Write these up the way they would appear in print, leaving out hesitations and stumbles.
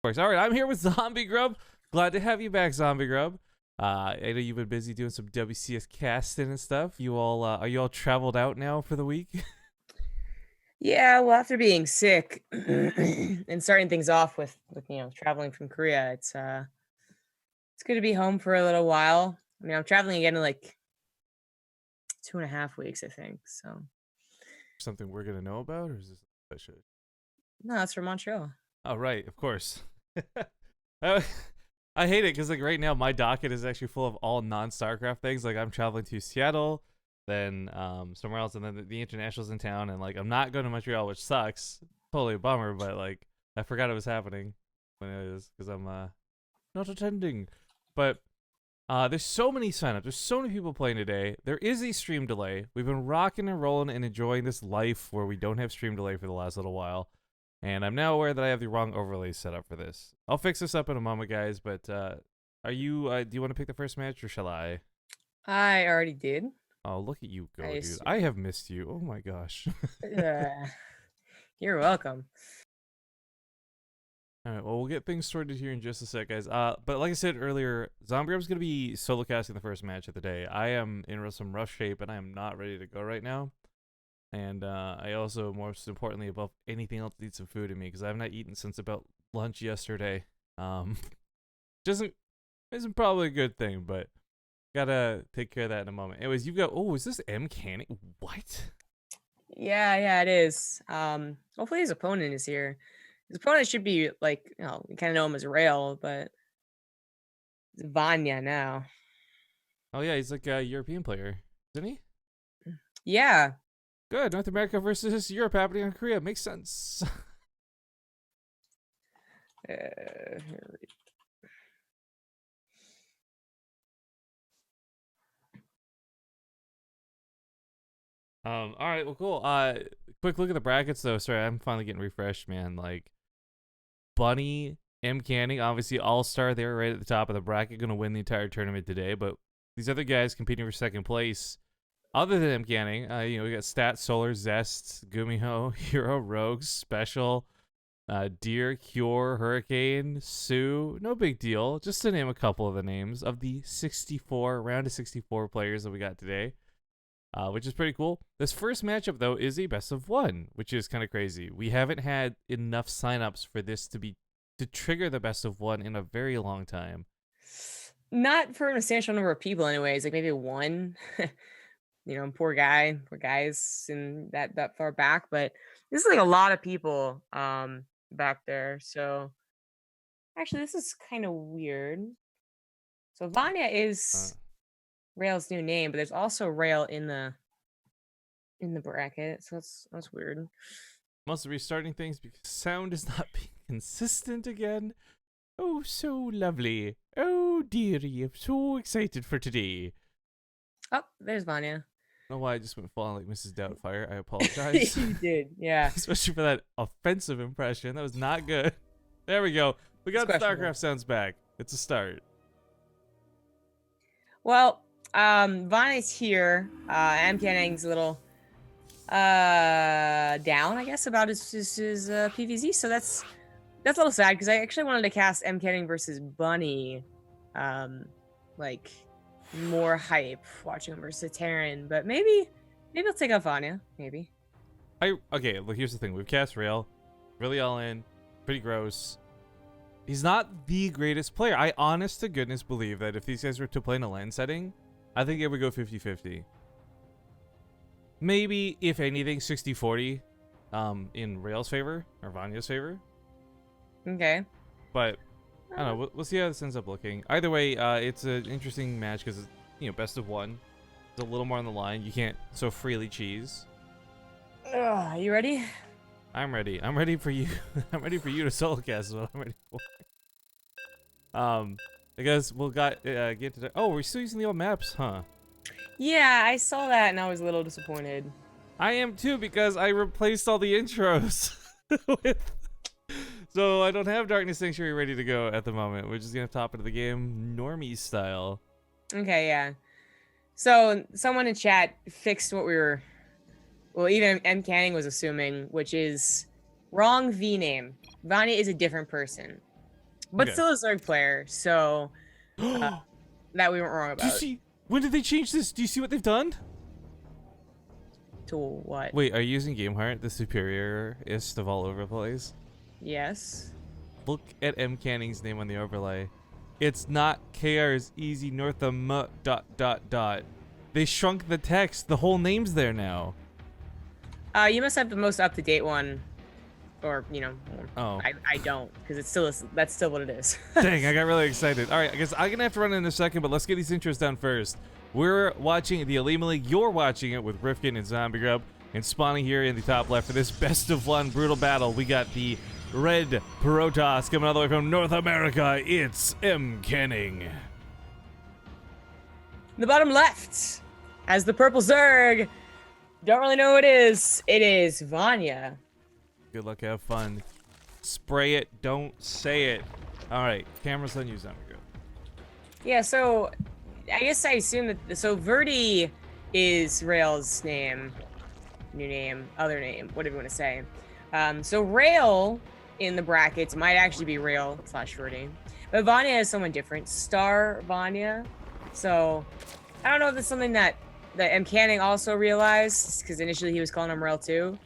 course. All right, I'm here with Zombie Grub. Glad to have you back, Zombie Grub. I know you've been busy doing some WCS casting and stuff. You all are you all traveled out now for the week? Yeah, well, after being sick and starting things off with traveling from Korea, it's good to be home for a little while. I mean, I'm traveling again in like 2.5 weeks, I think. So Something we're gonna know about, or is this I should? no, that's from Montreal. Oh right, of course. I, I hate it because like right now my docket is actually full of all non-StarCraft things. Like I'm traveling to Seattle, then somewhere else, and then the internationals in town, and like I'm not going to Montreal, which sucks. Totally a bummer, but like I forgot it was happening when it is because I'm not attending. But there's so many signups. There's so many people playing today. There is a stream delay. We've been rocking and rolling and enjoying this life where we don't have stream delay for the last little while. And I'm now aware that I have the wrong overlay set up for this. I'll fix this up in a moment, guys. But are you? Do you want to pick the first match, or shall I? I already did. Oh, look at you I go, dude! I assume. have missed you. Oh my gosh. Uh, you're welcome. All right, well, we'll get things sorted here in just a sec, guys. But like I said earlier, Zombie Grub's gonna be solo casting the first match of the day. I am in some rough shape, and I am not ready to go right now. And I also, most importantly, above anything else, need some food in me because I have not eaten since about lunch yesterday. Isn't probably a good thing, but gotta take care of that in a moment. Anyways, you've got. Oh, is this M Canning? What? Yeah, it is. Hopefully his opponent is here. His opponent should be like, we kind of know him as Rail, but it's Vanya now. Oh yeah, he's like a European player, isn't he? Yeah. Good. North America versus Europe happening in Korea makes sense. Here we All right. Well, cool. Quick look at the brackets though. Sorry, I'm finally getting refreshed, man. Like Bunny, M Canning, obviously all star there right at the top of the bracket, gonna win the entire tournament today. But these other guys competing for second place, other than M Canning, we got Stat, Solar, Zest, Gumiho, Hero, Rogues, Special, Deer, Cure, Hurricane, Sue. No big deal. Just to name a couple of the names of the 64 round of 64 players that we got today. Which is pretty cool. This first matchup, though, is a best of one, which is kind of crazy. We haven't had enough signups for this to trigger the best of one in a very long time. Not for a substantial number of people, anyways. Like maybe one. Poor guys in that far back. But this is like a lot of people back there. So actually, this is kind of weird. So Vanya Uh, is Rail's new name, but there's also Rail in the bracket. So that's weird. Must restarting things because sound is not being consistent again. Oh, so lovely. Oh, dearie, I'm so excited for today. Oh, there's Vanya. I don't know why I just went falling like Mrs. Doubtfire. I apologize. You did, yeah. Especially for that offensive impression. That was not good. There we go. We got StarCraft sounds back. It's a start. Well, Vanya's here. M. Canning's a little down, I guess, about his PVZ. So that's a little sad because I actually wanted to cast M. Canning versus Bunny, like more hype watching him versus Terran. But maybe I'll take out Vanya. Maybe. Okay, look, here's the thing. We've cast Rail, really all in, pretty gross. He's not the greatest player. I honest to goodness believe that if these guys were to play in a LAN setting, I think it would go 50-50. Maybe, if anything, 60-40 in Rail's favor or Vanya's favor. Okay. But I don't know. We'll see how this ends up looking. Either way, it's an interesting match because it's best of one. It's a little more on the line. You can't so freely cheese. You ready? I'm ready. I'm ready for you. I'm ready for you to solo cast is what I'm ready for. I guess we'll get to the. Oh, we're still using the old maps, huh? Yeah, I saw that and I was a little disappointed. I am too because I replaced all the intros with. So I don't have Darkness Sanctuary ready to go at the moment. We're just gonna top into the game normie style. Okay, yeah. So someone in chat fixed what we were. Well, even M. Canning was assuming, which is wrong V name. Vanya is a different person. but Okay. still a Zerg player. So Do that we weren't wrong you about. see? When did they change this? Do you see what they've done? To what? Wait, are you using GameHeart, the superior-ist of all overlays? Yes. Look at M. Canning's name on the overlay. It's not KR's easy north of dot. They shrunk the text. The whole name's there now. You must have the most up-to-date one, or Oh. I don't, because it's still that's still what it is. Dang, I got really excited. All right, I guess I'm gonna have to run in a second, but let's get these intros down first. We're watching the Olimoleague. You're watching it with Rifkin and Zombie Grub, and spawning here in the top left for this best of one brutal battle. We got the Red Protoss coming all the way from North America. It's M. Canning. The bottom left has the purple Zerg. Don't really know who it is. It is Vanya. Good luck, have fun. Spray it, don't say it. All right, camera's on you, Zombie Grub. Yeah, so I guess I assume that Verdi is Rail's name, new name, other name, whatever you want to say. So Rail in the brackets might actually be Rail / Verdi, but Vanya is someone different, Star Vanya. So I don't know if it's something that M. Canning also realized, because initially he was calling him Rail too,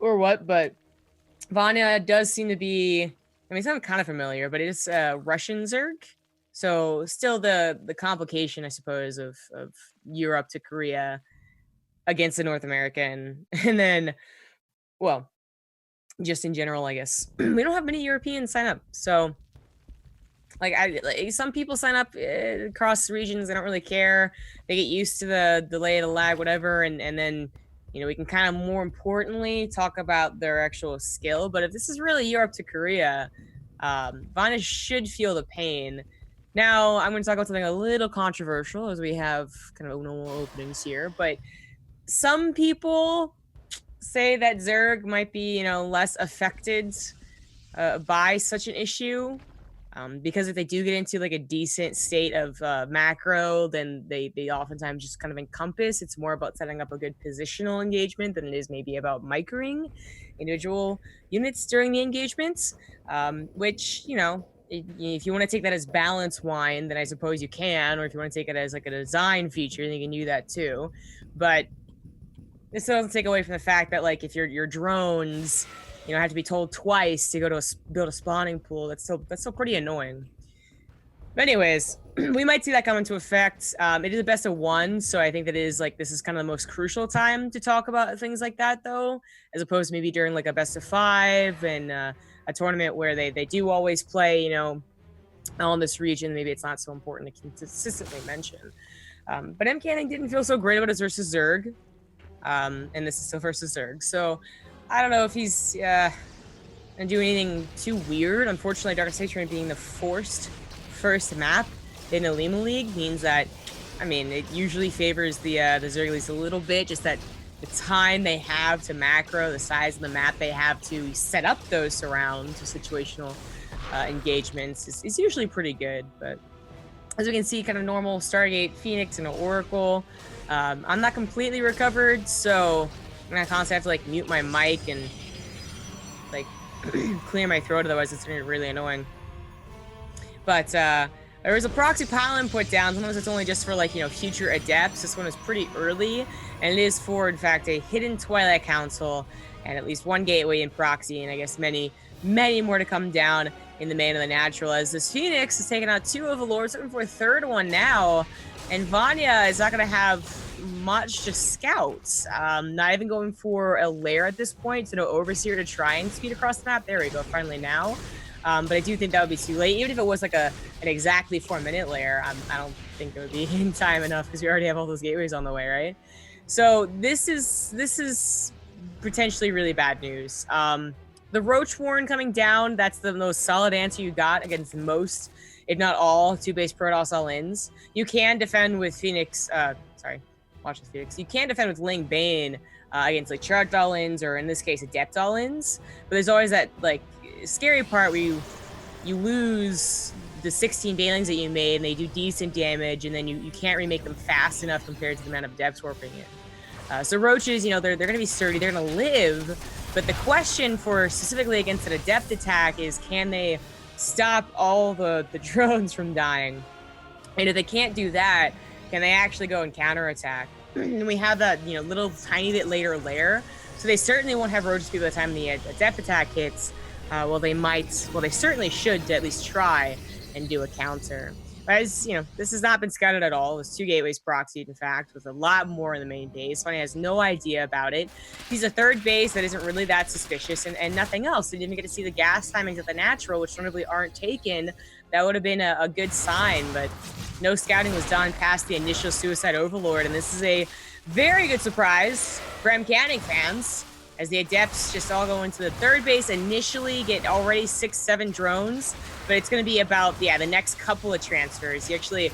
or what, but Vanya does seem to be, I mean, it's not kind of familiar, but it is Russian Zerg. So still the complication, I suppose, of Europe to Korea against the North American. And then, well, just in general, I guess, we don't have many Europeans sign up. So like some people sign up across regions, they don't really care. They get used to the delay, the lag, whatever, and then we can kind of more importantly talk about their actual skill. But if this is really Europe to Korea, Vanya should feel the pain. Now I'm going to talk about something a little controversial, as we have kind of normal openings here, but some people say that Zerg might be less affected by such an issue. Because if they do get into like a decent state of macro, then they oftentimes just kind of encompass. It's more about setting up a good positional engagement than it is maybe about microing individual units during the engagements, which, if you want to take that as balance wine, then I suppose you can, or if you want to take it as like a design feature, then you can do that too. But this doesn't take away from the fact that, like, if your drones have to be told twice to go to build a spawning pool, that's still pretty annoying. But anyways, we might see that come into effect. It is a best of one, so I think that this is kind of the most crucial time to talk about things like that, though, as opposed to maybe during like a best of 5 and a tournament where they do always play, all in this region. Maybe it's not so important to consistently mention. But M. Canning didn't feel so great about his versus Zerg, and this is still versus Zerg, so I don't know if he's gonna do anything too weird. Unfortunately, Dark Sanctuary being the forced first map in Olimoleague means that, I mean, it usually favors the Zerg at least a little bit. Just that the time they have to macro, the size of the map they have to set up those surrounds to situational engagements is usually pretty good. But as we can see, kind of normal Stargate, Phoenix, and Oracle. I'm not completely recovered, so I'm gonna constantly have to like mute my mic and like clear my throat, otherwise it's gonna be really annoying. But there was a proxy pylon put down. Sometimes it's only just for like future adepts. This one is pretty early, and it is for, in fact, a hidden Twilight Council and at least one gateway in proxy, and I guess many more to come down in the main of the natural, as this Phoenix has taken out 2 Overlords, looking for a 3rd one now. And Vanya is not going to have much to scout. Not even going for a lair at this point, so no Overseer to try and speed across the map. There we go, finally now. But I do think that would be too late. Even if it was like an exactly 4-minute lair, I don't think it would be in time enough, because we already have all those gateways on the way, right? So this is potentially really bad news. The Roach Warren coming down, that's the most solid answer you got against most, if not all, 2-base Protoss all-ins. You can defend with Phoenix, watch the Phoenix. You can defend with Ling Bane against like charged all-ins, or in this case, adept all-ins. But there's always that like scary part where you lose the 16 Banelings that you made, and they do decent damage, and then you can't remake them fast enough compared to the amount of adepts warping in. So Roaches, they're going to be sturdy, they're going to live, but the question for specifically against an adept attack is, can they stop all the drones from dying. And if they can't do that, can they actually go and counterattack? And we have that, little tiny bit later layer. So they certainly won't have roaches by the time the adept attack hits. They certainly should at least try and do a counter. But as this has not been scouted at all. There's 2 gateways proxied, in fact, with a lot more in the main base. Vanya has no idea about it. He's a third base that isn't really that suspicious, and nothing else. They didn't even get to see the gas timings of the natural, which normally aren't taken. That would have been a good sign, but no scouting was done past the initial Suicide Overlord, and this is a very good surprise for Canning fans, as the Adepts just all go into the third base initially, get already 6-7 drones, but it's going to be about, the next couple of transfers. He actually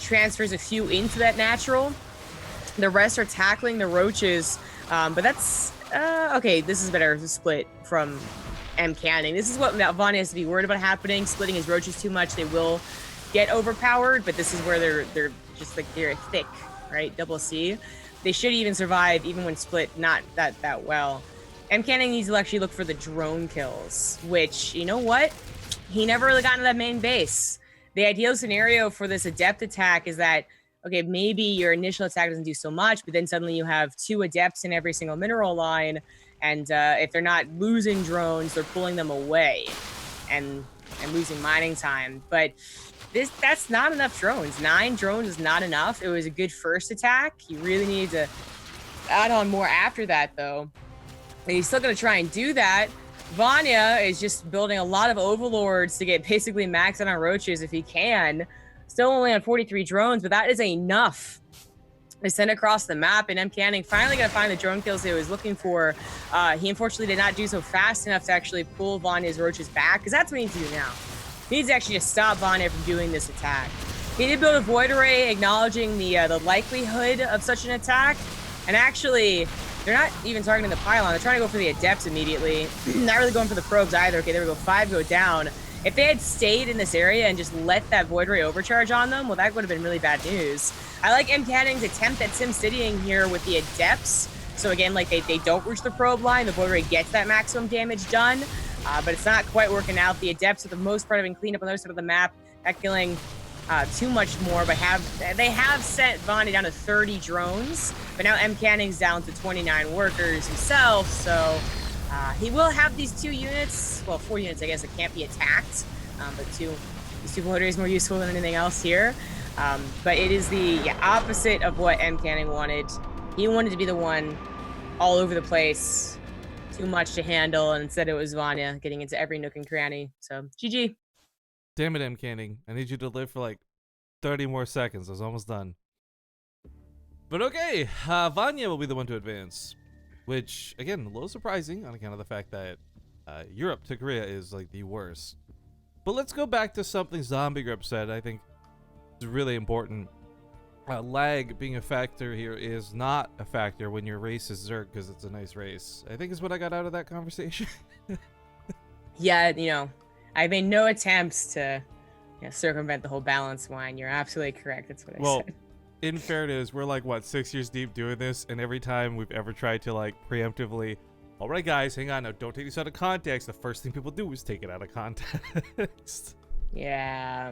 transfers a few into that natural. The rest are tackling the roaches, but that's, okay, this is better split from Canning. This is what Vanya has to be worried about happening. Splitting his roaches too much, they will get overpowered, but this is where they're just like, they're thick, right? Double C. They should even survive even when split not that well. Canning needs to actually look for the drone kills, which, you know what? He never really got into that main base. The ideal scenario for this adept attack is that, okay, maybe your initial attack doesn't do so much, but then suddenly you have 2 adepts in every single mineral line, and if they're not losing drones, they're pulling them away and losing mining time. But that's not enough drones. 9 drones is not enough. It was a good first attack. You really need to add on more after that, though. And he's still going to try and do that. Vanya is just building a lot of overlords to get basically maxed out on roaches if he can. Still only on 43 drones, but that is enough to send across the map. And Canning finally going to find the drone kills he was looking for. He unfortunately did not do so fast enough to actually pull Vanya's roaches back, because that's what he needs to do now. He needs to actually just stop Vanya from doing this attack. He did build a void array, acknowledging the likelihood of such an attack. And actually, they're not even targeting the pylon. They're trying to go for the adepts immediately. Not really going for the probes either. Okay, there we go. 5 go down. If they had stayed in this area and just let that void array overcharge on them, well, that would have been really bad news. I like Canning's attempt at SimCitying here with the adepts. So again, like they don't reach the probe line. The void array gets that maximum damage done. But it's not quite working out. The adepts, for the most part, have been cleaned up on the other side of the map. Not killing too much more, but they have sent Vanya down to 30 drones. But now Canning's down to 29 workers himself. So he will have these 2 units, well, 4 units, I guess, that can't be attacked. But these 2 void arrays more useful than anything else here. But it is the opposite of what Canning wanted. He wanted to be the one all over the place. Too much to handle, and instead it was Vanya getting into every nook and cranny. So GG. Damn it, Canning. I need you to live for like 30 more seconds. I was almost done. But okay, Vanya will be the one to advance, which again, a little surprising on account of the fact that Europe to Korea is like the worst. But let's go back to something Zombie Grip said. I think it's really important. Lag being a factor here is not a factor when your race is Zerg, because it's a nice race, I think is what I got out of that conversation. Yeah, I made no attempts to circumvent the whole balance wine. You're absolutely correct. That's what I said. In fairness, we're like, what, 6 years deep doing this, and every time we've ever tried to like preemptively, all right guys, hang on, now don't take this out of context, the first thing people do is take it out of context. Yeah.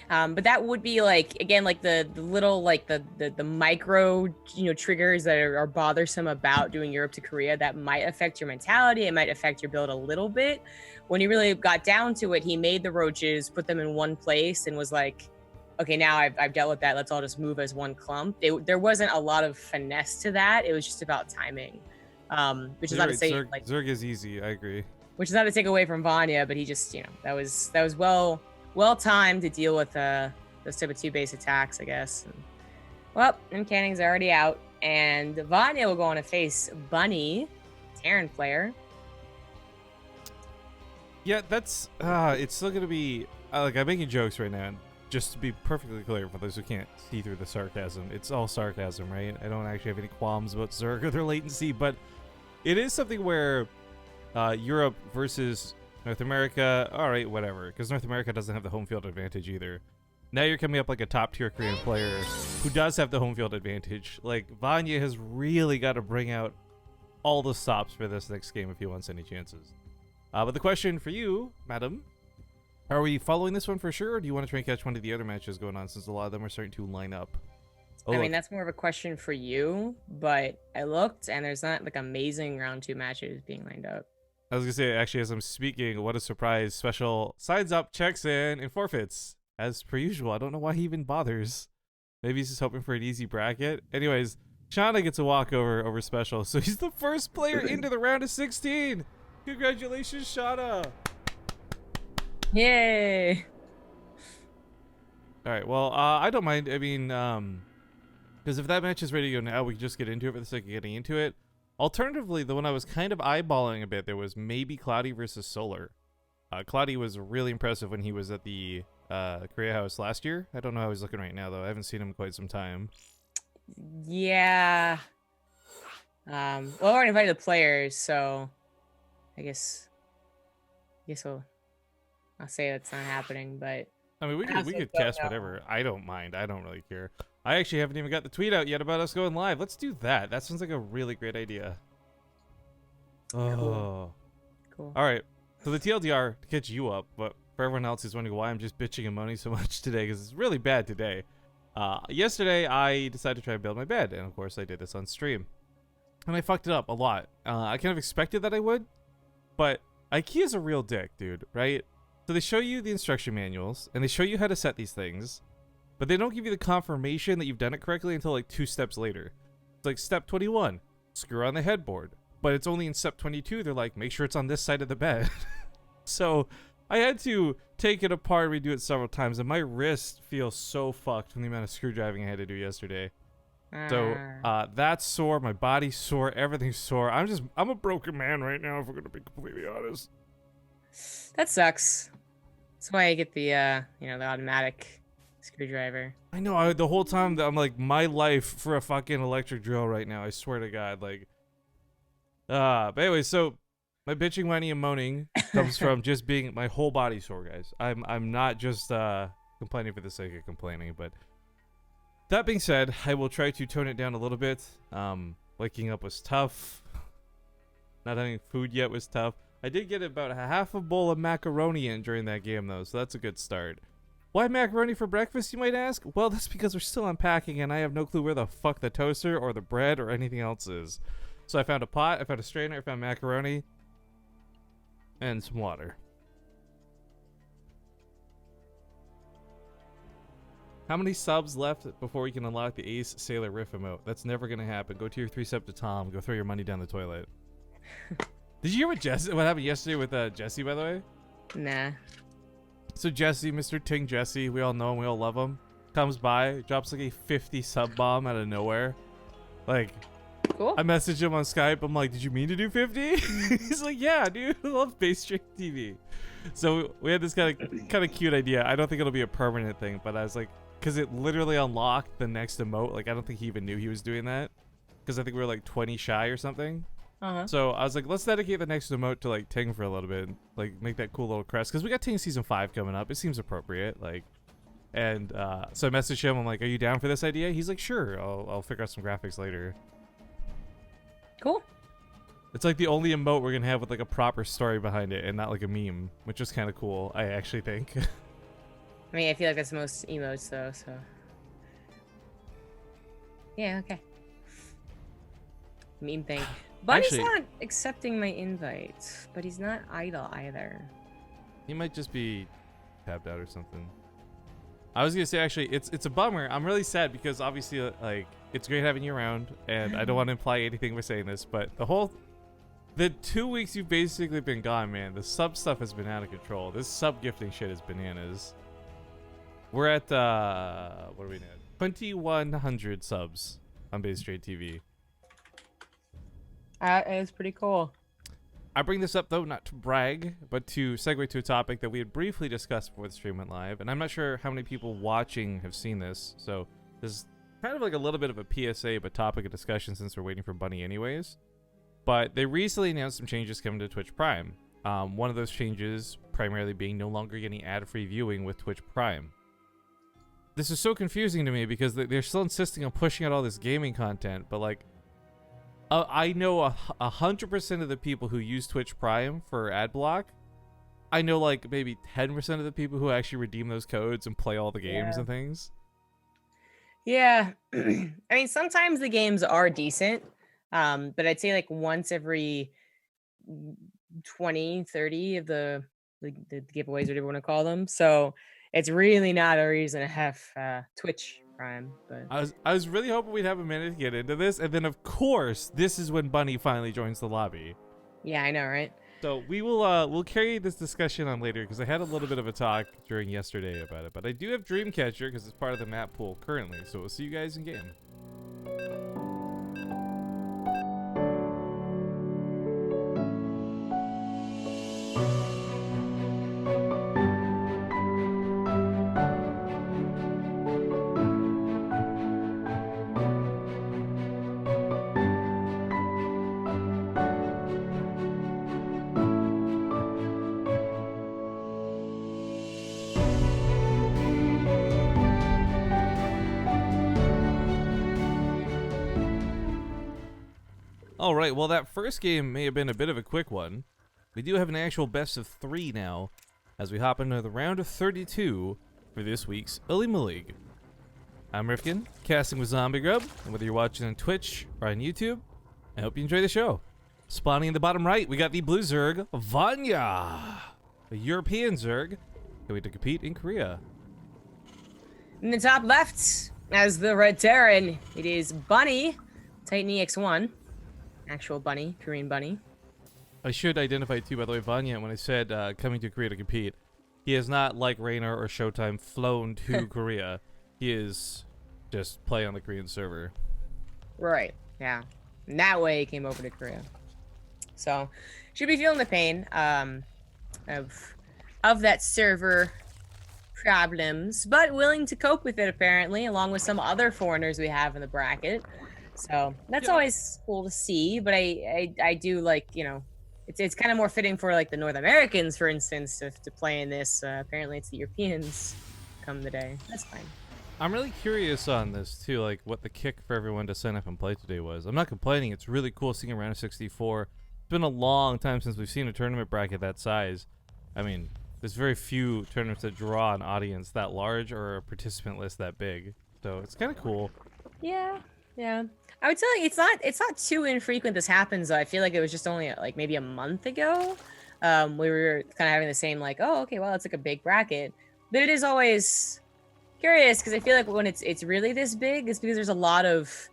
But that would be like, again, like the little, like the micro, triggers that are bothersome about doing Europe to Korea that might affect your mentality. It might affect your build a little bit. When he really got down to it, he made the roaches, put them in one place, and was like, okay, now I've dealt with that. Let's all just move as one clump. There wasn't a lot of finesse to that. It was just about timing, which is not to say Zerg is easy. I agree. Which is not to take away from Vanya, but he just, that was well timed to deal with those type of 2 base attacks, I guess. And Canning's already out, and Vanya will go on to face Bunny, Terran player. Yeah, that's it's still gonna be like, I'm making jokes right now. Just to be perfectly clear for those who can't see through the sarcasm, it's all sarcasm, right? I don't actually have any qualms about Zerg or their latency, but it is something where Europe versus North America, all right, whatever, because North America doesn't have the home field advantage either. Now you're coming up like a top tier Korean player who does have the home field advantage. Like, Vanya has really got to bring out all the stops for this next game if he wants any chances. But the question for you, madam, are we following this one for sure, or do you want to try and catch one of the other matches going on, since a lot of them are starting to line up? Oh, I look. mean, that's more of a question for you, but I looked and there's not like amazing round 2 matches being lined up. I was gonna say, actually, as I'm speaking, what a surprise! Special sides up, checks in, and forfeits as per usual. I don't know why he even bothers. Maybe he's just hoping for an easy bracket. Anyways, Shauna gets a walkover over special, so he's the first player into the round of 16. Congratulations, Shauna! Yay! All right. Well, I don't mind. I mean, because if that match is ready to go now, we can just get into it for the sake of getting into it. Alternatively, the one I was kind of eyeballing a bit, there was maybe Cloudy versus Solar. Cloudy was really impressive when he was at the Korea House last year. I don't know how he's looking right now, though. I haven't seen him in quite some time. Yeah. Well, I already invited the players, so I guess I'll say that's not happening, but I mean, we could cast whatever. I don't mind. I don't really care. I actually haven't even got the tweet out yet about us going live. Let's do that. That sounds like a really great idea. Oh. Cool. All right. So the TLDR to catch you up, but for everyone else who's wondering why I'm just bitching and moaning so much today, because it's really bad today. Yesterday, I decided to try and build my bed, and of course, I did this on stream. And I fucked it up a lot. I kind of expected that I would, but IKEA's a real dick, dude, right? So they show you the instruction manuals, and they show you how to set these things, but they don't give you the confirmation that you've done it correctly until like 2 steps later. It's like step 21, screw on the headboard. But it's only in step 22, they're like, make sure it's on this side of the bed. So I had to take it apart and redo it several times, and my wrist feels so fucked from the amount of screwdriving I had to do yesterday. So that's sore, my body's sore, everything's sore. I'm a broken man right now, if we're gonna be completely honest. That sucks. That's why I get the the automatic screwdriver. I know, the whole time that I'm like, my life for a fucking electric drill right now, I swear to God, like. But anyway, so my bitching, whining, and moaning comes from just being my whole body sore, guys. I'm not just complaining for the sake of complaining, but that being said, I will try to tone it down a little bit. Waking up was tough. Not having food yet was tough. I did get about half a bowl of macaroni in during that game, though, so that's a good start. Why macaroni for breakfast, you might ask? Well, that's because we're still unpacking, and I have no clue where the fuck the toaster or the bread or anything else is. So I found a pot, I found a strainer, I found macaroni, and some water. How many subs left before we can unlock the Ace Sailor Riff emote? That's never gonna happen. Go to your 3-step to Tom. Go throw your money down the toilet. Did you hear what happened yesterday with Jesse, by the way? Nah. So Jesse, Mr. Ting Jesse, we all know him, we all love him, comes by, drops like a 50 sub bomb out of nowhere. Like, cool. I messaged him on Skype. I'm like, did you mean to do 50? He's like, yeah, dude. I love BaseTradeTV. So we had this kind of cute idea. I don't think it'll be a permanent thing, but I was like, because it literally unlocked the next emote. Like, I don't think he even knew he was doing that, because I think we were like 20 shy or something. So I was like, let's dedicate the next emote to like Ting for a little bit, like make that cool little crest, because we got Ting season 5 coming up. It seems appropriate, like. And so I messaged him. I'm like, are you down for this idea? He's like, sure. I'll figure out some graphics later. Cool. It's like the only emote we're gonna have with like a proper story behind it and not like a meme, which is kind of cool, I actually think. I mean, I feel like that's most emotes though, so. Yeah, okay. Meme thing. Bunny's not accepting my invite, but he's not idle either. He might just be tapped out or something. I was gonna say, actually, it's a bummer. I'm really sad because obviously, like, it's great having you around, and I don't want to imply anything by saying this, but the 2 weeks you've basically been gone, man, the sub stuff has been out of control. This sub gifting shit is bananas. We're at what are we at? 2,100 subs on BaseTradeTV. That is pretty cool. I bring this up, though, not to brag, but to segue to a topic that we had briefly discussed before the stream went live. And I'm not sure how many people watching have seen this. So this is kind of like a little bit of a PSA, but topic of discussion since we're waiting for Bunny anyways. But they recently announced some changes coming to Twitch Prime. One of those changes primarily being no longer getting ad-free viewing with Twitch Prime. This is so confusing to me because they're still insisting on pushing out all this gaming content, but like, I know 100% of the people who use Twitch Prime for ad block. I know like maybe 10% of the people who actually redeem those codes and play all the games Yeah. and things. Yeah. I mean, sometimes the games are decent. But I'd say like once every 20, 30 of the giveaways, whatever you want to call them. So it's really not a reason to have Twitch Prime. But I was really hoping we'd have a minute to get into this, and then of course this is when Bunny finally joins the lobby. yeah, I know, right? So we'll carry this discussion on later because I had a little bit of a talk during yesterday about it. But I do have Dreamcatcher because it's part of the map pool currently. So we'll see you guys in game. All right, well, that first game may have been a bit of a quick one. We do have an actual best of 3 now, as we hop into the round of 32 for this week's Olimoleague. I'm Rifkin, casting with Zombie Grub, and whether you're watching on Twitch or on YouTube, I hope you enjoy the show. Spawning in the bottom right, we got the blue Zerg, Vanya, a European Zerg, going to compete in Korea. In the top left, as the red Terran, it is Bunny, Titan EX1. Actual bunny, Korean bunny. I should identify too, by the way, Vanya, when I said coming to Korea to compete, he is not like Raynor or Showtime flown to Korea. He is just play on the Korean server. Right, yeah. And that way he came over to Korea. So, should be feeling the pain of that server problems, but willing to cope with it apparently, along with some other foreigners we have in the bracket. So that's always cool to see, but I do like, you know, it's kind of more fitting for like the North Americans, for instance, to play in this. Apparently it's the Europeans come the day. That's fine. I'm really curious on this too, like what the kick for everyone to sign up and play today was. I'm not complaining. It's really cool seeing a round of 64. It's been a long time since we've seen a tournament bracket that size. I mean, there's very few tournaments that draw an audience that large or a participant list that big. So it's kind of cool. Yeah. Yeah. I would say it's not too infrequent this happens though. I feel like it was just only like maybe a month ago. We were kind of having the same like, oh, okay, well, it's like a big bracket. But it is always curious because I feel like when it's really this big, it's because there's a lot of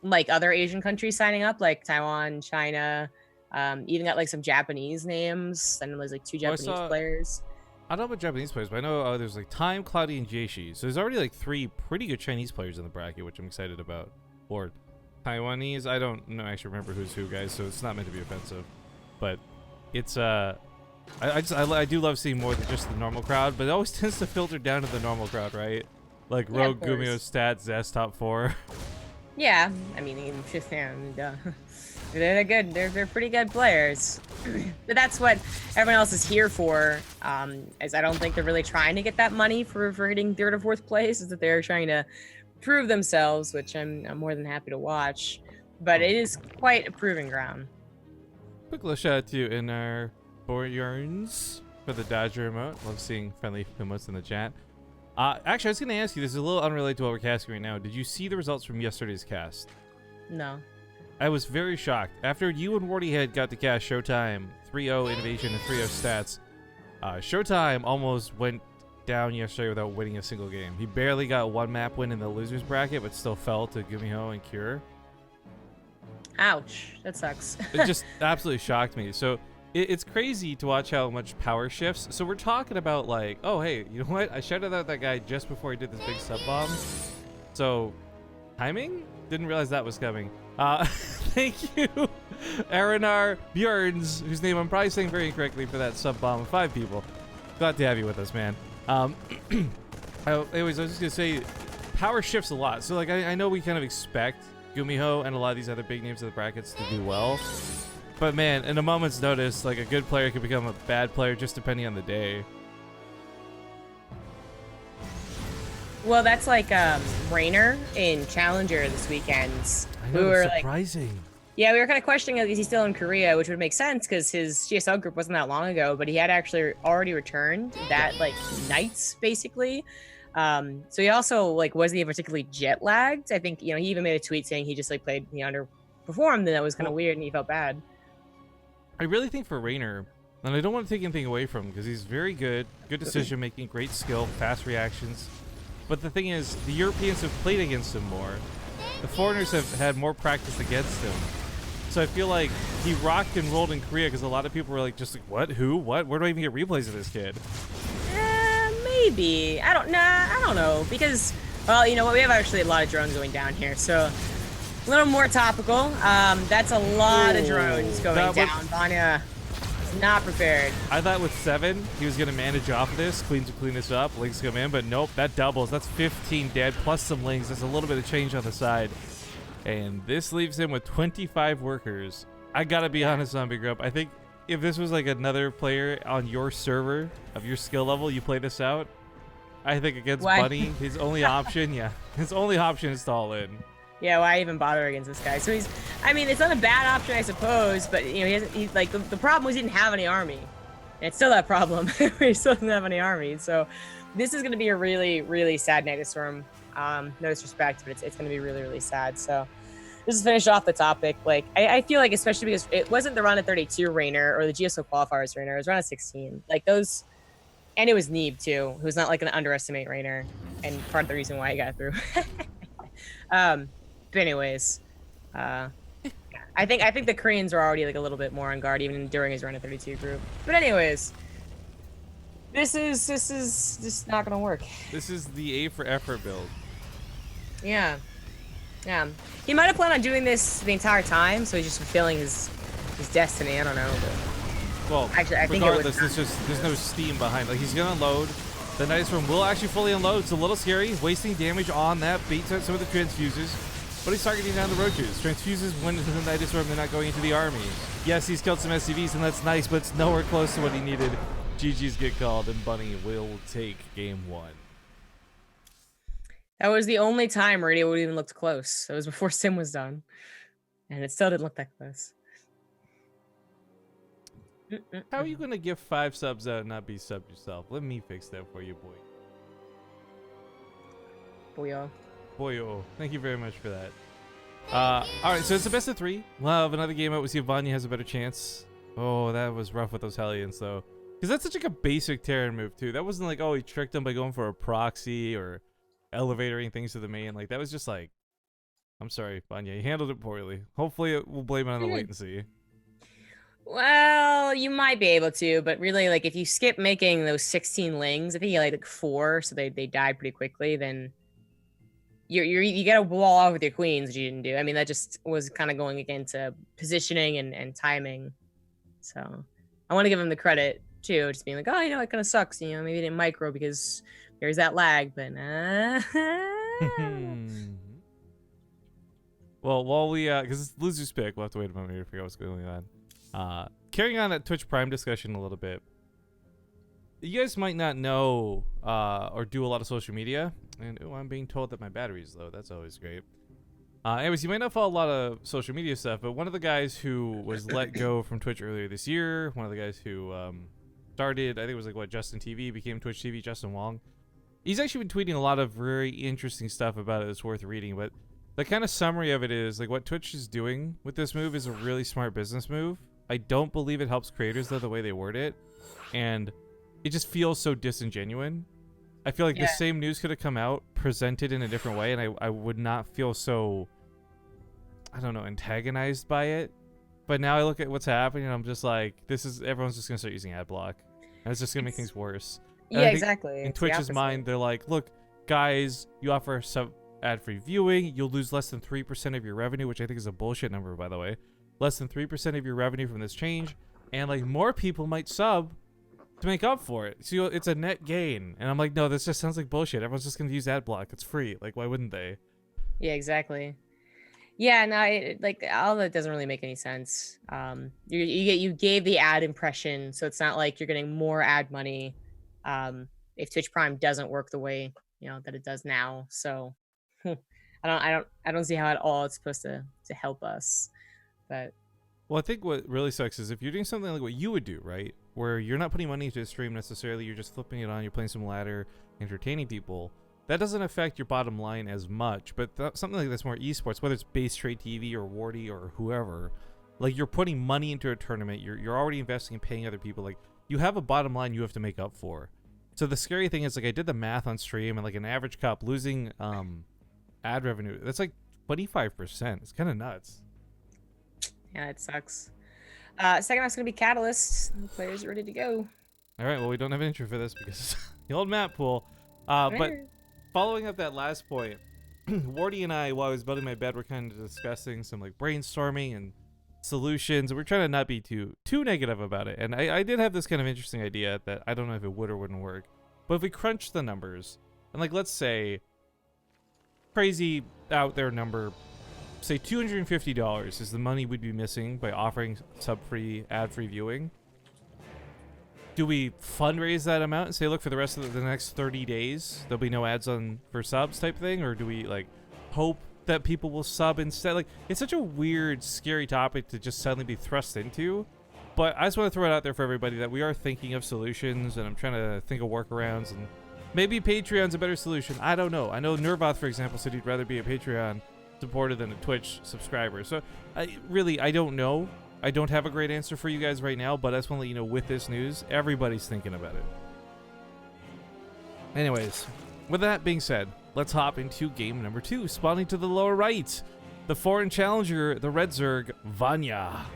like other Asian countries signing up, like Taiwan, China, even got like some Japanese names. I know there's like 2 Japanese players. I don't know about Japanese players, but I know there's like Time, Cloudy, and Jaishi. So there's already like 3 pretty good Chinese players in the bracket, which I'm excited about. Or Taiwanese. I don't know, actually remember who's who, guys. So it's not meant to be offensive, but it's I do love seeing more than just the normal crowd, but it always tends to filter down to the normal crowd, right? Like Rogue, Gumio, Stats, Zest, top 4. Yeah, I mean, they're good. They're pretty good players. But that's what everyone else is here for. As I don't think they're really trying to get that money for hitting 3rd or 4th place. Is that they're trying to prove themselves, which I'm more than happy to watch. But it is quite a proving ground. Quick little shout out to you in our Boryarns for the Dodger emote. Love seeing friendly emotes in the chat. Actually, I was going to ask you, this is a little unrelated to what we're casting right now. Did you see the results from yesterday's cast? No. I was very shocked. After you and Wardyhead got to cast Showtime, 3-0 Innovation and 3-0 Stats, Showtime almost went down yesterday without winning a single game. He barely got 1 map win in the losers bracket, but still fell to Gumiho and Cure. Ouch. That sucks. It just absolutely shocked me. So it's crazy to watch how much power shifts. So we're talking about like, oh, hey, you know what? I shouted out that guy just before he did this big sub bomb. So timing? Didn't realize that was coming. Thank you, Aranar Bjorns, whose name I'm probably saying very incorrectly for that sub bomb of 5 people. Glad to have you with us, man. Anyways, I was just gonna say, power shifts a lot. So like, I know we kind of expect Gumiho and a lot of these other big names of the brackets to do well, but man, in a moment's notice, like a good player could become a bad player just depending on the day. Well, that's like Rainer in Challenger this weekend. I We know, that's were like, surprising. yeah, we were kind of questioning is he still in Korea, which would make sense because his GSL group wasn't that long ago, but he had actually already returned that like nights basically. So he also like wasn't even particularly jet lagged. I think he even made a tweet saying he just like played underperformed, and that was kind of weird, and he felt bad. I really think for Rainer, and I don't want to take anything away from him because he's very good decision making, great skill, fast reactions. But the thing is, the Europeans have played against him more. The foreigners have had more practice against him. So I feel like he rocked and rolled in Korea because a lot of people were like, just like, what? Who? What? Where do I even get replays of this kid? Maybe. I don't know. Because, well, you know what? We have actually a lot of drones going down here. So, a little more topical. That's a lot of drones going down. Vanya is not prepared. I thought with 7, he was going to manage off of this, clean this up, links come in, but nope, that doubles. That's 15 dead, plus some links. There's a little bit of change on the side. And this leaves him with 25 workers. I gotta be honest, Zombie Grub. I think if this was like another player on your server of your skill level, you play this out. I think against Bunny, his only option, his only option is to all in. Yeah, why even bother against this guy? So it's not a bad option, I suppose, but he's like the problem was he didn't have any army. And it's still that problem. He still doesn't have any army. So this is gonna be a really, really sad night for him. No disrespect, but it's gonna be really, really sad. So just to finish off the topic, like I feel like especially because it wasn't the round of 32 Rainer or the GSO qualifiers Rainer, it was round of 16. Like those, and it was Neeb too, who's not like an underestimate Rainer, and part of the reason why he got through. But anyways, I think the Koreans are already like a little bit more on guard even during his round of 32 group. But anyways, this is just not gonna work. This is the A for effort build. Yeah. Yeah, he might have planned on doing this the entire time, so he's just fulfilling his destiny. I don't know. But well, actually, I think there's no steam behind. Like he's gonna unload. The Nidus Storm will actually fully unload. It's a little scary, wasting damage on that. Baits out some of the transfuses, but he's targeting down the roaches. Transfuses went into the Nidus Storm. They're not going into the army. Yes, he's killed some SCVs, and that's nice, but it's nowhere close to what he needed. GG's get called, and Bunny will take game 1. That was the only time Radio would even looked close. It was before Sim was done, and it still didn't look that close. How are you gonna give 5 subs out and not be subbed yourself? Let me fix that for you, boy. Boyo. Boyo. Thank you very much for that. All right, so it's the best of 3. We'll have another game out. We'll see if Vanya has a better chance. Oh, that was rough with those Hellions, though. Because that's such like a basic Terran move, too. That wasn't like, oh, he tricked him by going for a proxy or elevatoring things to the main. Like, that was just like, I'm sorry, Vanya. You handled it poorly. Hopefully, we'll blame it on the latency. Well, you might be able to, but really, like, if you skip making those 16 lings, I think you like 4, so they died pretty quickly, then you get a wall off with your queens, which you didn't do. I mean, that just was kind of going against positioning and timing. So I want to give him the credit, too, just being like, oh, it kind of sucks. Maybe it didn't micro because there's that lag, but well, while we because it's loser's pick, we'll have to wait a moment here to figure out what's going on. Carrying on that Twitch Prime discussion a little bit, you guys might not know or do a lot of social media, and I'm being told that my battery's low. That's always great. Anyways, you might not follow a lot of social media stuff, but one of the guys who was let go from Twitch earlier this year, one of the guys who started, I think it was like Justin TV became Twitch TV, Justin Wong. He's actually been tweeting a lot of very interesting stuff about it that's worth reading, but the kind of summary of it is like what Twitch is doing with this move is a really smart business move. I don't believe it helps creators though, the way they word it, and it just feels so disingenuous. I feel like the same news could have come out presented in a different way, and I would not feel so, I don't know, antagonized by it. But now I look at what's happening and I'm just like, everyone's just gonna start using ad block, and it's just gonna make things worse. And yeah, exactly. In Twitch's mind, they're like, look, guys, you offer sub ad-free viewing, you'll lose less than 3% of your revenue, which I think is a bullshit number, by the way. Less than 3% of your revenue from this change, and like more people might sub to make up for it. So it's a net gain. And I'm like, no, this just sounds like bullshit. Everyone's just gonna use ad block. It's free. Like, why wouldn't they? Yeah, exactly. Yeah, no, like all that doesn't really make any sense. You gave the ad impression, so it's not like you're getting more ad money if Twitch Prime doesn't work the way that it does now. So I don't see how at all it's supposed to help us. But Well, I think what really sucks is if you're doing something like what you would do, right? Where you're not putting money into a stream necessarily, you're just flipping it on, you're playing some ladder, entertaining people. That doesn't affect your bottom line as much, but something like this more esports, whether it's BaseTradeTV or Wardy or whoever, like you're putting money into a tournament, you're already investing in paying other people, like you have a bottom line you have to make up for. So the scary thing is, like, I did the math on stream, and like an average cop losing ad revenue, that's like 25%. It's kind of nuts. yeah, it sucks. Second half's gonna be Catalyst. The players are ready to go. All right, well, we don't have an intro for this because the old map pool. But following up that last point, Wardy and I, while I was building my bed, we're kind of discussing some like brainstorming and solutions. We're trying to not be too negative about it. And I did have this kind of interesting idea that I don't know if it would or wouldn't work. But if we crunch the numbers, and like let's say crazy out there number, say $250 is the money we'd be missing by offering sub-free, ad-free viewing. Do we fundraise that amount and say, look, for the rest of the next 30 days, there'll be no ads on for subs type thing? Or do we like hope that people will sub instead? Like, it's such a weird, scary topic to just suddenly be thrust into. But I just want to throw it out there for everybody that we are thinking of solutions, and I'm trying to think of workarounds, and maybe Patreon's a better solution. I don't know. I know Nervoth, for example, said he'd rather be a Patreon supporter than a Twitch subscriber. So I don't know. I don't have a great answer for you guys right now, but I just want to let you know, with this news, everybody's thinking about it. Anyways, with that being said, let's hop into game number 2. Spawning to the lower right, the foreign challenger, the Red Zerg, Vanya.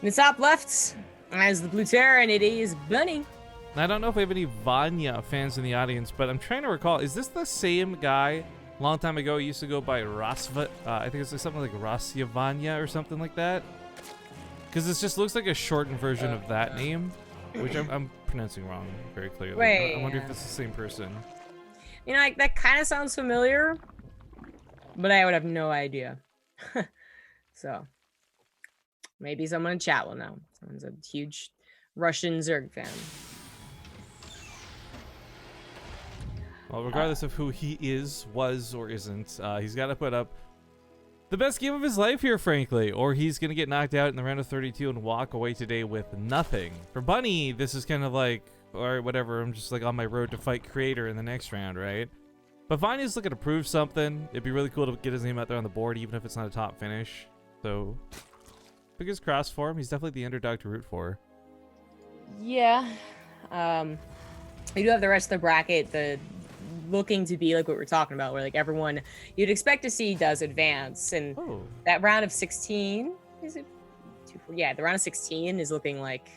In the top left, as the Blue Terran, it is Bunny. I don't know if we have any Vanya fans in the audience, but I'm trying to recall, is this the same guy long time ago? He used to go by Rasva, I think it's like something like Rasya Vanya or something like that. Because this just looks like a shortened version of that name, which I'm pronouncing wrong very clearly. Wait, I wonder if it's the same person. Like, that kind of sounds familiar, but I would have no idea. So, maybe someone in chat will know. Someone's a huge Russian Zerg fan. Well, regardless of who he is, was, or isn't, he's got to put up the best game of his life here, frankly, or he's going to get knocked out in the round of 32 and walk away today with nothing. For Bunny, this is kind of like, all right, whatever, I'm just like on my road to fight Creator in the next round, right? But Vanya's looking to prove something. It'd be really cool to get his name out there on the board, even if it's not a top finish. So, biggest cross for him. He's definitely the underdog to root for. Yeah. You do have the rest of the bracket, looking to be like what we're talking about, where like everyone you'd expect to see does advance, and that round of 16 is it? Yeah, the round of 16 is looking like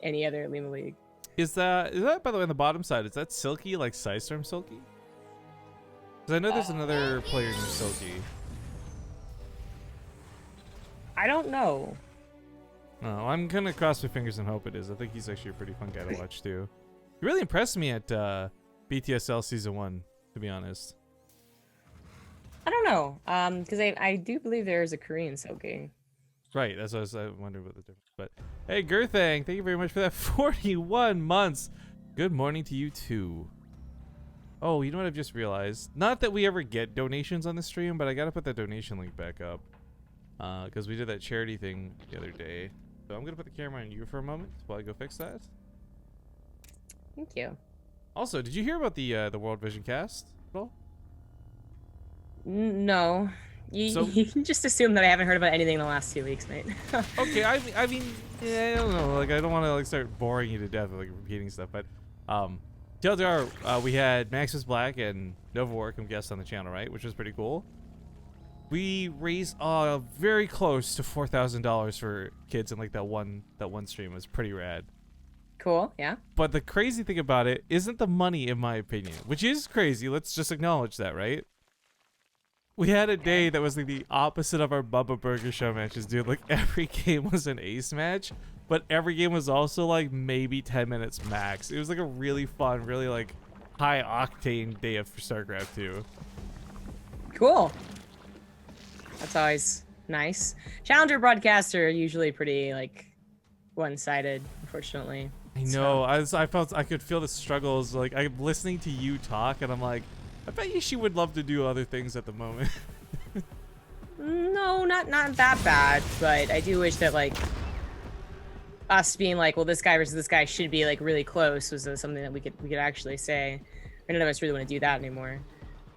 any other Olimoleague. Is that by the way on the bottom side? Is that Silky, like Psystorm Silky? Because I know there's another player named Silky. I don't know. No, I'm gonna cross my fingers and hope it is. I think he's actually a pretty fun guy to watch too. He really impressed me at BTSL Season 1, to be honest. I don't know, because I do believe there is a Korean Silky. Right, that's what I was wondering about the difference. But hey, Gerthang, thank you very much for that 41 months. Good morning to you too. Oh, you know what I've just realized? Not that we ever get donations on the stream, but I gotta put that donation link back up. Because we did that charity thing the other day. So I'm gonna put the camera on you for a moment while I go fix that. Thank you. Also, did you hear about the World Vision cast at all? No. You can just assume that I haven't heard about anything in the last 2 weeks, mate. Okay, I mean, yeah, I don't know. Like, I don't want to like start boring you to death with like repeating stuff, but TLDR, we had Maxis Black and Nova Warcom guests on the channel, right? Which was pretty cool. We raised very close to $4,000 for kids in like that one stream. It was pretty rad. Cool, yeah. But the crazy thing about it isn't the money, in my opinion, which is crazy. Let's just acknowledge that, right? We had a day that was like the opposite of our Bubba Burger Show matches, dude. Like every game was an ace match, but every game was also like maybe 10 minutes max. It was like a really fun, really like high octane day of StarCraft 2. Cool. That's always nice. Challenger broadcasts are usually pretty like one-sided, unfortunately. I So, know. I felt I could feel the struggles. Like I'm listening to you talk, and I'm like, I bet you she would love to do other things at the moment. no, not that bad, but I do wish that like us being like, well, this guy versus this guy should be like really close was something that we could actually say. But none of us really want to do that anymore.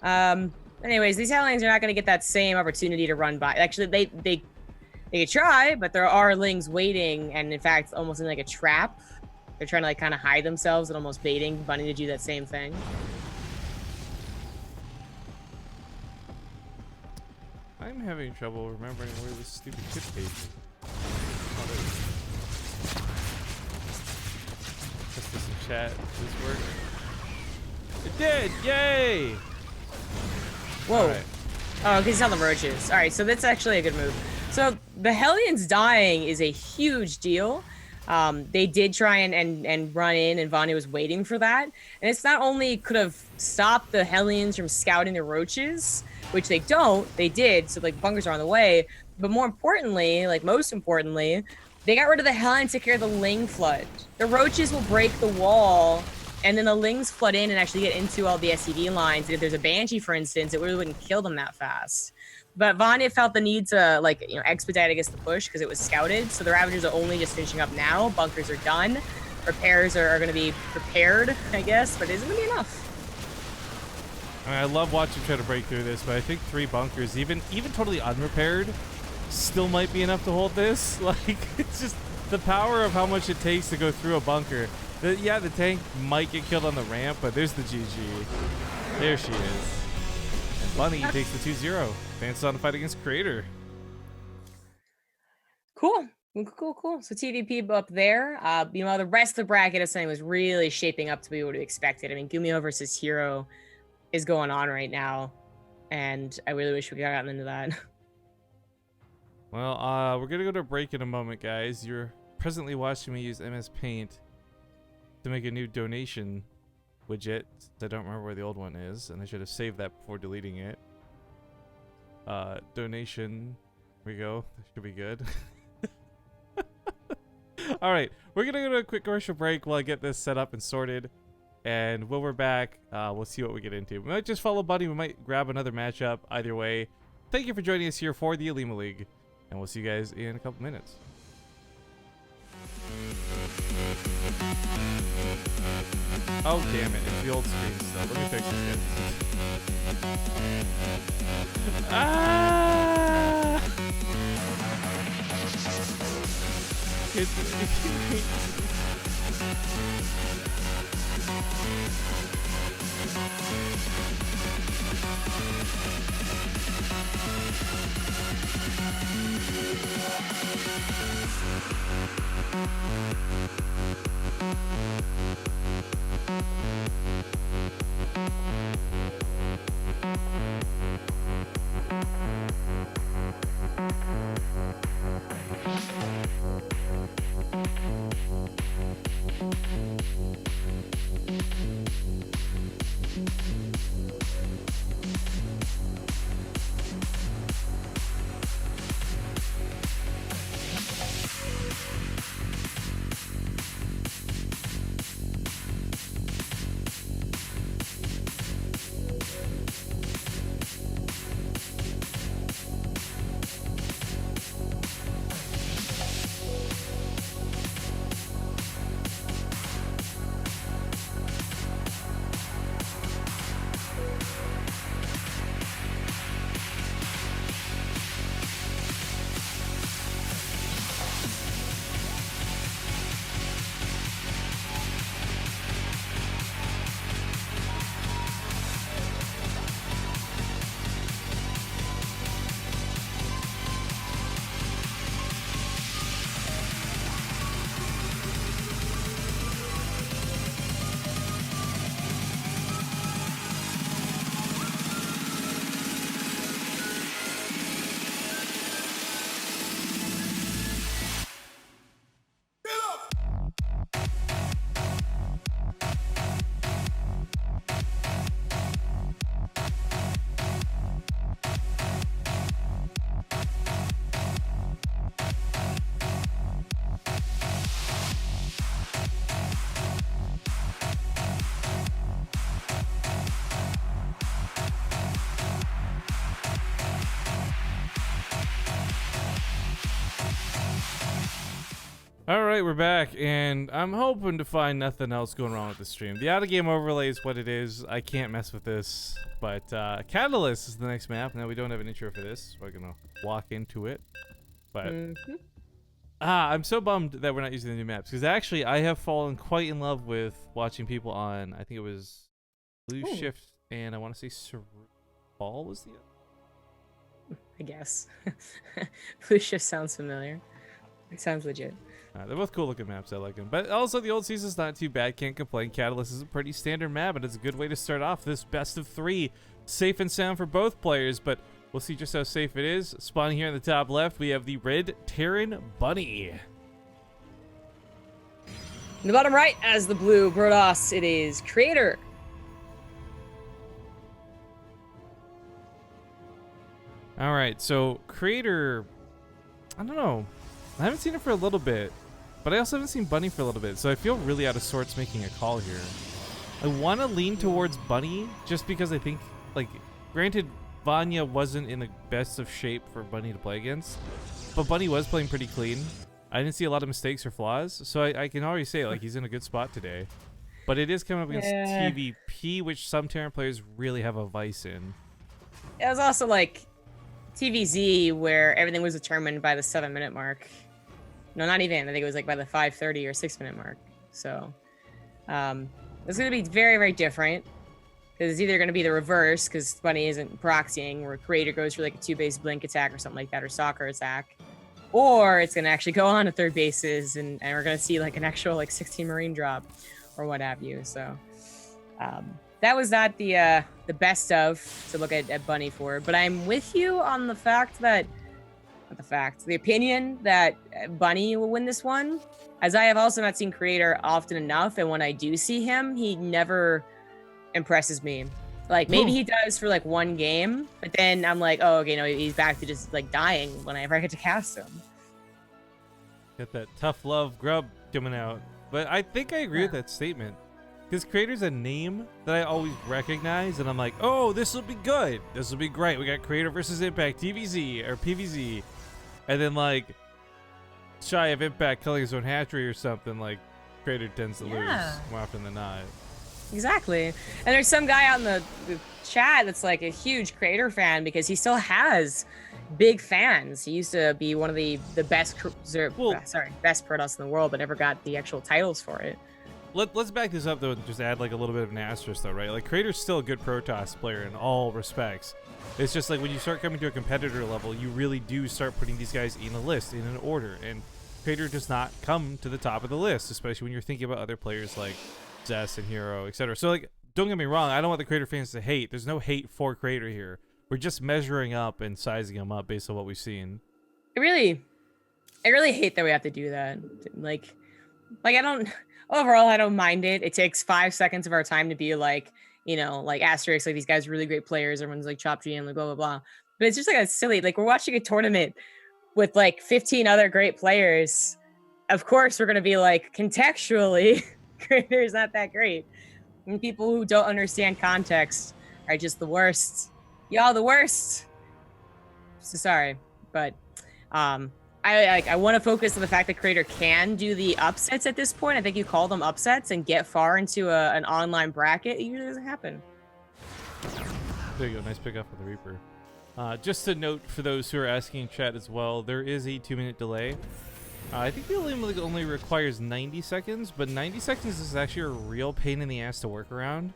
Anyways, these Hellions are not going to get that same opportunity to run by. Actually, they could try, but there are Lings waiting, and in fact, almost in like a trap. They're trying to like kind of hide themselves and almost baiting Bunny to do that same thing. I'm having trouble remembering where this stupid tip page is. Oh, there it is. Test this in chat. Does this work? It did! Yay! Whoa. Right. Oh, because it's on the roaches. All right, so that's actually a good move. So the Hellions dying is a huge deal. They did try and run in, and Vanya was waiting for that. And it's not only could have stopped the Hellions from scouting the roaches, which they don't, they did, so like bunkers are on the way. But more importantly, like most importantly, they got rid of the Hellions to take care of the Ling flood. The roaches will break the wall, and then the Lings flood in and actually get into all the SCV lines. And if there's a Banshee, for instance, it really wouldn't kill them that fast. But Vanya felt the need to, like, you know, expedite against the push because it was scouted. So the Ravagers are only just finishing up now. Bunkers are done. Repairs are going to be prepared, I guess, but it isn't going to be enough. I mean, I love watching try to break through this, but I think 3 bunkers, even totally unrepaired, still might be enough to hold this. Like, it's just the power of how much it takes to go through a bunker. Yeah, the tank might get killed on the ramp, but there's the GG. There she is. And Bunny takes the 2-0. Advances on the fight against Creator. Cool. Cool. So TVP up there. You know, the rest of the bracket of something was really shaping up to be what we expected. I mean, Gumio versus Hero is going on right now, and I really wish we could have gotten into that. Well, we're gonna go to a break in a moment, guys. You're presently watching me use MS Paint to make a new donation widget. I don't remember where the old one is, and I should have saved that before deleting it. Donation. Here we go. That should be good. All right, we're gonna go to a quick commercial break while I get this set up and sorted. And when we're back, we'll see what we get into. We might just follow Buddy. We might grab another matchup. Either way, thank you for joining us here for the Olimoleague, and we'll see you guys in a couple minutes. Oh, damn it. It's the old screen stuff. Let me fix this, guys. Ah! All right, we're back, and I'm hoping to find nothing else going wrong with the stream. The out-of-game overlay is what it is. I can't mess with this, but Catalyst is the next map. Now, we don't have an intro for this, so I'm going to walk into it. But I'm so bummed that we're not using the new maps, because actually, I have fallen quite in love with watching people on, I think it was Blue Shift, and I want to say Cerebral was the other. I guess. Blue Shift sounds familiar. It sounds legit. They're both cool looking maps. I like them. But also, the old season's not too bad. Can't complain. Catalyst is a pretty standard map, and it's a good way to start off this best of 3. Safe and sound for both players, but we'll see just how safe it is. Spawning here in the top left, we have the red Terran Bunny. In the bottom right, as the blue Protoss, it is Creator. All right, so Creator, I don't know. I haven't seen it for a little bit, but I also haven't seen Bunny for a little bit, so I feel really out of sorts making a call here. I want to lean towards Bunny just because I think, like, granted, Vanya wasn't in the best of shape for Bunny to play against, but Bunny was playing pretty clean. I didn't see a lot of mistakes or flaws, so I can already say, like, he's in a good spot today. But it is coming up against TVP, which some Terran players really have a vice in. It was also, like, TVZ, where everything was determined by the 7-minute mark. No, not even. I think it was like by the 5:30 or 6-minute mark. So it's going to be very, very different. Because it's either going to be the reverse, because Bunny isn't proxying, where Creator goes for like a 2-base blink attack or something like that, or soccer attack. Or it's going to actually go on to third bases, and we're going to see like an actual like 16 Marine drop, or what have you. So that was not the best of to look at Bunny for. But I'm with you on the fact that, the opinion that Bunny will win this one, as I have also not seen Creator often enough, and when I do see him, he never impresses me. Like, maybe he does for like one game, but then I'm like, oh, okay, no, he's back to just like dying whenever I get to cast him. Got that tough love grub coming out. But I think I agree with that statement. Because Creator's a name that I always recognize, and I'm like, oh, this will be good. This will be great. We got Creator versus Impact, TVZ, or PVZ. And then, like, shy of Impact killing his own hatchery or something, like, Creator tends to lose more often than not. Exactly. And there's some guy out in the chat that's, like, a huge Creator fan because he still has big fans. He used to be one of the best, best Protoss in the world, but never got the actual titles for it. Let's back this up, though, and just add, like, a little bit of an asterisk, though, right? Like, Creator's still a good Protoss player in all respects. It's just, like, when you start coming to a competitor level, you really do start putting these guys in a list, in an order, and Creator does not come to the top of the list, especially when you're thinking about other players like Zest and Hero, etc. So, like, don't get me wrong, I don't want the Creator fans to hate. There's no hate for Creator here. We're just measuring up and sizing him up based on what we've seen. I really hate that we have to do that. Like I don't... Overall, I don't mind it. It takes 5 seconds of our time to be like, you know, like asterisk, like these guys are really great players. Everyone's like Chop G and like blah, blah, blah. But it's just like a silly, like we're watching a tournament with like 15 other great players. Of course, we're going to be like contextually, Creator's not that great. And people who don't understand context are just the worst. Y'all the worst. So sorry, but I want to focus on the fact that Creator can do the upsets at this point. I think you call them upsets and get far into an online bracket. It usually doesn't happen. There you go. Nice pick up for the Reaper. Just a note for those who are asking in chat as well, there is a 2-minute delay. I think the Olimoleague only requires 90 seconds, but 90 seconds is actually a real pain in the ass to work around.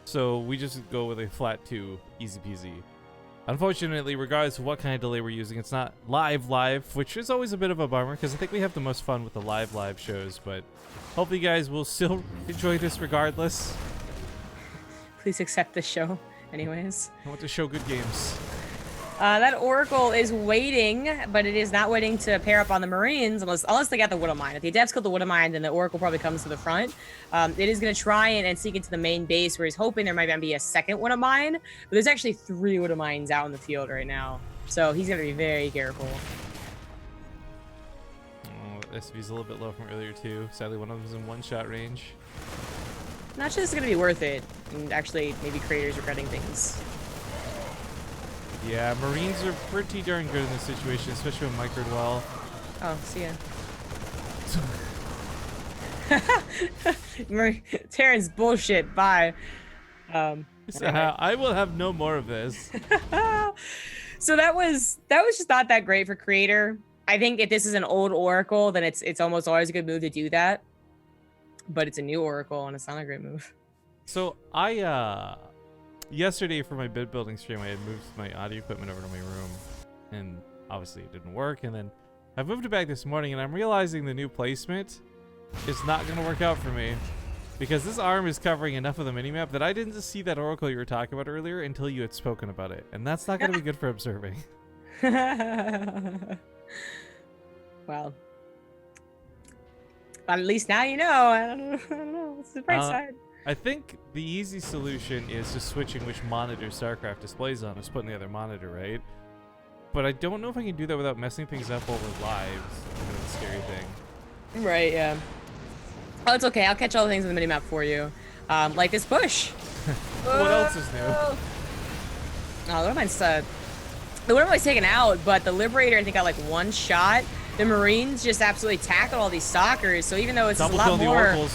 So we just go with a flat 2, easy peasy. Unfortunately, regardless of what kind of delay we're using, it's not live, which is always a bit of a bummer because I think we have the most fun with the live shows, but hopefully you guys will still enjoy this regardless. Please accept the show anyways. I want to show good games. That Oracle is waiting, but it is not waiting to pair up on the Marines unless they got the Widow Mine. If the Adepts killed the Widow Mine, then the Oracle probably comes to the front. It is going to try and seek into the main base where he's hoping there might be a second Widow Mine, but there's actually 3 Widow Mines out in the field right now. So he's going to be very careful. Oh, SV's a little bit low from earlier too. Sadly, one of them's in one-shot range. Not sure this is going to be worth it, and actually maybe Creator's regretting things. Yeah, Marines are pretty darn good in this situation, especially when microed well. Oh, see ya. Terrence bullshit. Bye. Anyway. I will have no more of this. So that was just not that great for creator. I think if this is an old oracle, then it's almost always a good move to do that. But it's a new oracle, and it's not a great move. So I yesterday for my bid building stream, I had moved my audio equipment over to my room, and obviously it didn't work. And then I moved it back this morning, and I'm realizing the new placement is not going to work out for me because this arm is covering enough of the minimap that I didn't see that oracle you were talking about earlier until you had spoken about it, and that's not going to be good for observing. Well, but at least now you know. I don't know. It's the bright side. I think the easy solution is just switching which monitor StarCraft displays on, just putting the other monitor, right? But I don't know if I can do that without messing things up over lives. That's the scary thing. Right, yeah. Oh, it's okay. I'll catch all the things on the minimap for you. Like this bush. What else is new? Oh, the Warmind's taken out, but the Liberator, I think, got like one shot. The Marines just absolutely tackled all these stalkers. So even though it's a lot more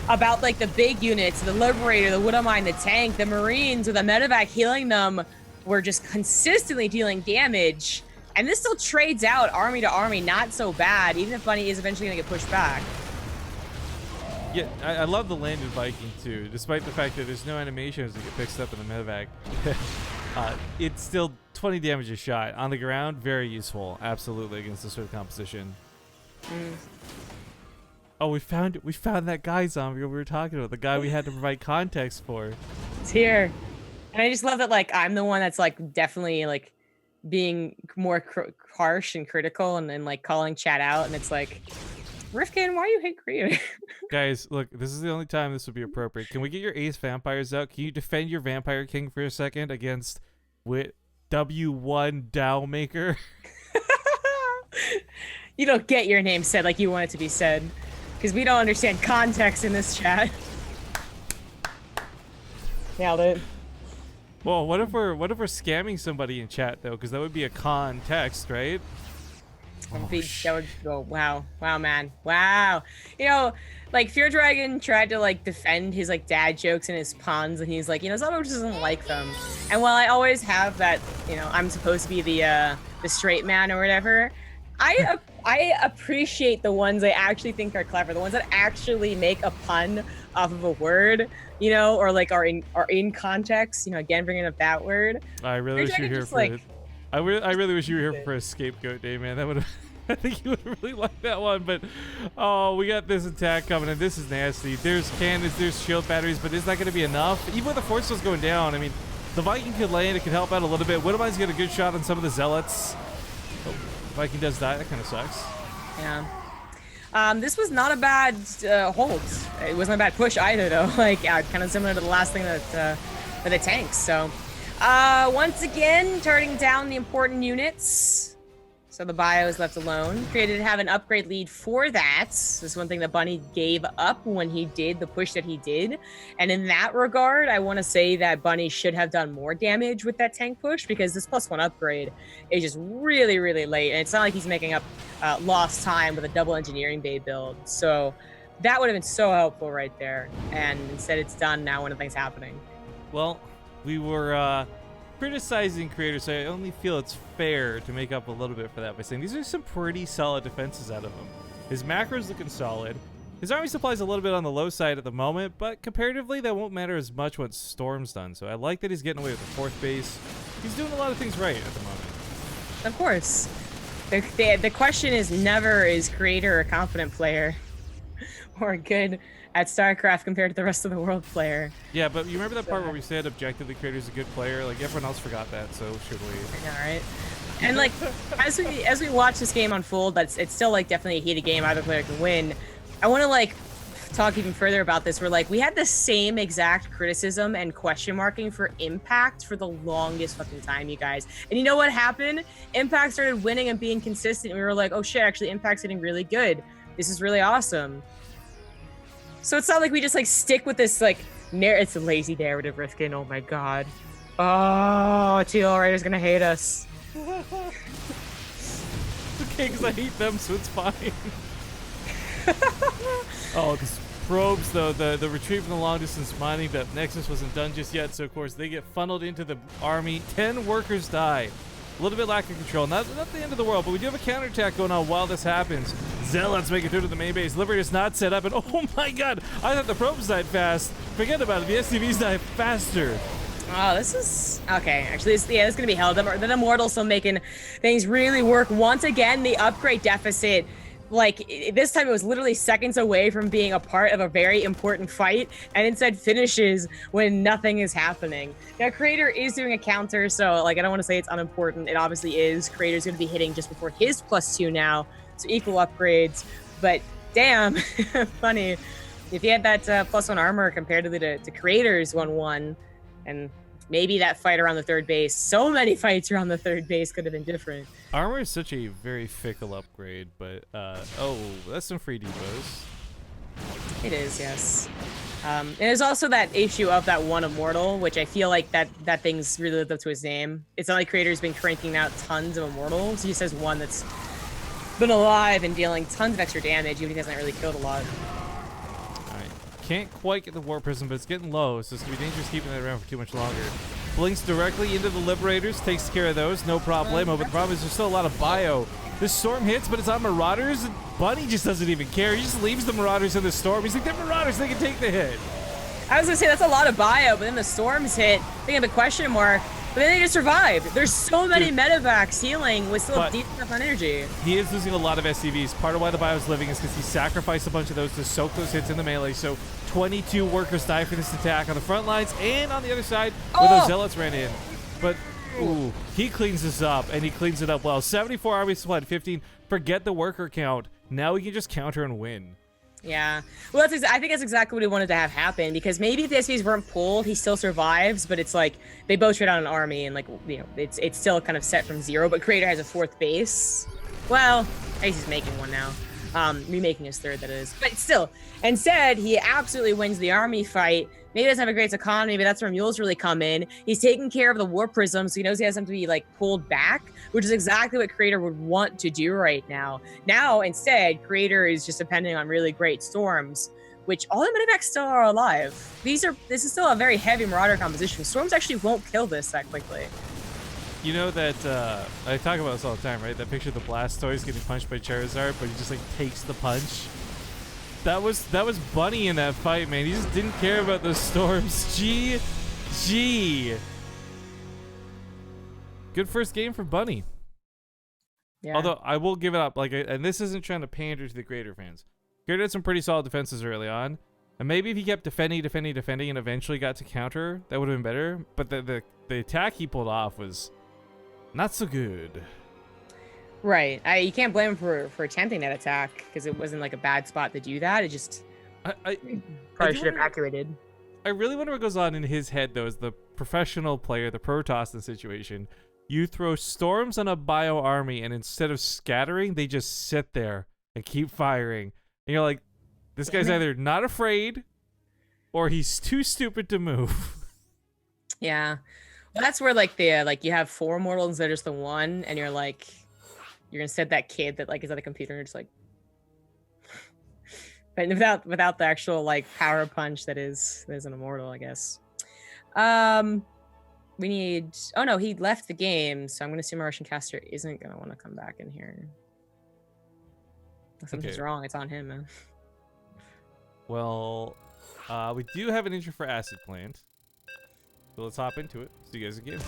about like the big units, the Liberator, the Widowmine, the tank, the Marines with a medevac healing them were just consistently dealing damage. And this still trades out army to army, not so bad, even if Bunny is eventually going to get pushed back. Yeah, I love the landed Viking too, despite the fact that there's no animations that get picked up in the medevac. It's still 20 damage a shot. On the ground, very useful, absolutely, against this sort of composition. Oh, we found that guy zombie we were talking about, the guy we had to provide context for. It's here. And I just love that, like, I'm the one that's, like, definitely, like, being more harsh and critical and like, calling chat out. And it's like, Rifkin, why do you hate creator? Guys, look, this is the only time this would be appropriate. Can we get your ace vampires out? Can you defend your vampire king for a second against W1 Dowmaker? You don't get your name said like you want it to be said, because we don't understand context in this chat. Nailed it. Well, what if we're scamming somebody in chat though? Because that would be a context, right? That would go, wow, man, wow. You know, like Fear Dragon tried to like defend his like dad jokes and his puns, and he's like, you know, Zelda just doesn't like them. And while I always have that, you know, I'm supposed to be the straight man or whatever, I appreciate the ones I actually think are clever, the ones that actually make a pun off of a word, you know, or like are in context. You know, again, bringing up that word. I really wish you were here for it. I really wish you were here for a scapegoat day, man. That would have. I think you would really like that one. But oh, we got this attack coming in. This is nasty. There's cannons, there's shield batteries, but is that going to be enough? Even with the force fields going down, I mean, the Viking could land. It could help out a little bit. Widowmine's got a good shot on some of the zealots. Oh, Viking does die. That kind of sucks. Yeah. This was not a bad hold. It wasn't a bad push either, though. Like, kind of similar to the last thing that for the tanks. So, once again, turning down the important units. So the bio is left alone. Created to have an upgrade lead for that. This is one thing that Bunny gave up when he did the push that he did. And in that regard, I want to say that Bunny should have done more damage with that tank push, because this +1 upgrade is just really, really late. And it's not like he's making up lost time with a double engineering bay build. So that would have been so helpful right there. And instead it's done now when nothing's happening. Well, we were criticizing creators, so I only feel it's fair to make up a little bit for that by saying these are some pretty solid defenses out of him. His macro's looking solid. His army supply's a little bit on the low side at the moment, but comparatively that won't matter as much once Storm's done. So I like that he's getting away with the 4th base. He's doing a lot of things right at the moment. Of course. The question is never, is creator a confident player or good at StarCraft compared to the rest of the world player. Yeah, but you remember that part where we said objectively creator's a good player? Like, everyone else forgot that, so should we? I know, right? And like, as we watch this game unfold, it's still like definitely a heated game. Either player can win. I want to like talk even further about this. Where like we had the same exact criticism and question marking for Impact for the longest fucking time, you guys. And you know what happened? Impact started winning and being consistent. And we were like, oh shit, actually Impact's getting really good. This is really awesome. So it's not like we just like stick with this like it's a lazy narrative, Rifkin. Oh my god. Oh, TL Writer's gonna hate us. Okay, because I hate them, so it's fine. Oh, these probes, though, the retreat from the long distance mining, that Nexus wasn't done just yet, so of course they get funneled into the army. 10 workers die. A little bit lack of control. Not the end of the world, but we do have a counterattack going on while this happens. Zealots make it through to the main base. Liberator's not set up, and oh my god, I thought the probes died fast. Forget about it, the SCVs die faster. Oh, this is okay. Actually, this is gonna be hell. The Immortals still making things really work. Once again, the upgrade deficit, like this time, it was literally seconds away from being a part of a very important fight, and instead finishes when nothing is happening. Now, Creator is doing a counter, so like I don't want to say it's unimportant. It obviously is. Creator's gonna be hitting just before his +2 now, so equal upgrades. But damn, funny if he had that +1 armor compared to the Creator's 1/1. And maybe that fight around the third base, so many fights around the third base could have been different. Armor is such a very fickle upgrade, but oh, that's some free depots. It is, yes. And there's also that issue of that one Immortal, which I feel like that thing's really lived up to his name. It's not like Creator's been cranking out tons of Immortals. He just has one that's been alive and dealing tons of extra damage, even if he hasn't really killed a lot. Can't quite get the War Prism, but it's getting low, so it's going to be dangerous keeping that around for too much longer. Blinks directly into the Liberators, takes care of those, no problemo, but the problem is there's still a lot of bio. This Storm hits, but it's on Marauders, and Bunny just doesn't even care. He just leaves the Marauders in the Storm. He's like, they're Marauders, they can take the hit. I was going to say, that's a lot of bio, but then the Storms hit, they have a question mark, but then they just survived. There's so many medevacs healing with still decent enough on energy. He is losing a lot of SCVs. Part of why the bio's living is because he sacrificed a bunch of those to soak those hits in the melee, so 22 workers die for this attack on the front lines and on the other side where those Zealots ran in. But, ooh, he cleans this up, and he cleans it up well. 74 army supplied, 15. Forget the worker count. Now we can just counter and win. Yeah. Well, I think that's exactly what he wanted to have happen, because maybe if the SCVs weren't pulled, he still survives, but it's like they both trade on an army, and like, you know, it's still kind of set from 0, but Creator has a 4th base. Well, I guess he's making one now. Remaking his 3rd, that is. But still, instead, he absolutely wins the army fight. Maybe he doesn't have a great economy, but that's where mules really come in. He's taking care of the War Prism, so he knows he has them to be, like, pulled back, which is exactly what Creator would want to do right now. Now, instead, Creator is just depending on really great Storms, which all the medevacs still are alive. This is still a very heavy Marauder composition. Storms actually won't kill this that quickly. You know that, I talk about this all the time, right? That picture of the Blastoise getting punched by Charizard, but he just, like, takes the punch. That was Bunny in that fight, man. He just didn't care about those Storms. GG. Good first game for Bunny. Yeah. Although, I will give it up. Like, and this isn't trying to pander to the Creator fans. Creator had some pretty solid defenses early on. And maybe if he kept defending, and eventually got to counter, that would have been better. But the attack he pulled off was not so good. Right. You can't blame him for attempting that attack, because it wasn't like a bad spot to do that. It just probably should have activated. I really wonder what goes on in his head, though, as the professional player, the Protoss in the situation. You throw Storms on a bio army, and instead of scattering, they just sit there and keep firing. And you're like, this guy's either not afraid or he's too stupid to move. Yeah. Well, that's where like you have 4 Immortals instead of just the 1, and you're like, you're gonna set that kid that like is at the computer and just like, but without the actual like power punch that is an Immortal, I guess. We need, oh no, he left the game, so I'm gonna assume our Russian caster isn't gonna want to come back in here. Something's wrong. It's on him, man. Well, we do have an intro for Acid Plant, so let's hop into it. See you guys again.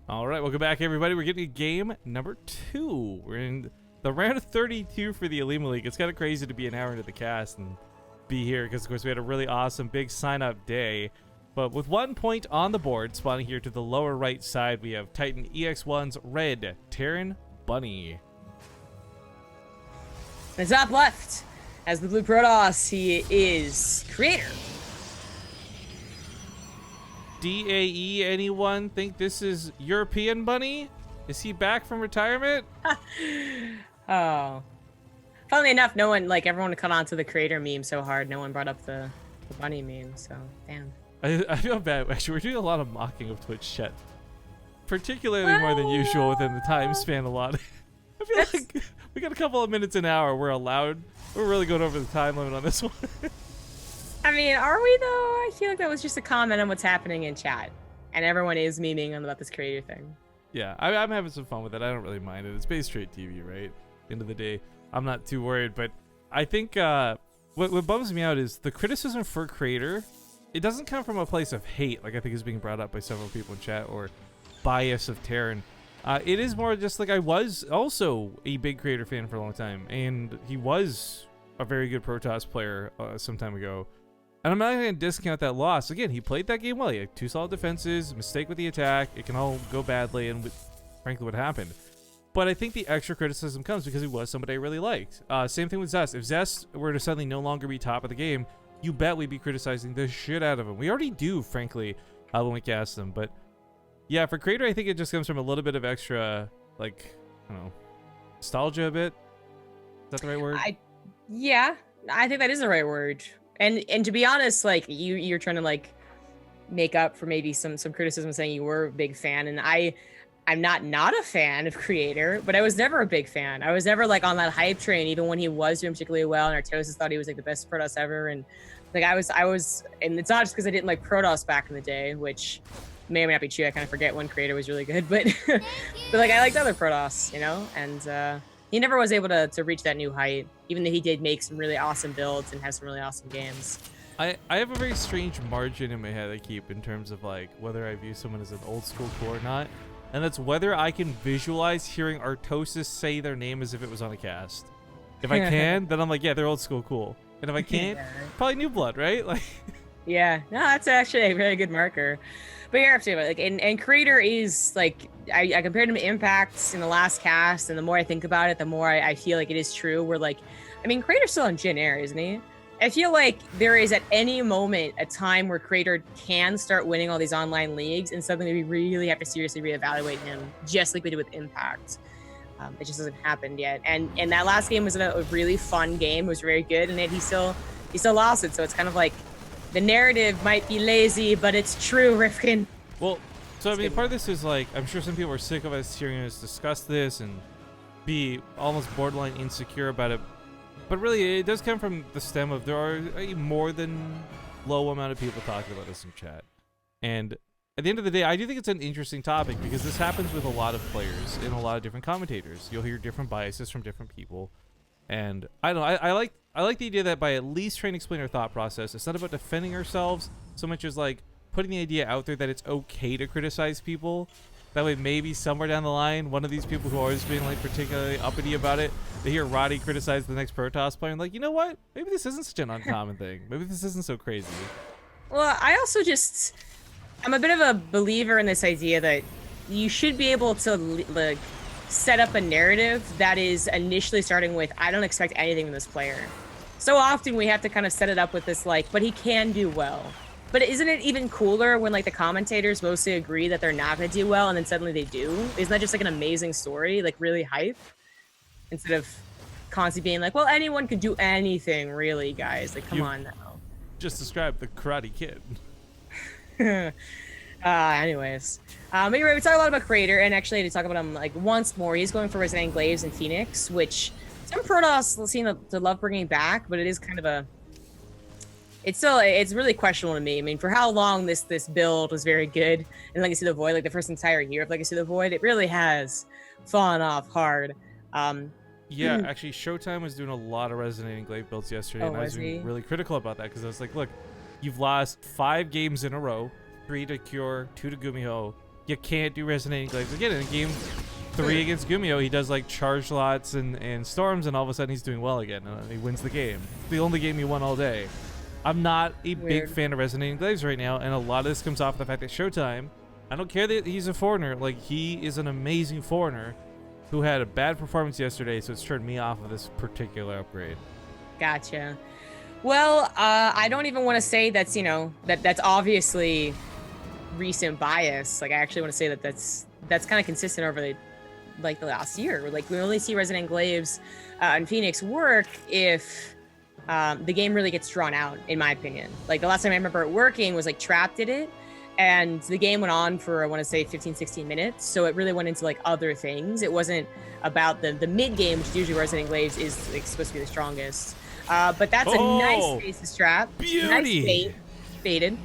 All right, welcome back, everybody. We're getting game number 2. We're in the round of 32 for the Olimoleague. It's kind of crazy to be an hour into the cast and be here because, of course, we had a really awesome big sign-up day. But with 1 point on the board, spawning here to the lower right side, we have Titan EX1's Red Terran Bunny. The top left, As the Blue Protoss, he is creator. DAE, anyone think this is European Bunny? Is he back from retirement? Oh. Funnily enough, no one, like, everyone caught on to the creator meme so hard, no one brought up the bunny meme, so, damn. I feel bad. Actually, we're doing a lot of mocking of Twitch chat. Particularly more than usual within the time span a lot. I feel like we got a couple of minutes an hour. We're allowed. We're really going over the time limit on this one. I mean, are we though? I feel like that was just a comment on what's happening in chat. And everyone is memeing about this creator thing. Yeah, I'm having some fun with it. I don't really mind it. It's BaseTradeTV, right? End of the day, I'm not too worried. But I think what bums me out is the criticism for creator. It doesn't come from a place of hate, like I think is being brought up by several people in chat, or bias of Terran. It is more just like I was also a big creator fan for a long time, and he was a very good Protoss player some time ago. And I'm not going to discount that loss. Again, he played that game well. He had 2 solid defenses, mistake with the attack. It can all go badly, and frankly, what happened. But I think the extra criticism comes because he was somebody I really liked. Same thing with Zest. If Zest were to suddenly no longer be top of the game, you bet we'd be criticizing the shit out of him. We already do, frankly, when we cast him. But yeah, for creator, I think it just comes from a little bit of extra, like, I don't know, nostalgia a bit. Is that the right word? Yeah, I think that is the right word. And to be honest, like you're trying to like make up for maybe some criticism saying you were a big fan, and I'm not a fan of creator, but I was never a big fan. I was never like on that hype train, even when he was doing particularly well, and Artosis thought he was like the best Protoss ever, and like I was, and it's not just because I didn't like Protoss back in the day, which may or may not be true. I kind of forget when creator was really good, but but like I liked other Protoss, you know, and he never was able to reach that new height, even though he did make some really awesome builds and have some really awesome games. I have a very strange margin in my head I keep in terms of like whether I view someone as an old school cool or not, and that's whether I can visualize hearing Artosis say their name as if it was on a cast. If I can, then I'm like, yeah, they're old school cool. And if I can't, probably new blood, right? Like, yeah, no, that's actually a very good marker. But you're absolutely right. Like, and creator is like I compared him to Impacts in the last cast, and the more I think about it, the more I feel like it is true. We're like, I mean, creator's still in Jin Air, isn't he? I feel like there is at any moment a time where creator can start winning all these online leagues, and something that we really have to seriously reevaluate him, just like we did with Impact. It just hasn't happened yet. And that last game was a really fun game. It was very good, and then he still lost it. So it's kind of like the narrative might be lazy, but it's true, Rifkin. Well, so I mean, part of this is like, I'm sure some people are sick of us hearing us discuss this and be almost borderline insecure about it. But really, it does come from the stem of there are a more than low amount of people talking about this in chat. And at the end of the day, I do think it's an interesting topic because this happens with a lot of players and a lot of different commentators. You'll hear different biases from different people. And I don't know, I like the idea that by at least trying to explain our thought process, it's not about defending ourselves so much as like putting the idea out there that it's okay to criticize people. That way maybe somewhere down the line, one of these people who are always being like particularly uppity about it, they hear Roddy criticize the next Protoss player and like, you know what? Maybe this isn't such an uncommon thing. Maybe this isn't so crazy. Well, I also I'm a bit of a believer in this idea that you should be able to like set up a narrative that is initially starting with, I don't expect anything from this player. So often we have to kind of set it up with this like, but he can do well. But isn't it even cooler when like the commentators mostly agree that they're not going to do well and then suddenly they do? Isn't that just like an amazing story, like really hype? Instead of constantly being like, well, anyone could do anything, really, guys. Like, come on now. Just described the Karate Kid. Anyways. But you're right, we talk a lot about creator, and actually to talk about him like once more, he's going for Resident Glaives and Phoenix, which some Protoss seem to love bringing back, but it is kind of a... It's really questionable to me. I mean, for how long this build was very good in Legacy of the Void, like the first entire year of Legacy of the Void, it really has fallen off hard. Yeah, actually, Showtime was doing a lot of Resonating Glaive builds yesterday, and I was being really critical about that because I was like, look, you've lost 5 games in a row, 3 to Cure, 2 to Gumiho. You can't do Resonating Glaives again. In game 3 against Gumiho, he does like charge lots and storms, and all of a sudden he's doing well again, and he wins the game. The only game he won all day. I'm not a big fan of Resonating Glaives right now, and a lot of this comes off the fact that Showtime, I don't care that he's a foreigner, like he is an amazing foreigner who had a bad performance yesterday, so it's turned me off of this particular upgrade. Gotcha. Well, I don't even want to say that's, that's obviously recent bias. Like, I actually want to say that that's kind of consistent over the last year. Like, we only see Resident Enclaves and Phoenix work if the game really gets drawn out, in my opinion. Like, the last time I remember it working was like Trap did it, and the game went on for, I want to say, 15, 16 minutes. So it really went into like other things. It wasn't about the mid game, which is usually Resident Enclaves is like, supposed to be the strongest. But that's a nice basis trap. Beauty. Nice baited.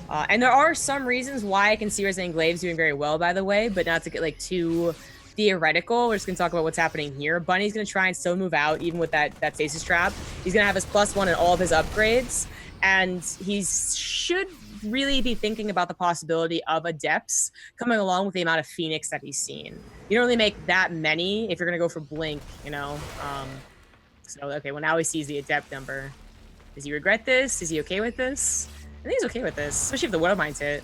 And there are some reasons why I can see Resident Enclaves doing very well, by the way, but not to get like too theoretical. We're just gonna talk about what's happening here. Bunny's gonna try and still move out, even with that stasis trap. He's gonna have his +1 in all of his upgrades, and he should really be thinking about the possibility of Adepts coming along with the amount of Phoenix that he's seen. You don't really make that many if you're gonna go for Blink, So, okay, well, now he sees the Adept number. Does he regret this? Is he okay with this? I think he's okay with this, especially if the Widow Mind's hit.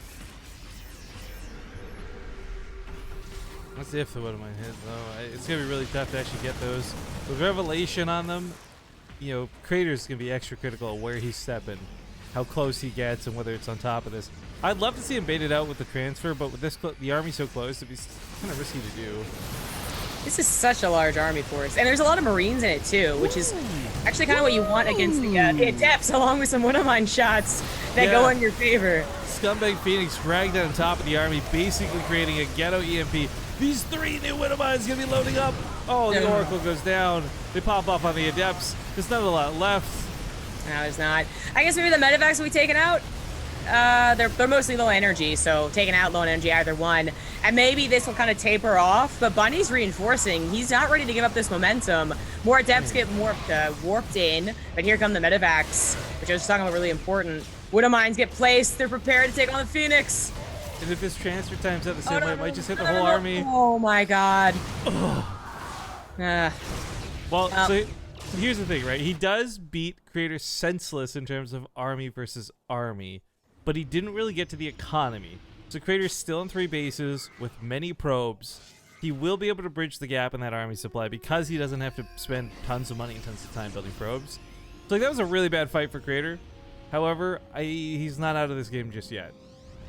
Let's see if the Widow Mind hit, though. It's going to be really tough to actually get those. With Revelation on them, Creator's going to be extra critical of where he's stepping, how close he gets, and whether it's on top of this. I'd love to see him bait it out with the transfer, but with the army so close, it'd be kind of risky to do. This is such a large army force, and there's a lot of Marines in it too, which is actually kind of what you want against the Adepts, along with some Widowmine shots that go in your favor. Scumbag Phoenix dragged on top of the army, basically creating a ghetto EMP. These 3 new Widowmines gonna be loading up. Oh, the Oracle goes down. They pop off on the Adepts. There's not a lot left. No, there's not. I guess maybe the Medivacs will be taken out. They're mostly low energy, so taking out low energy, either one. And maybe this will kind of taper off, but Bunny's reinforcing. He's not ready to give up this momentum. More Adepts get warped in, but here come the Medivacs, which I was talking about, really important. Widowmines get placed. They're prepared to take on the Phoenix. And if this transfer time's at the same way, it might just hit the whole army. Oh my god. Well, so here's the thing, right? He does beat Creator senseless in terms of army versus army, but he didn't really get to the economy. So Creator's still in 3 bases with many probes. He will be able to bridge the gap in that army supply because he doesn't have to spend tons of money and tons of time building probes. So that was a really bad fight for Creator. However, he's not out of this game just yet.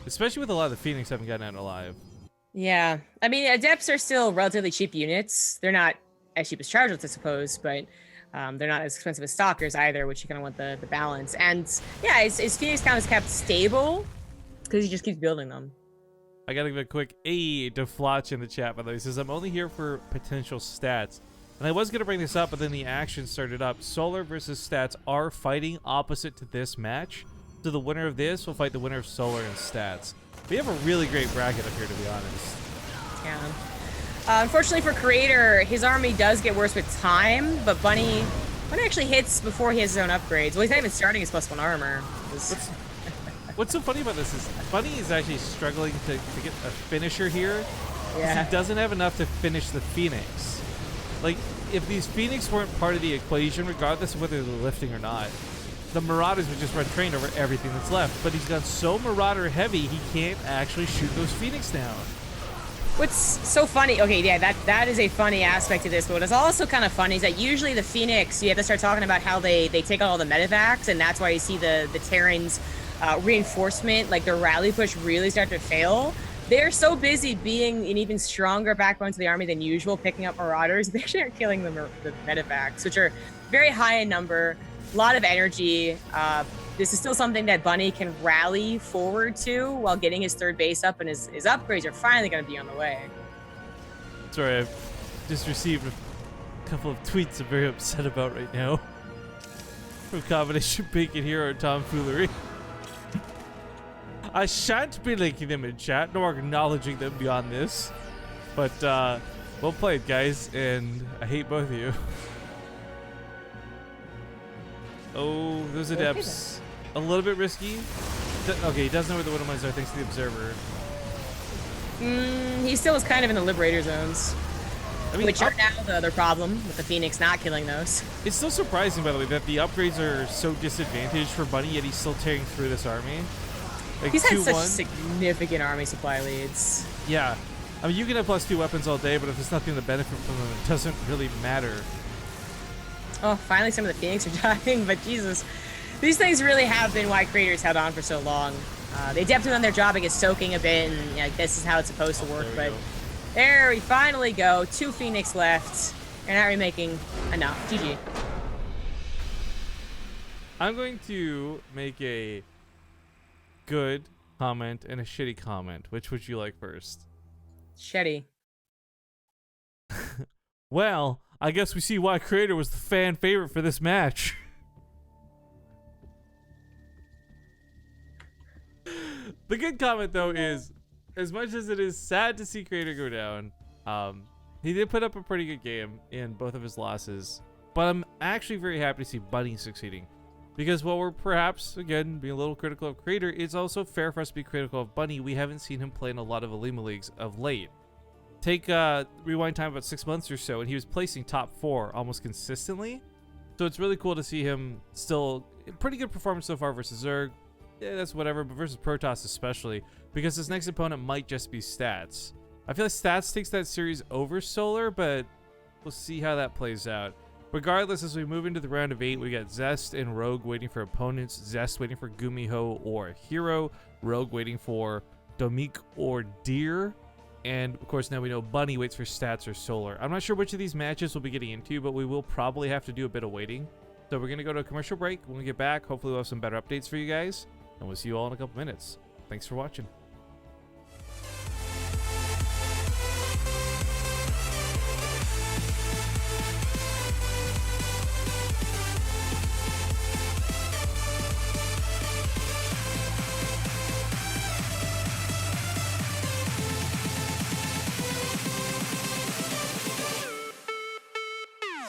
Especially with a lot of the Phoenix haven't gotten out alive. Yeah. I mean, Adepts are still relatively cheap units. They're not as cheap as Chargelets, I suppose, but they're not as expensive as Stalkers either, which you kind of want the balance. And yeah, his Phoenix count is kept stable because he just keeps building them. I gotta give a quick aid to Flotch in the chat, by the way. He says, I'm only here for potential stats. And I was gonna bring this up, but then the action started up. Solar versus Stats are fighting opposite to this match. So the winner of this will fight the winner of Solar and Stats. We have a really great bracket up here, to be honest. Yeah. Unfortunately for Creator, his army does get worse with time, but Bunny actually hits before he has his own upgrades. Well, he's not even starting his +1 armor. What's so funny about this is Bunny is actually struggling to get a finisher here. Yeah. He doesn't have enough to finish the Phoenix. Like, if these Phoenix weren't part of the equation, regardless of whether they're lifting or not, the Marauders would just run train over everything that's left. But he's gone so Marauder heavy, he can't actually shoot those Phoenix down. What's so funny, okay, yeah, that is a funny aspect of this, but what is also kind of funny is that usually the Phoenix, you have to start talking about how they take out all the Medivacs, and that's why you see the Terrans reinforcement, like their rally push really start to fail. They're so busy being an even stronger backbone to the army than usual, picking up Marauders. They actually are killing the Medivacs, which are very high in number, a lot of energy. This is still something that Bunny can rally forward to while getting his 3rd base up, and his upgrades are finally going to be on the way. Sorry, I've just received a couple of tweets I'm very upset about right now. From Combination Bacon Hero and Tomfoolery. I shan't be linking them in chat, nor acknowledging them beyond this. But, well played, guys, and I hate both of you. Oh, those Adepts. A little bit risky. Okay, he doesn't know where the Widowmines are thanks to the Observer. He still is kind of in the Liberator zones. I mean, which are now the other problem with the Phoenix not killing those. It's still surprising, by the way, that the upgrades are so disadvantaged for Bunny, yet he's still tearing through this army. Like, he's had such significant army supply leads. Yeah. I mean, you can have +2 weapons all day, but if there's nothing to benefit from them, it doesn't really matter. Oh, finally some of the Phoenix are dying, but Jesus. These things really have been why creators held on for so long. They adapted on their job, I guess, soaking a bit, and you know, this is how it's supposed to work. But there we finally go. 2 Phoenix left. They're not remaking enough. GG. I'm going to make a good comment and a shitty comment. Which would you like first? Shetty. Well, I guess we see why Creator was the fan favorite for this match. The good comment, though, is as much as it is sad to see Creator go down, he did put up a pretty good game in both of his losses. But I'm actually very happy to see Bunny succeeding. Because while we're perhaps, again, being a little critical of Creator, it's also fair for us to be critical of Bunny. We haven't seen him play in a lot of Olimoleagues of late. Take rewind time about 6 months or so, and he was placing top 4 almost consistently. So it's really cool to see him still pretty good performance so far versus Zerg. Yeah, that's whatever, but versus Protoss especially, because his next opponent might just be Stats. I feel like Stats takes that series over Solar, but we'll see how that plays out. Regardless, as we move into the round of 8, we got Zest and Rogue waiting for opponents. Zest waiting for Gumiho or Hero. Rogue waiting for Domik or Deer. And, of course, now we know Bunny waits for Stats or Solar. I'm not sure which of these matches we'll be getting into, but we will probably have to do a bit of waiting. So we're going to go to a commercial break. When we get back, hopefully we'll have some better updates for you guys. And we'll see you all in a couple minutes. Thanks for watching.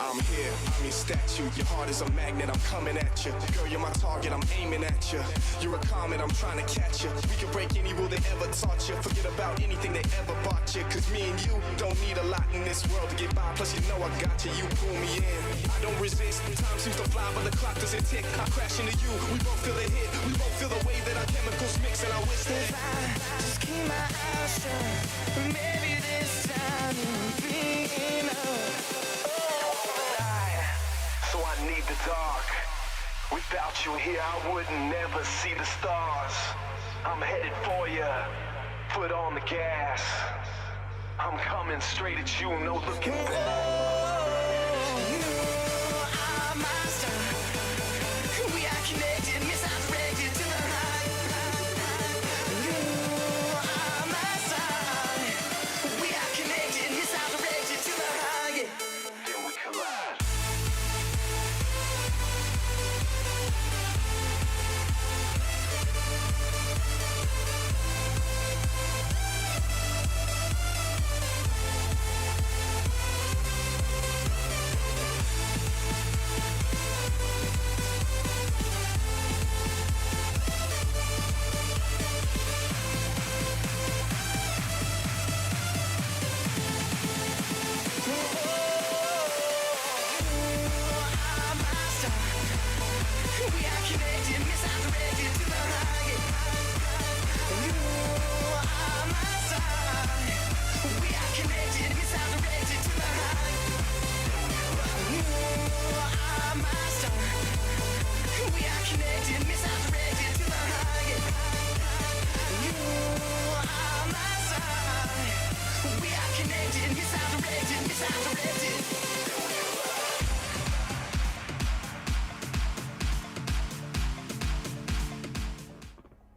I'm here, I'm your statue. Your heart is a magnet, I'm coming at you. Girl, you're my target, I'm aiming at you. You're a comet, I'm trying to catch you. We can break any rule they ever taught you. Forget about anything they ever bought you. Cause me and you don't need a lot in this world to get by. Plus you know I got you, you pull me in. I don't resist, time seems to fly but the clock doesn't tick. I crash into you, we both feel a hit. We both feel the way that our chemicals mix. And I wish that I just keep my eyes shut. Maybe this time you'll be enough. So I need the dark. Without you here, I would never see the stars. I'm headed for you. Foot on the gas. I'm coming straight at you, no looking back.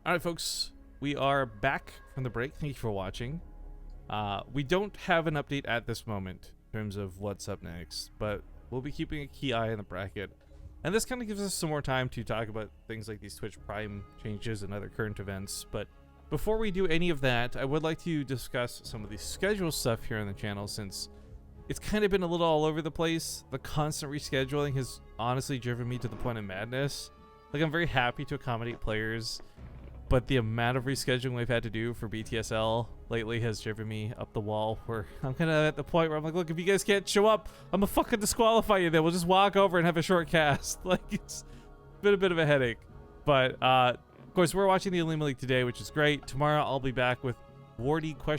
Alright folks, we are back from the break. Thank you for watching. We don't have an update at this moment in terms of what's up next, but we'll be keeping a key eye on the bracket. And this kind of gives us some more time to talk about things like these Twitch Prime changes and other current events. But before we do any of that, I would like to discuss some of the schedule stuff here on the channel, since it's kind of been a little all over the place. The constant rescheduling has honestly driven me to the point of madness. Like, I'm very happy to accommodate players, but the amount of rescheduling we've had to do for BTSL lately has driven me up the wall, where I'm kind of at the point where I'm like, look, if you guys can't show up, I'm gonna fucking disqualify you then. We'll just walk over and have a short cast. Like, it's been a bit of a headache. But, of course, we're watching the Olimoleague today, which is great. Tomorrow, I'll be back with Wardy ? I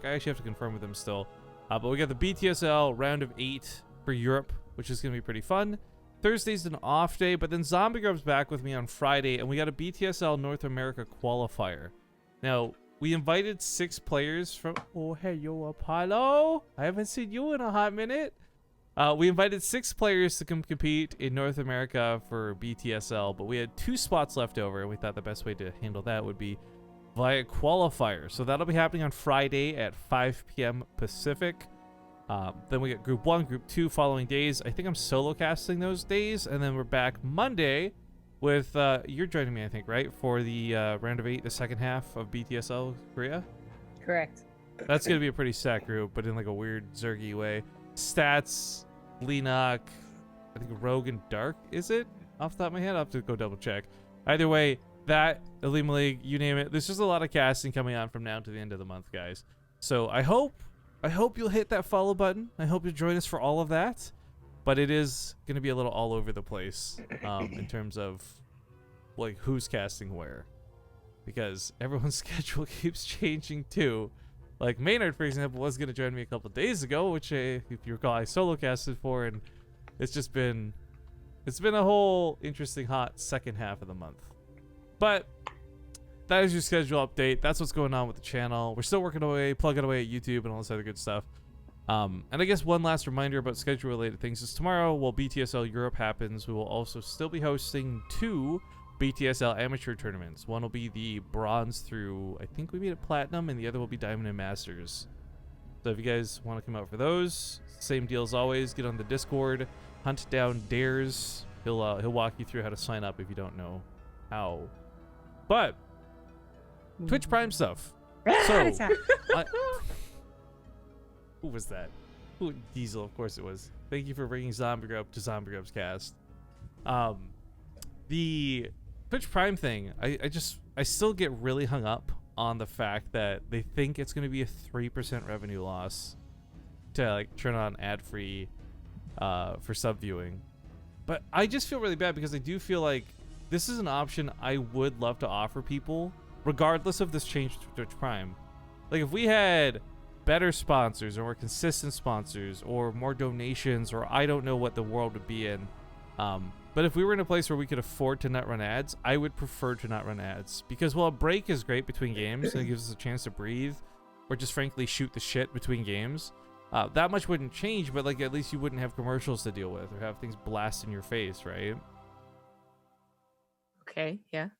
actually have to confirm with him still. But we got the BTSL round of 8 for Europe, which is going to be pretty fun. Thursday's an off day, but then Zombie Grub's back with me on Friday, and we got a BTSL North America qualifier. Now, we invited 6 players from... Oh, hey, yo, Apollo. I haven't seen you in a hot minute. We invited 6 players to come compete in North America for BTSL, but we had 2 spots left over, and we thought the best way to handle that would be via qualifier. So that'll be happening on Friday at 5 p.m. Pacific. Then we get Group 1, Group 2 following days. I think I'm solo casting those days, and then we're back Monday with... you're joining me, I think, right? For the round of 8, the second half of BTSL Korea? Correct. That's going to be a pretty stacked group, but in like a weird Zergy way. Stats, Leenock, I think Rogue and Dark, is it? Off the top of my head, I'll have to go double check. Either way, that, Olimoleague, you name it. There's just a lot of casting coming on from now to the end of the month, guys. So I hope you'll hit that follow button. I hope you'll join us for all of that. But it is going to be a little all over the place in terms of like who's casting where. Because everyone's schedule keeps changing too. Like Maynard, for example, was going to join me a couple days ago, which if you recall, I solo casted for, and it's been a whole interesting hot second half of the month. But that is your schedule update. That's what's going on with the channel. We're still working away, plugging away at YouTube and all this other good stuff. And I guess one last reminder about schedule related things is tomorrow, while BTSL Europe happens, we will also still be hosting 2 BTSL amateur tournaments. One will be the bronze through, I think we made it platinum, and the other will be diamond and masters. So if you guys want to come out for those, same deal as always. Get on the Discord, hunt down Dares. He'll walk you through how to sign up if you don't know how. But Twitch Prime stuff. So who was that? Diesel, of course it was. Thank you for bringing Zombie Grub to Zombie Grub's cast. The Twitch Prime thing, I still get really hung up on the fact that they think it's going to be a 3% revenue loss to like turn on ad-free for sub viewing. But I just feel really bad because I do feel like this is an option I would love to offer people regardless of this change to Twitch Prime. Like if we had better sponsors or more consistent sponsors or more donations, or I don't know what the world would be in. But if we were in a place where we could afford to not run ads, I would prefer to not run ads. Because while a break is great between games and it gives us a chance to breathe or just frankly shoot the shit between games, that much wouldn't change, but like at least you wouldn't have commercials to deal with or have things blast in your face, right? Okay, yeah.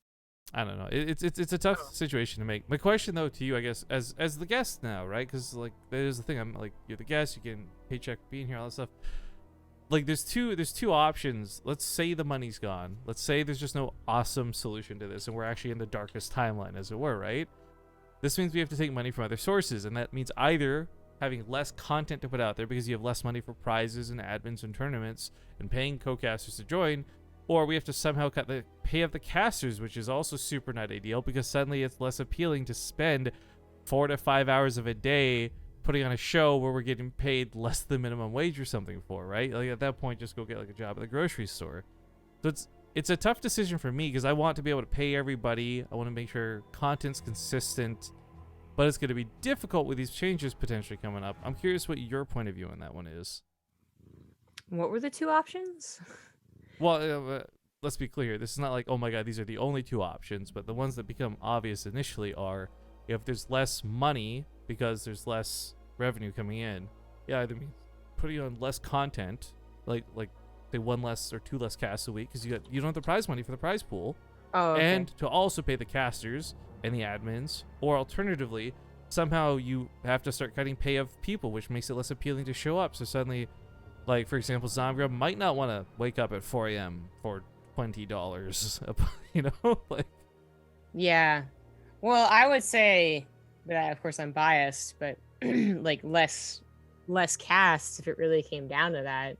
I don't know. It's a tough situation to make. My question though to you, I guess, as the guest now, right? Because like that is the thing. I'm like, you're the guest. You get paycheck for being here, all that stuff. Like there's two options. Let's say the money's gone. Let's say there's just no awesome solution to this, and we're actually in the darkest timeline, as it were, right? This means we have to take money from other sources, and that means either having less content to put out there because you have less money for prizes and admins and tournaments and paying co-casters to join, or we have to somehow cut the pay of the casters, which is also super not ideal because suddenly it's less appealing to spend 4 to 5 hours of a day putting on a show where we're getting paid less than minimum wage or something for, right? Like at that point, just go get like a job at the grocery store. So it's a tough decision for me because I want to be able to pay everybody. I want to make sure content's consistent, but it's going to be difficult with these changes potentially coming up. I'm curious what your point of view on that one is. What were the 2 options? Well, let's be clear. This is not like, oh my god, these are the only 2 options, but the ones that become obvious initially are if there's less money because there's less revenue coming in. Yeah, either means putting on less content, like say 1 less or 2 less casts a week because you don't have the prize money for the prize pool. Oh, okay. And to also pay the casters and the admins, or alternatively, somehow you have to start cutting pay of people, which makes it less appealing to show up. So suddenly, like for example, Zombie might not want to wake up at 4 a.m. for $20, you know? Like, yeah. Well, I would say that, of course, I'm biased, but like less casts if it really came down to that.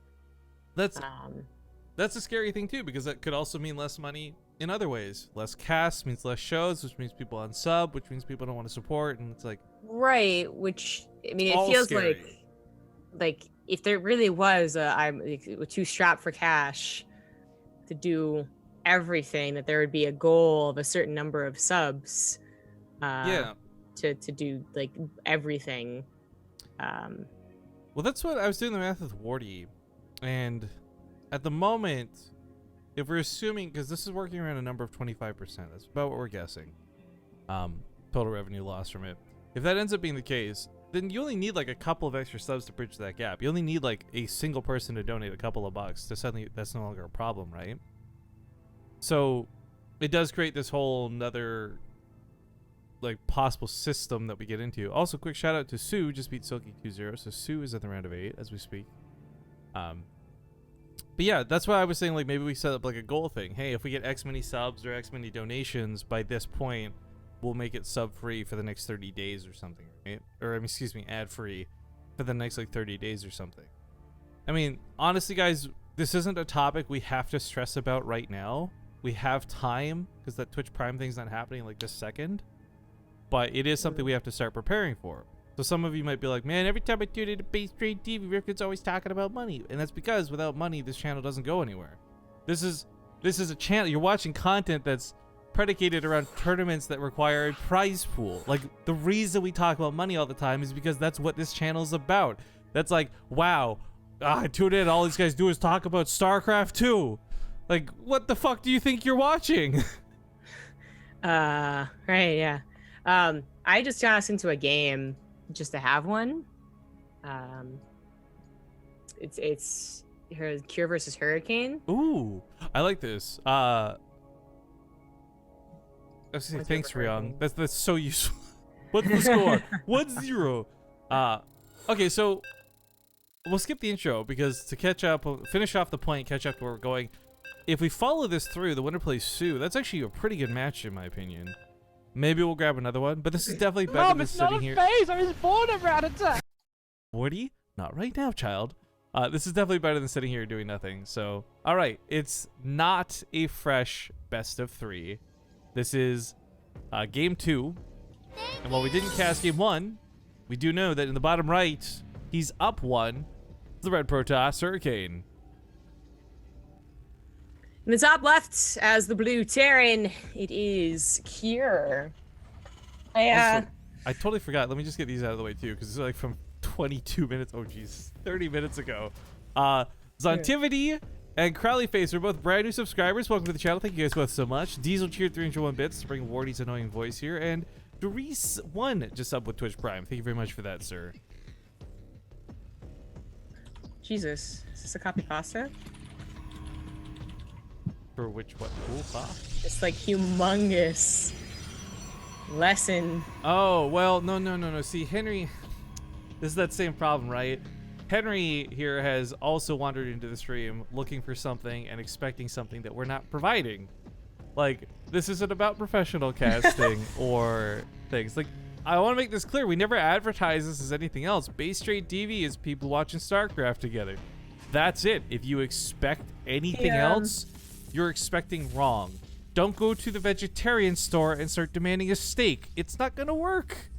That's a scary thing too, because that could also mean less money in other ways. Less casts means less shows, which means people unsub, which means people don't want to support, and it's like right. Which I mean, it feels scary. like if there really was I'm too strapped for cash to do everything, that there would be a goal of a certain number of subs. To do like everything. Well, that's what I was doing the math with Wardy, and at the moment, if we're assuming, because this is working around a number of 25%, that's about what we're guessing. Total revenue loss from it. If that ends up being the case, then you only need like a couple of extra subs to bridge that gap. You only need like a single person to donate a couple of bucks to suddenly, that's no longer a problem, right? So it does create this whole nother like possible system that we get into. Also, quick shout out to Sue, just beat Silky 2-0. So Sue is in the round of 8 as we speak. But yeah, that's why I was saying like maybe we set up like a goal thing. Hey, if we get X many subs or X many donations by this point, we'll make it sub free for the next 30 days or something, right? Or excuse me, ad free for the next like 30 days or something. I mean, honestly, guys, this isn't a topic we have to stress about right now. We have time because that Twitch Prime thing's not happening like this second, but it is something we have to start preparing for. So some of you might be like, man, every time I tune into BaseTradeTV, Rickard's always talking about money. And that's because without money, this channel doesn't go anywhere. This is a channel. You're watching content that's predicated around tournaments that require a prize pool. Like, the reason we talk about money all the time is because that's what this channel is about. That's like, wow, I tuned in, all these guys do is talk about StarCraft 2. Like, what the fuck do you think you're watching? Right, yeah. I just got us into a game just to have one. It's Cure versus Hurricane. Ooh, I like this. I was gonna say, thanks, Ryan. That's so useful. What's the score? 1-0. Okay, so we'll skip the intro because to catch up, finish off the point, catch up to where we're going. If we follow this through, the winner plays Sue. That's actually a pretty good match in my opinion. Maybe we'll grab another one, but this is definitely better than sitting here. Phase. I was born around attack. 40? Not right now, child. This is definitely better than sitting here doing nothing. So, all right, it's not a fresh best of 3. This is game 2, and while we didn't cast game 1, we do know that in the bottom right, he's up 1. The red Protoss Hurricane. In the top left, as the blue Terran, it is Cure. Also, I totally forgot. Let me just get these out of the way too, because it's like from 22 minutes. Oh, geez, 30 minutes ago. Zontivity and Crowley Face are both brand new subscribers. Welcome to the channel. Thank you guys both so much. Diesel cheered 301 bits to bring Wardy's annoying voice here, and Doris1 just subbed with Twitch Prime. Thank you very much for that, sir. Jesus, is this a copy pasta? For which what? Cool pop? It's like humongous lesson. Oh, well, no. See, Henry, this is that same problem, right? Henry here has also wandered into the stream looking for something and expecting something that we're not providing. Like, this isn't about professional casting or things. Like, I want to make this clear. We never advertise this as anything else. BaseTradeTV is people watching StarCraft together. That's it. If you expect anything else, you're expecting wrong. Don't go to the vegetarian store and start demanding a steak. It's not gonna work.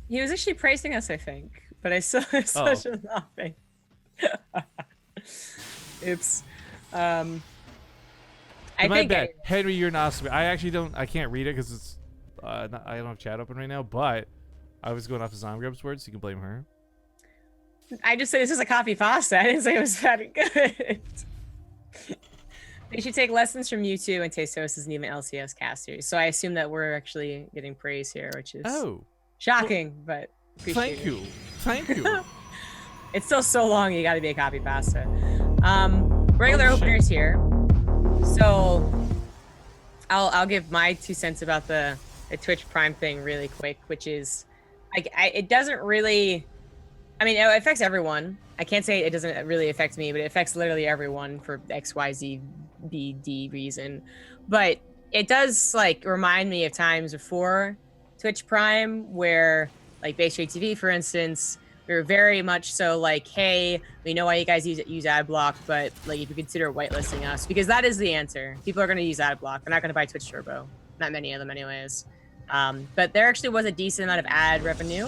He was actually praising us, I think, but I saw such a laughing. Oops. I think Henry, you're not. I actually don't. I can't read it because it's. I don't have chat open right now. But I was going off of Zomgrub's words, so you can blame her. I just said this is a coffee pasta. I didn't say it was that good. They should take lessons from you two and Tastos isn't even LCS casters. So I assume that we're actually getting praise here, which is shocking, but thank you. Thank you. It's still so long, you gotta be a copy pasta. Regular openers here. So I'll give my 2 cents about the Twitch Prime thing really quick, which is it doesn't really, I mean, it affects everyone. I can't say it doesn't really affect me, but it affects literally everyone for XYZ BD reason. But it does like remind me of times before Twitch Prime where like BaseTradeTV, for instance, we were very much so like, hey, we know why you guys use ad block, but like if you consider whitelisting us, because that is the answer. People are going to use ad block. They're not going to buy Twitch Turbo. Not many of them anyways. But there actually was a decent amount of ad revenue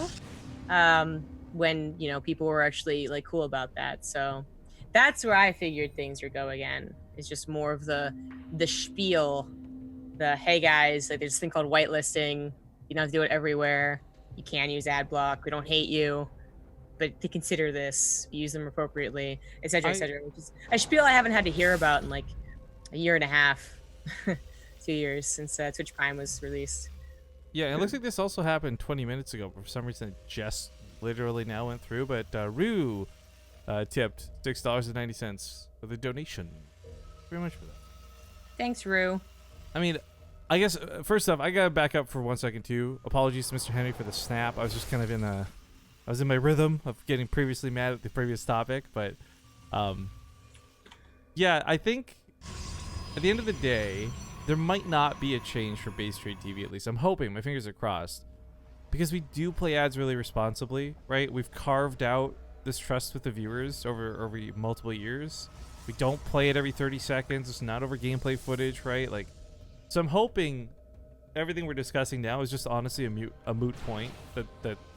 when, you know, people were actually like cool about that. So that's where I figured things would go again. It's just more of the spiel, the, hey guys, like there's this thing called whitelisting. You don't have to do it everywhere. You can use ad block. We don't hate you. but to consider this, use them appropriately, etc., etc. Which is a spiel I haven't had to hear about in like a year and a half, 2 years since Twitch Prime was released. Yeah, it looks like this also happened 20 minutes ago, but for some reason it just literally now went through. But Rue tipped $6.90 for the donation. Very much for that. Thanks, Rue. I mean, I guess first off, I gotta back up for 1 second too. Apologies to Mr. Henry for the snap. I was just kind of I was in my rhythm of getting previously mad at the previous topic, but yeah, I think at the end of the day, there might not be a change for BaseTradeTV. At least I'm hoping. My fingers are crossed, because we do play ads really responsibly, right? We've carved out this trust with the viewers over multiple years. We don't play it every 30 seconds. It's not over gameplay footage, right? Like. So I'm hoping everything we're discussing now is just honestly a moot point, and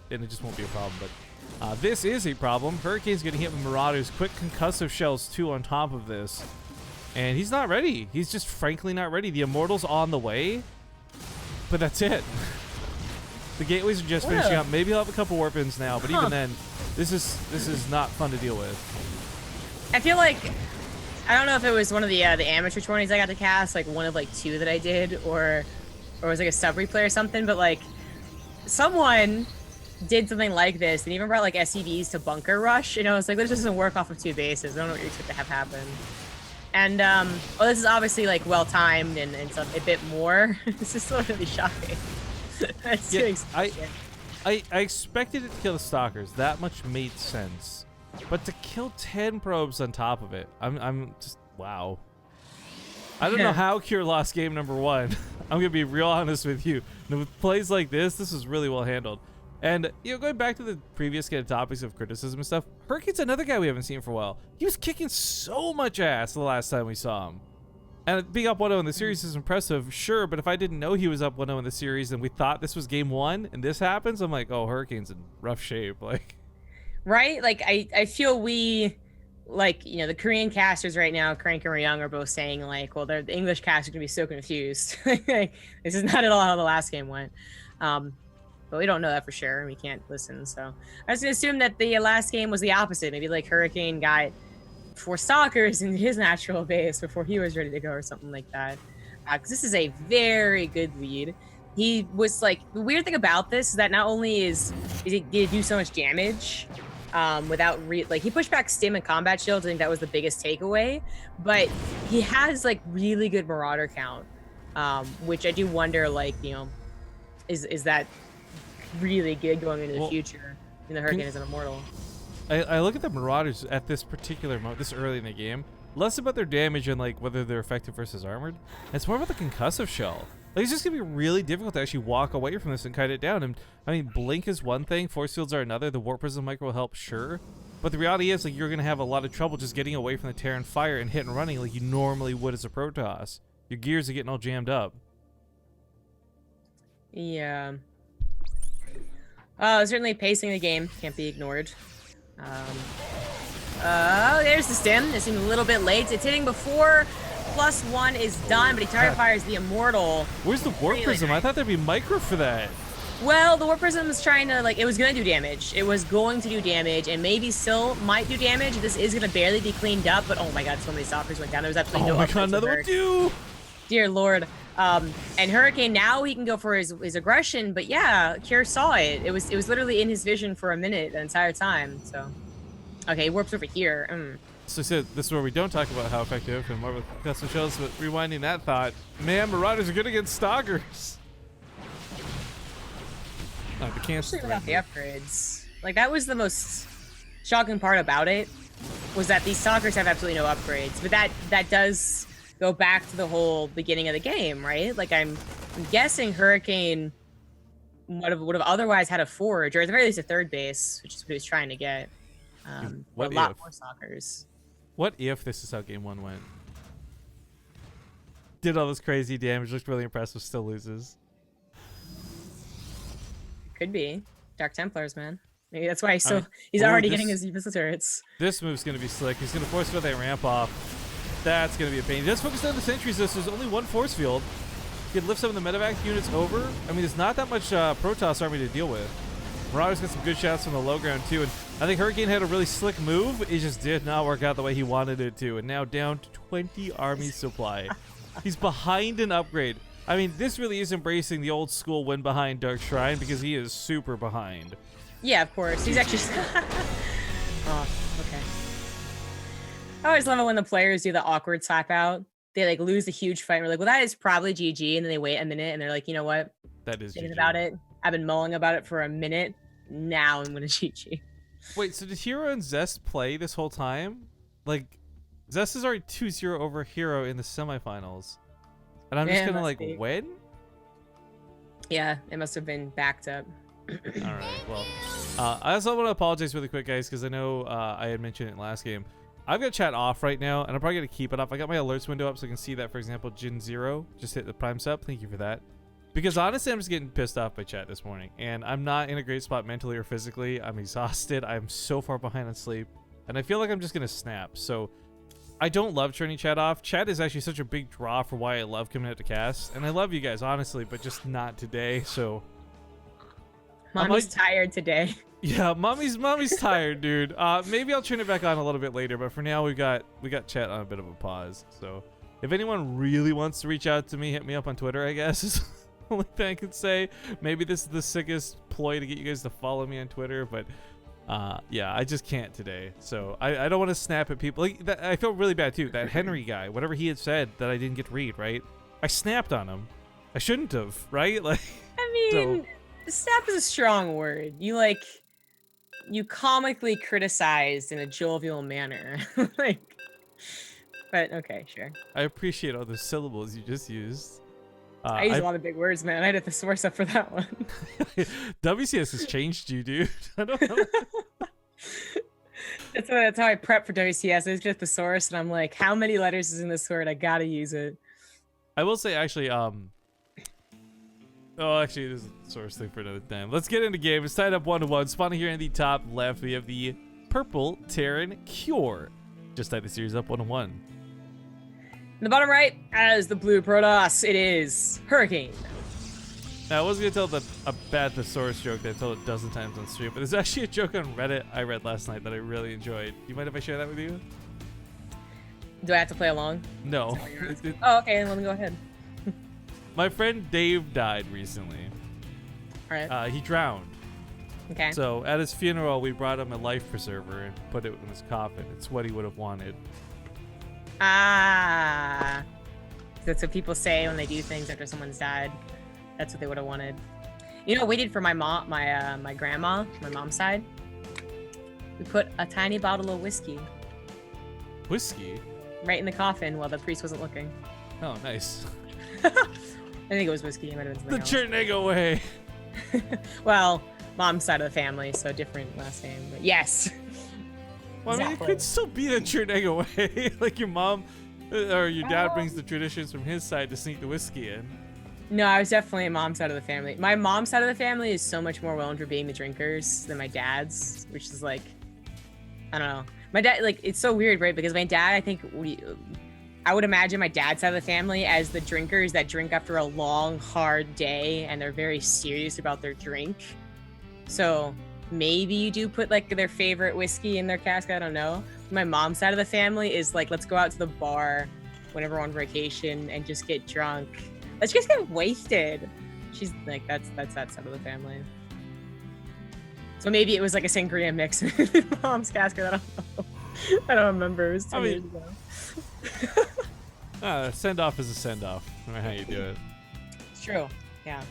it just won't be a problem. But this is a problem. Hurricane's getting hit with Marauders, quick concussive shells too on top of this, and he's not ready. He's just frankly not ready. The Immortal's on the way, but that's it. The gateways are just finishing up. Maybe he'll have a couple warp-ins now, but even then, this is not fun to deal with. I feel like, I don't know if it was one of the amateur 20s I got to cast, like one of like 2 that I did, or it was like a sub replay or something, but like someone did something like this and even brought like SCVs to bunker rush, and I was like, this doesn't work off of 2 bases. I don't know what you expect to have happen. And well, this is obviously like well timed and a bit more. This is still really shocking. Yeah, I expected it to kill the Stalkers. That much made sense. But to kill 10 probes on top of it, I'm just, wow. I don't know how Cure lost game number 1. I'm gonna be real honest with you. And with plays like this was really well handled. And going back to the previous kind of topics of criticism and stuff, Hurricane's another guy we haven't seen for a while. He was kicking so much ass the last time we saw him. And being up 1-0 in the series is impressive, sure, but if I didn't know he was up 1-0 in the series and we thought this was game 1 and this happens, I'm like, oh, Hurricane's in rough shape. Like, right? Like, I feel we, like, the Korean casters right now, Crank and Young, are both saying, like, well, the English casters are going to be so confused. This is not at all how the last game went. But we don't know that for sure, and we can't listen. So I was going to assume that the last game was the opposite. Maybe, like, Hurricane got 4 Stalkers in his natural base before he was ready to go or something like that. Because this is a very good lead. He was, like, the weird thing about this is that not only is it did do so much damage, without he pushed back stim and combat shields. I think that was the biggest takeaway, but he has like really good Marauder count, which I do wonder, like, is that really good going into the future in the Hurricane as an Immortal? I look at the Marauders at this particular moment, this early in the game, less about their damage and like whether they're effective versus armored. It's more about the concussive shell. Like, it's just gonna be really difficult to actually walk away from this and kite it down. And I mean, blink is one thing, force fields are another. The warp prism micro will help, sure, but the reality is, like, you're gonna have a lot of trouble just getting away from the Terran fire and hit and running like you normally would as a Protoss. Your gears are getting all jammed up. Yeah. Certainly pacing the game can't be ignored. There's the stim. It seemed a little bit late. It's hitting before +1 is done, but he target fires the Immortal. Where's the warp prism? I thought there'd be micro for that. Well, the warp prism was trying to, like, it was going to do damage. It was going to do damage, and maybe still might do damage. This is going to barely be cleaned up, but oh my god, so many Stalkers went down. There was absolutely no. Oh my god, another one too! Dear lord. And Hurricane, now he can go for his aggression, but yeah, Cure saw it. It was literally in his vision for a minute the entire time. So, okay, he warps over here. So I said this is where we don't talk about how effective and more with custom shells, but rewinding that thought, man, Marauders are good against Stalkers. Oh, the cancel about the upgrades. Like, that was the most shocking part about it, was that these Stalkers have absolutely no upgrades. But that does go back to the whole beginning of the game, right? Like, I'm guessing Hurricane would have otherwise had a forge, or at the very least a third base, which is what he was trying to get. A lot more Stalkers. What if this is how game 1 went? Did all this crazy damage, looked really impressive, still loses. Could be. Dark Templars, man. Maybe that's why he's already getting his missile turrets. This move's going to be slick. He's going to force field that ramp off. That's going to be a pain. He does focus on the sentries, though, so there's only 1 force field. He can lift some of the medevac units over. I mean, there's not that much Protoss army to deal with. Marauders got some good shots from the low ground, too, and I think Hurricane had a really slick move. It just did not work out the way he wanted it to. And now down to 20 army supply. He's behind an upgrade. I mean, this really is embracing the old school win behind Dark Shrine because he is super behind. Yeah, of course. He's actually... Oh, okay. I always love it when the players do the awkward slap out. They like lose a huge fight. And we're like, well, that is probably GG. And then they wait a minute and they're like, you know what? That is Thinking GG. about it. I've been mulling about it for a minute. Now I'm gonna GG. Wait, so did Hero and Zest play this whole time? Like, Zest is already 2-0 over Hero in the semifinals. And I'm just Yeah, gonna must like, be. when? Yeah, it must have been backed up. All right, well, I also want to apologize really quick, guys, because I know I had mentioned it in last game. I've got chat off right now, and I'm probably going to keep it off. I got my alerts window up so I can see that, for example, Jin Zero just hit the prime sub. Thank you for that. Because honestly, I'm just getting pissed off by chat this morning, and I'm not in a great spot mentally or physically. I'm exhausted. I'm so far behind on sleep, and I feel like I'm just going to snap. So I don't love turning chat off. Chat is actually such a big draw for why I love coming out to cast, and I love you guys, honestly, but just not today, so... Mommy's tired today. Yeah, mommy's tired, dude. Maybe I'll turn it back on a little bit later, but for now we got chat on a bit of a pause. So if anyone really wants to reach out to me, hit me up on Twitter, I guess. Is the only thing I could say. Maybe this is the sickest ploy to get you guys to follow me on Twitter, but yeah, I just can't today. So I don't want to snap at people. Like that, I feel really bad too. That Henry guy, whatever he had said that I didn't get to read, right? I snapped on him. I shouldn't have, right? Like I mean, snap is a strong word. You comically criticized in a jovial manner. Like, but okay, sure. I appreciate all the syllables you just used. I use a lot of big words, man. I had to source up for that one. WCS has changed you, dude. I don't know. That's how I prep for WCS. I just get the source, and I'm like, how many letters is in this word? I gotta use it. I will say, actually, oh, actually, this is a source thing for another time. Let's get into game. It's tied up 1-1. Spawning here in the top left, we have the purple Terran Cure. Just tied the series up 1-1. In the bottom right, as the blue Protoss, it is Hurricane. Now, I wasn't going to tell a bad thesaurus joke that I told a dozen times on stream, but there's actually a joke on Reddit I read last night that I really enjoyed. Do you mind if I share that with you? Do I have to play along? No. Oh, okay, let me go ahead. My friend Dave died recently. All right. He drowned. Okay. So at his funeral, we brought him a life preserver and put it in his coffin. It's what he would have wanted. Ah. That's what people say when they do things after someone's died. That's what they would have wanted. You know what we did for my mom, my grandma, my mom's side? We put a tiny bottle of whiskey Whiskey? right in the coffin while the priest wasn't looking. Oh, nice. I think it was whiskey. It might have been The something Chernigga way. else. Well, mom's side of the family, so different last name. But yes. Well, I mean, it Exactly. could still be the Chernigga way. Like your mom or your dad brings the traditions from his side to sneak the whiskey in. No, I was definitely mom's side of the family. My mom's side of the family is so much more known for being the drinkers than my dad's, which is like, I don't know. My dad, like, it's so weird, right? Because my dad, I think I would imagine my dad's side of the family as the drinkers that drink after a long, hard day and they're very serious about their drink. So maybe you do put like their favorite whiskey in their cask. I don't know. My mom's side of the family is like, let's go out to the bar whenever we're on vacation and just get drunk. Let's just get wasted. She's like, that's that side of the family. So maybe it was like a sangria mix in mom's cask. I don't know. I don't remember. It was 10 years ago. Send off is a send off, no matter how you do it. It's true. Yeah.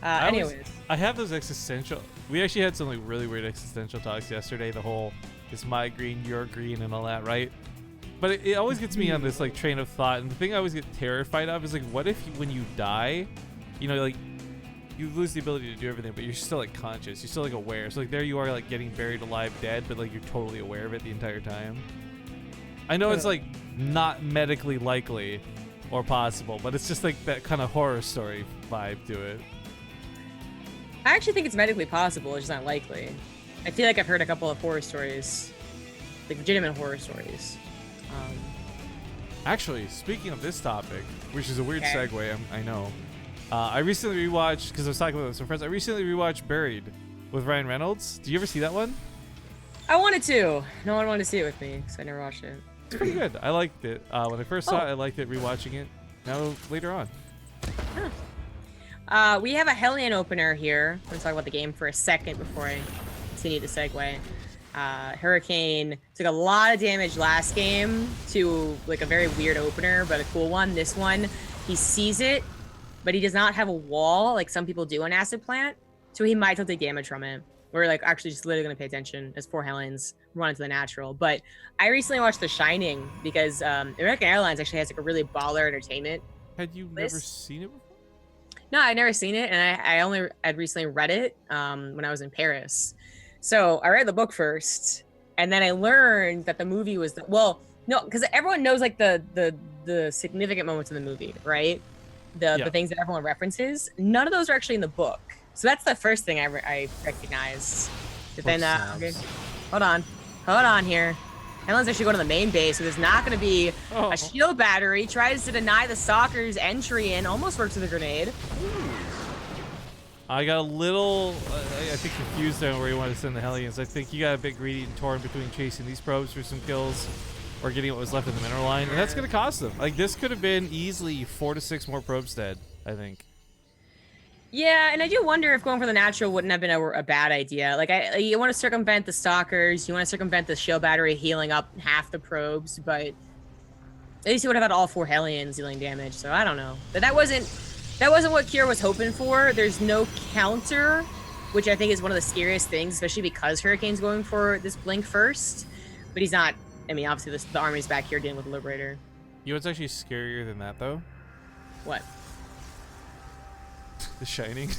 I have those existential. We actually had some like really weird existential talks yesterday. The whole "it's my green, your green" and all that, right? But it always gets me on this like train of thought, and the thing I always get terrified of is like, what if when you die, you know, like you lose the ability to do everything, but you're still like conscious, you're still like aware. So like there you are, like getting buried alive, dead, but like you're totally aware of it the entire time. I know it's like not medically likely or possible, but it's just like that kind of horror story vibe to it. I actually think it's medically possible. It's just not likely. I feel like I've heard a couple of horror stories, like legitimate horror stories. Actually, speaking of this topic, which is a weird Okay. segue, I know. I recently rewatched, because I was talking with some friends, I recently rewatched Buried with Ryan Reynolds. Did you ever see that one? I wanted to. No one wanted to see it with me, so I never watched it. It's pretty good. I liked it. When I first saw it, I liked it rewatching it. Now, later on. We have a Hellion opener here. Let's talk about the game for a second before I continue the segue. Hurricane took a lot of damage last game to like a very weird opener, but a cool one. This one, he sees it, but he does not have a wall like some people do on Acid Plant, so he might still take damage from it. We're like actually just literally gonna pay attention as 4 Hellions run into the natural. But I recently watched The Shining because American Airlines actually has like a really baller entertainment. Had you never seen it before? No, I'd never seen it, and I'd recently read it when I was in Paris. So I read the book first, and then I learned that the movie was no, because everyone knows like the significant moments in the movie, right? The things that everyone references. None of those are actually in the book. So that's the first thing I recognized. But then, okay, hold on here. Helen's actually going to the main base, so there's not going to be a shield battery. Tries to deny the Stalker's entry in, almost works with a grenade. I got a little, I think, confused on where you wanted to send the Hellions. I think you got a bit greedy and torn between chasing these probes for some kills or getting what was left in the mineral line, and that's going to cost them. Like, this could have been easily 4 to 6 more probes dead, I think. Yeah, and I do wonder if going for the natural wouldn't have been a bad idea. Like, you want to circumvent the Stalkers, you want to circumvent the shield battery healing up half the probes, but at least you would have had all 4 Hellions dealing damage, so I don't know. But that wasn't what Kier was hoping for. There's no counter, which I think is one of the scariest things, especially because Hurricane's going for this blink first. But he's not. I mean, obviously the army's back here dealing with the Liberator. You know what's actually scarier than that, though? What? The Shining.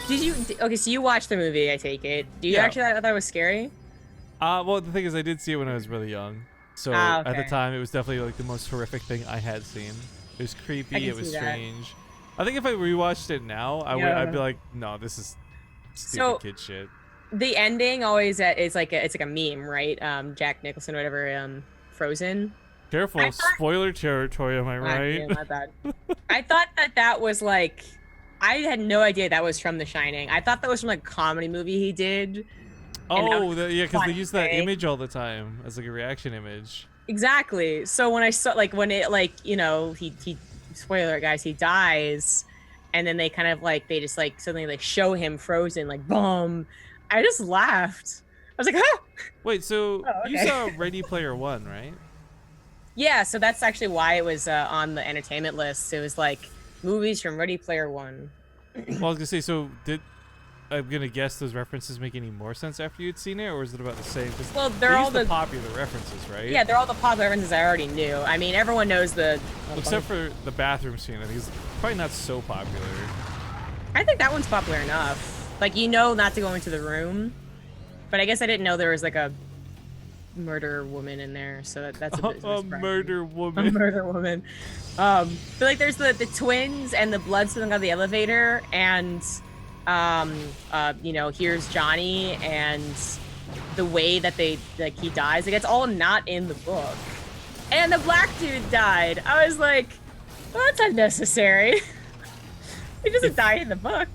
Did you? Okay, so you watched the movie, I take it. Do you actually thought it was scary? Well, the thing is, I did see it when I was really young. So okay. At the time, it was definitely like the most horrific thing I had seen. It was creepy. It was strange. I think if I rewatched it now, I'd be like, no, this is stupid kid shit. The ending always it's like a meme, right? Jack Nicholson, or whatever, Frozen. Careful, spoiler territory. Am I right? Yeah, my bad. I thought that was like, I had no idea that was from The Shining. I thought that was from like a comedy movie he did. Oh, yeah, because they use that image all the time as like a reaction image. Exactly. So when I saw, like, when it, like, you know, he spoiler guys, he dies, and then they kind of like, they just like suddenly like show him frozen, like, boom. I just laughed. I was like, huh. Wait, so you saw Ready Player One, right? Yeah, so that's actually why it was on the entertainment list. It was like movies from Ready Player One. Well, I was gonna say, so I'm gonna guess those references make any more sense after you'd seen it, or is it about the same? Well, they're all the popular references, right? Yeah, they're all the popular references I already knew. I mean, everyone knows the. Except for the bathroom scene, I think it's probably not so popular. I think that one's popular enough. Like, you know, not to go into the room, but I guess I didn't know there was like a murder woman in there, so that's a bit surprising. Murder woman. A murder woman. But like, there's the twins and the blood spilling out of the elevator, and you know, here's Johnny, and the way that he dies, like, it's all not in the book. And the black dude died. I was like, well, that's unnecessary. He doesn't die in the book.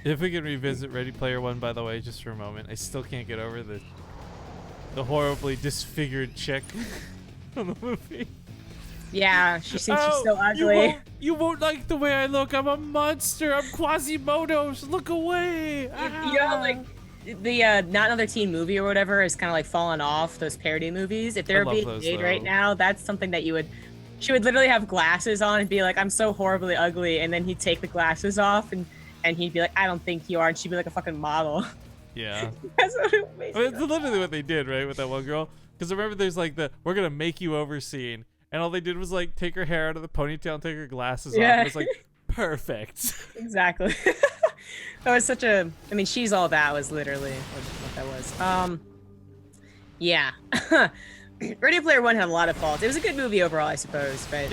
If we can revisit Ready Player One, by the way, just for a moment, I still can't get over the horribly disfigured chick from the movie. Yeah, she seems she's so ugly. You won't like the way I look. I'm a monster. I'm Quasimodo. Look away. You know, like, the Not Another Teen Movie or whatever is kind of like falling off, those parody movies. If they're being made right now, that's something that she would literally have glasses on and be like, I'm so horribly ugly, and then he'd take the glasses off and he'd be like, I don't think you are, and she'd be like a fucking model. Yeah. That's what it makes it's literally what they did, right, with that one girl. Because remember, there's like we're gonna make you over scene, and all they did was like take her hair out of the ponytail and take her glasses off. It was like perfect. Exactly. That was such a. I mean, She's All That was literally what that was. Yeah. Ready Player One had a lot of faults. It was a good movie overall, I suppose, but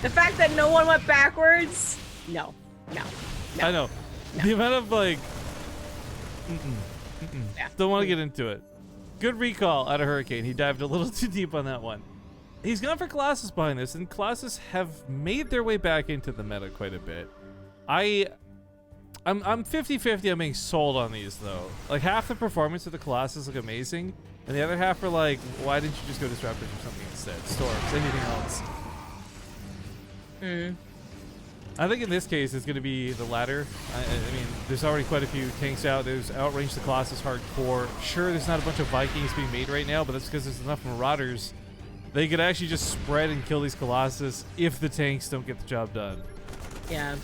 the fact that no one went backwards, no. I know. No. The amount of like. Yeah. Don't want to get into it. Good recall out of Hurricane. He dived a little too deep on that one. He's gone for Colossus behind this, and Colossus have made their way back into the meta quite a bit. I I'm 50-50 on being sold on these though. Like half the performance of the Colossus look amazing, and the other half are like, why didn't you just go Disruptors or something instead? Storms, anything else. I think in this case it's going to be the latter. I mean, there's already quite a few tanks out. There's Outrange the Colossus hardcore. Sure, there's not a bunch of Vikings being made right now, but that's because there's enough Marauders. They could actually just spread and kill these Colossus if the tanks don't get the job done. Yeah.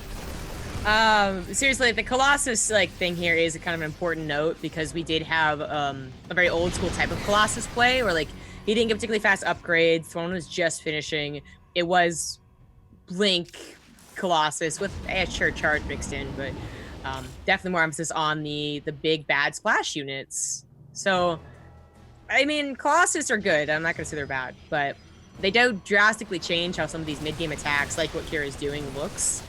Seriously, the Colossus like thing here is a kind of an important note because we did have a very old school type of Colossus play where like he didn't get particularly fast upgrades. The one was just finishing. It was Blink Colossus with a sure charge mixed in, but definitely more emphasis on the big bad splash units. So, I mean, Colossus are good. I'm not gonna say they're bad, but they do drastically change how some of these mid-game attacks, like what Kira is doing, looks.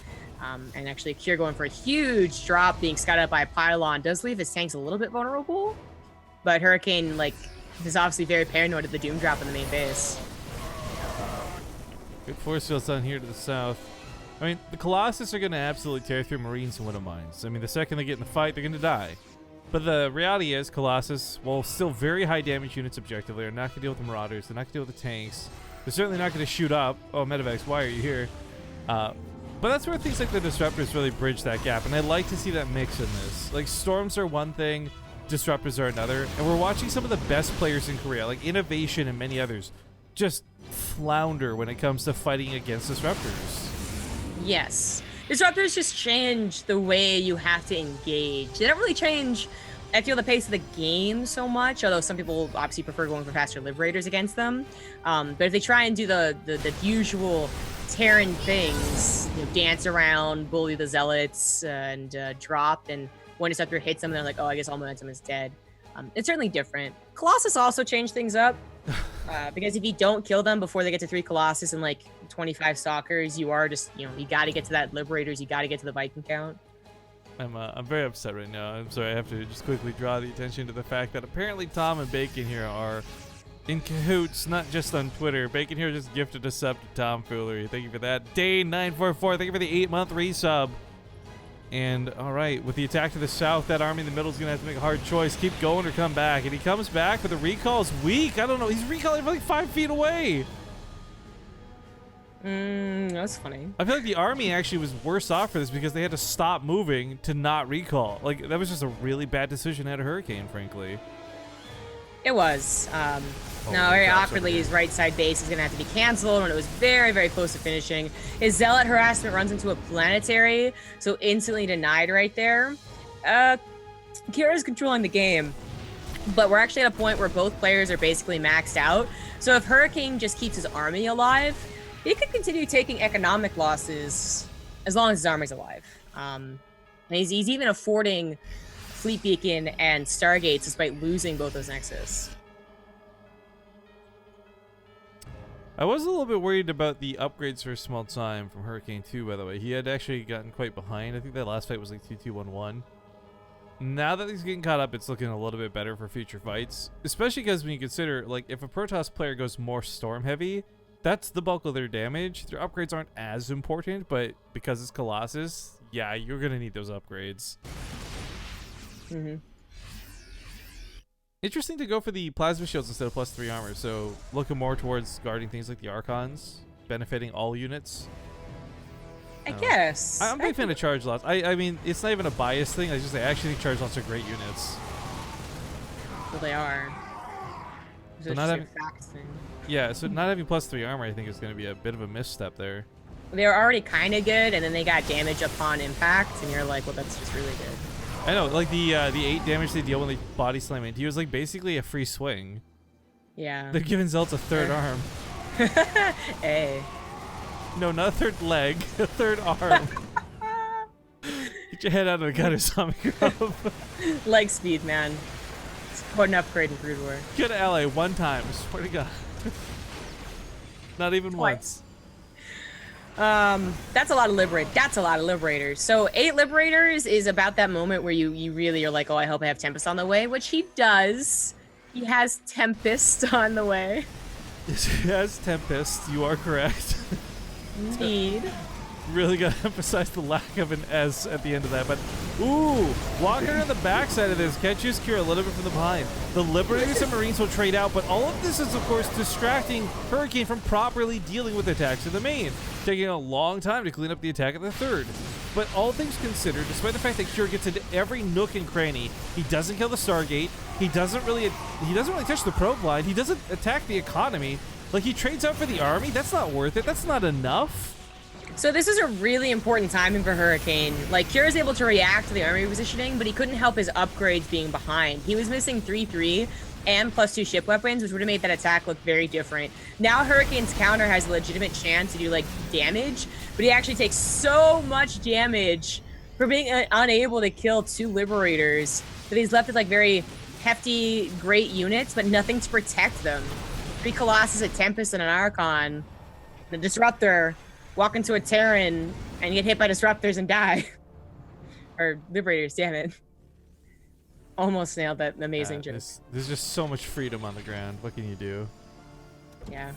And actually, Kira going for a huge drop, being scouted up by a pylon, does leave his tanks a little bit vulnerable. But Hurricane, like, is obviously very paranoid of the Doom drop in the main base. Good force fields down here to the south. I mean, the Colossus are going to absolutely tear through Marines and Widow Mines. I mean, the second they get in the fight, they're going to die. But the reality is, Colossus, while still very high damage units objectively, are not going to deal with the Marauders. They're not going to deal with the tanks. They're certainly not going to shoot up. Oh, Medivacs, why are you here? But that's where things like the Disruptors really bridge that gap, and I like to see that mix in this. Like, Storms are one thing, Disruptors are another, and we're watching some of the best players in Korea, like Innovation and many others, just flounder when it comes to fighting against Disruptors. Yes. Disruptors just change the way you have to engage. They don't really change, I feel, the pace of the game so much, although some people obviously prefer going for faster Liberators against them. But if they try and do the usual Terran things, you know, dance around, bully the Zealots, and drop, and when Disruptor hits them, they're like, oh, I guess all momentum is dead. It's certainly different. Colossus also changed things up, because if you don't kill them before they get to 3 Colossus and like 25 Stalkers, you are just, you know, you got to get to that Liberators, you got to get to the Viking count. I'm very upset right now. I'm sorry, I have to just quickly draw the attention to the fact that apparently Tom and Bacon here are in cahoots, not just on Twitter. Bacon here just gifted a sub to Tomfoolery. Thank you for that. Dane944, thank you for the 8-month resub. And all right, with the attack to the south, that army in the middle is going to have to make a hard choice. Keep going or come back. And he comes back, but the recall is weak. I don't know. He's recalling from like 5 feet away. That's funny. I feel like the army actually was worse off for this because they had to stop moving to not recall. Like, that was just a really bad decision at a Hurricane, frankly. It was. No, very awkwardly, his right side base is going to have to be canceled when it was very, very close to finishing. His Zealot harassment runs into a planetary, so instantly denied right there. Kira's controlling the game, but we're actually at a point where both players are basically maxed out. So if Hurricane just keeps his army alive, he could continue taking economic losses as long as his army's alive. And he's even affording Fleet Beacon and Stargates despite losing both those Nexus. I was a little bit worried about the upgrades for a small time from Hurricane 2, by the way. He had actually gotten quite behind. I think that last fight was like 2-2-1-1. Now that he's getting caught up, it's looking a little bit better for future fights. Especially because when you consider, like, if a Protoss player goes more Storm heavy, that's the bulk of their damage. Their upgrades aren't as important, but because it's Colossus, yeah, you're going to need those upgrades. Interesting to go for the plasma shields instead of +3 armor, so looking more towards guarding things like the Archons, benefiting all units. I guess. I'm a big fan of charge lots. I mean, it's not even a bias thing. I actually think charge lots are great units. Well, they are. So not having, yeah, so not having +3 armor, I think, is going to be a bit of a misstep there. They were already kind of good, and then they got damage upon impact, and you're like, well, that's just really good. I know, like the 8 damage they deal when they body slam into you is like basically a free swing. Yeah. They're giving Zelts a 3rd arm. Hey. No, not a 3rd leg, a 3rd arm. Get your head out of the gutter, Zombie Grove. Leg speed, man. It's quite an upgrade in Brood War. Get to LA 1 time, I swear to God. Not even once. That's a lot of liberators. So 8 liberators is about that moment where you really are like, oh, I hope I have Tempest on the way, which he does. He has Tempest on the way. Yes, he has Tempest. You are correct. Indeed. really gotta emphasize the lack of an S at the end of that. But ooh, walking around the backside of this, catches Cure a little bit from the behind. The Liberators and Marines will trade out, but all of this is, of course, distracting Hurricane from properly dealing with attacks in the main, taking a long time to clean up the attack at the third. But all things considered, despite the fact that Cure gets into every nook and cranny, he doesn't kill the Stargate. He doesn't really touch the probe line. He doesn't attack the economy. Like, he trades out for the army. That's not worth it. That's not enough. So this is a really important timing for Hurricane. Like, Cure is able to react to the army positioning, but he couldn't help his upgrades being behind. He was missing 3/3 and +2 ship weapons, which would have made that attack look very different. Now Hurricane's counter has a legitimate chance to do, like, damage, but he actually takes so much damage for being unable to kill 2 Liberators that he's left with, like, very hefty, great units, but nothing to protect them. 3 Colossus, a Tempest, and an Archon. The Disruptor, walk into a Terran, and get hit by Disruptors and die. Or Liberators, damn it. Almost nailed that amazing joke. There's just so much freedom on the ground. What can you do? Yeah.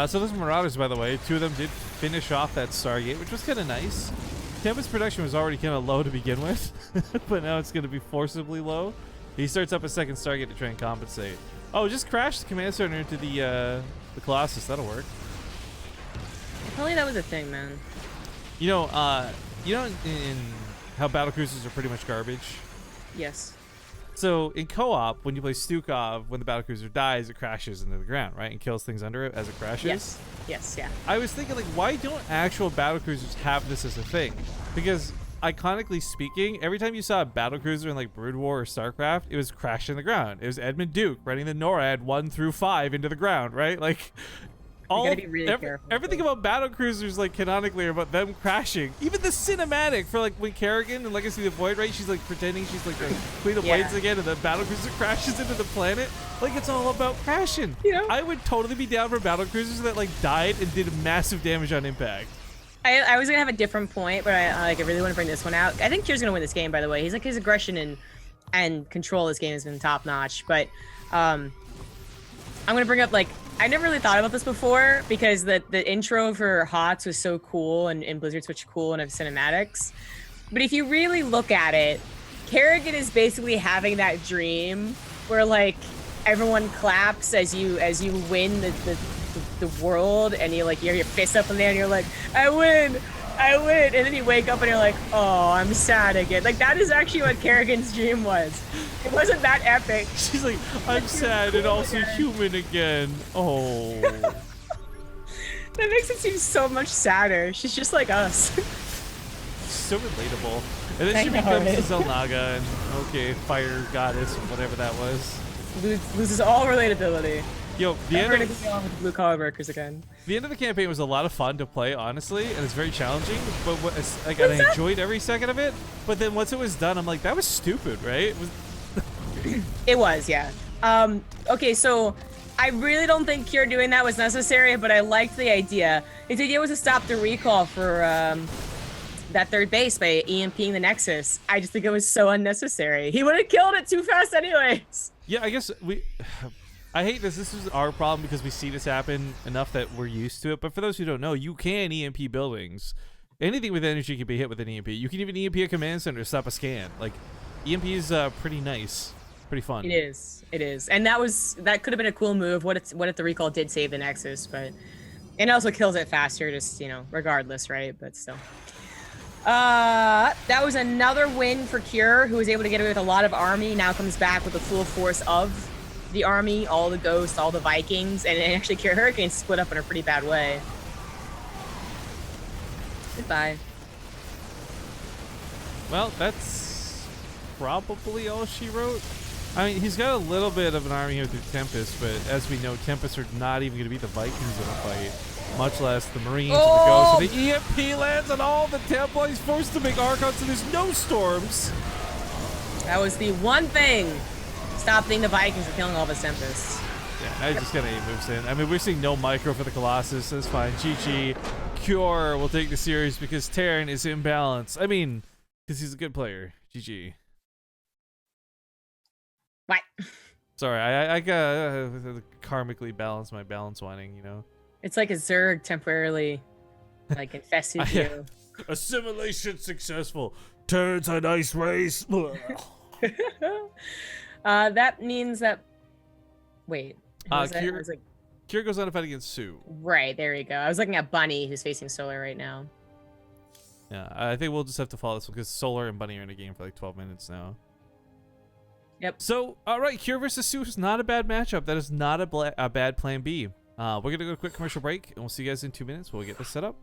So those Marauders, by the way, 2 of them did finish off that Stargate, which was kind of nice. Tempest production was already kind of low to begin with, but now it's going to be forcibly low. He starts up a second Stargate to try and compensate. Oh, just crash the command center into the Colossus. That'll work. If only that was a thing, man. You know, in how battlecruisers are pretty much garbage. Yes. So in co-op, when you play Stukov, when the battlecruiser dies, it crashes into the ground, right, and kills things under it as it crashes. Yes. Yes. Yeah. I was thinking, like, why don't actual battlecruisers have this as a thing? Because iconically speaking, every time you saw a battlecruiser in like Brood War or StarCraft, it was crashing the ground. It was Edmund Duke running the NORAD 1 through 5 into the ground, right? Like, everything about battlecruisers, like, canonically, are about them crashing. Even the cinematic for, like, when Kerrigan and Legacy of the Void, right? She's like pretending she's like the Queen of Blades again, and the battlecruiser crashes into the planet. Like, it's all about crashing. You know, I would totally be down for battlecruisers that, like, died and did massive damage on impact. I was gonna have a different point, but I really want to bring this one out. I think Cure's gonna win this game, by the way. He's like, his aggression and control of this game has been top notch. But I'm gonna bring up, like, I never really thought about this before because the intro for HOTS was so cool and Blizzard Switch cool and have cinematics. But if you really look at it, Kerrigan is basically having that dream where, like, everyone claps as you win the world, and you, like, you have your fist up in there and you're like, I win, and then you wake up and you're like, oh, I'm sad again. Like, that is actually what Kerrigan's dream was. It wasn't that epic. She's like, I'm sad and also human again. Oh. That makes it seem so much sadder. She's just like us. So relatable. And then she becomes the Zelnaga and, okay, fire goddess or whatever that was. Loses all relatability. Yo, the end of blue collar workers again. The end of the campaign was a lot of fun to play, honestly, and it's very challenging. But I enjoyed every second of it. But then once it was done, I'm like, that was stupid, right? It was, yeah. Okay, so I really don't think Cure doing that was necessary, but I liked the idea. His idea was to stop the recall for that third base by EMPing the Nexus. I just think it was so unnecessary. He would have killed it too fast anyways. Yeah, I guess I hate this. This is our problem because we see this happen enough that we're used to it. But for those who don't know, you can EMP buildings. Anything with energy can be hit with an EMP. You can even EMP a command center to stop a scan. Like, EMP is pretty nice, pretty fun. It is, and that could have been a cool move. What if the recall did save the Nexus, but it also kills it faster. Just, you know, regardless, right? But still. That was another win for Cure, who was able to get away with a lot of army. Now comes back with the full force of the army, all the ghosts, all the Vikings, and actually Cure Hurricane split up in a pretty bad way. Goodbye. Well, that's probably all she wrote. I mean, he's got a little bit of an army here through Tempest, but as we know, Tempests are not even going to beat the Vikings in a fight, much less the Marines or the Ghosts. And the EMP lands on all the Templar. He's forced to make Archons, so there's no storms. That was the one thing stopping the Vikings from killing all the Tempests. Yeah, I just got 8 moves in. I mean, we're seeing no micro for the Colossus. That's fine. GG. Cure will take the series because Terran is imbalanced. I mean, because he's a good player. GG. What? Sorry, I got karmically balanced my balance whining, you know? It's like a Zerg temporarily like infested you. Assimilation successful. Turns a nice race. That means that. Wait. Who was it? I Kier, was like, Kier goes on to fight against Sue. right, there you go. I was looking at Bunny, who's facing Solar right now. Yeah, I think we'll just have to follow this one because Solar and Bunny are in a game for like 12 minutes now. Yep. So, all right, Kier versus Sue is not a bad matchup. That is not a bad plan B. We're going to go to a quick commercial break, and we'll see you guys in 2 minutes. We'll get this set up.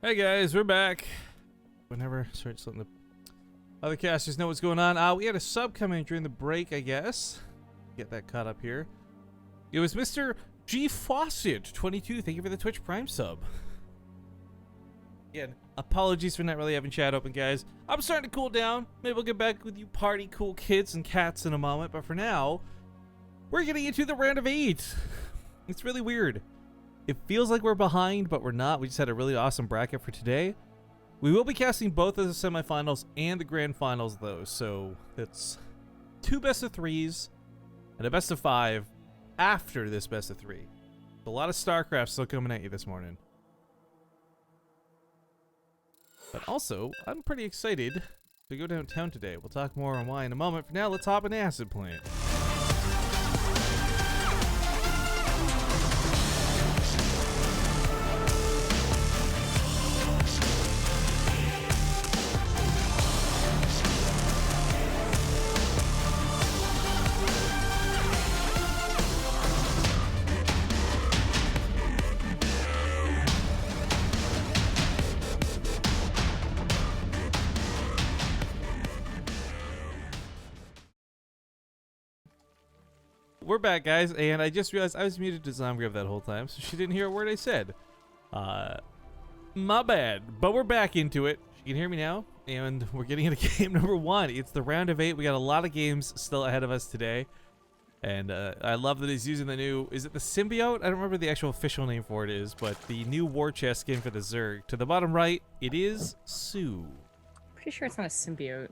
Hey guys, we're back. Whenever, sorry, just letting the other casters know what's going on. We had a sub come in during the break, I guess. Get that caught up here. It was Mr. G Fawcett 22. Thank you for the Twitch Prime sub. Again, apologies for not really having chat open, guys. I'm starting to cool down. Maybe we'll get back with you party cool kids and cats in a moment, but for now, we're getting into the round of 8. It's really weird. It feels like we're behind, but we're not. We just had a really awesome bracket for today. We will be casting both of the semifinals and the grand finals, though. So that's 2 best of 3s and a best of 5 after this best of 3. A lot of StarCraft still coming at you this morning. But also, I'm pretty excited to go downtown today. We'll talk more on why in a moment. For now, let's hop in Acid Plant. We're back, guys, and I just realized I was muted to Zomgrave that whole time, so she didn't hear a word I said. My bad, but we're back into it. She can hear me now, and we're getting into game number 1. It's the round of 8. We got a lot of games still ahead of us today, and I love that he's using the new, is it the Symbiote? I don't remember the actual official name for it is, but the new War Chest skin for the Zerg. To the bottom right, it is Sue. Pretty sure it's not a symbiote.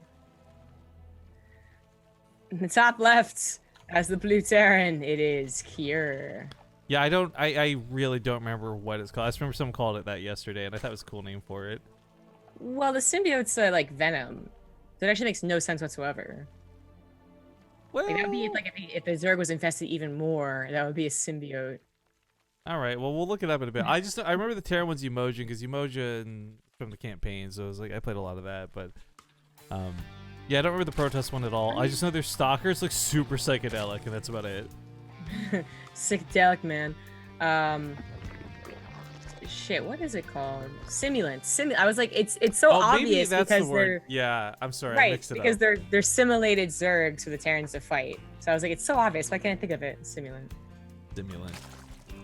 In the top left, as the Blue Terran, it is Kier. Yeah, I really don't remember what it's called. I just remember someone called it that yesterday, and I thought it was a cool name for it. Well, the symbiote's like Venom. So it actually makes no sense whatsoever. Well, Like, that would be if the Zerg was infested even more. That would be a symbiote. all right. Well, we'll look it up in a bit. I remember the Terran one's Emojin because Emojin from the campaign, so it was like I played a lot of that. But yeah, I don't remember the protest one at all. I just know their stalkers look super psychedelic, and that's about it. Psychedelic, man. Shit, what is it called? Simulants. I was like, it's so maybe obvious that's because the word. they're Yeah, I'm sorry, I right mixed it because up. they're simulated Zergs for the Terrans to fight. So I was like, it's so obvious. Why can't I think of it? Simulant. Stimulant.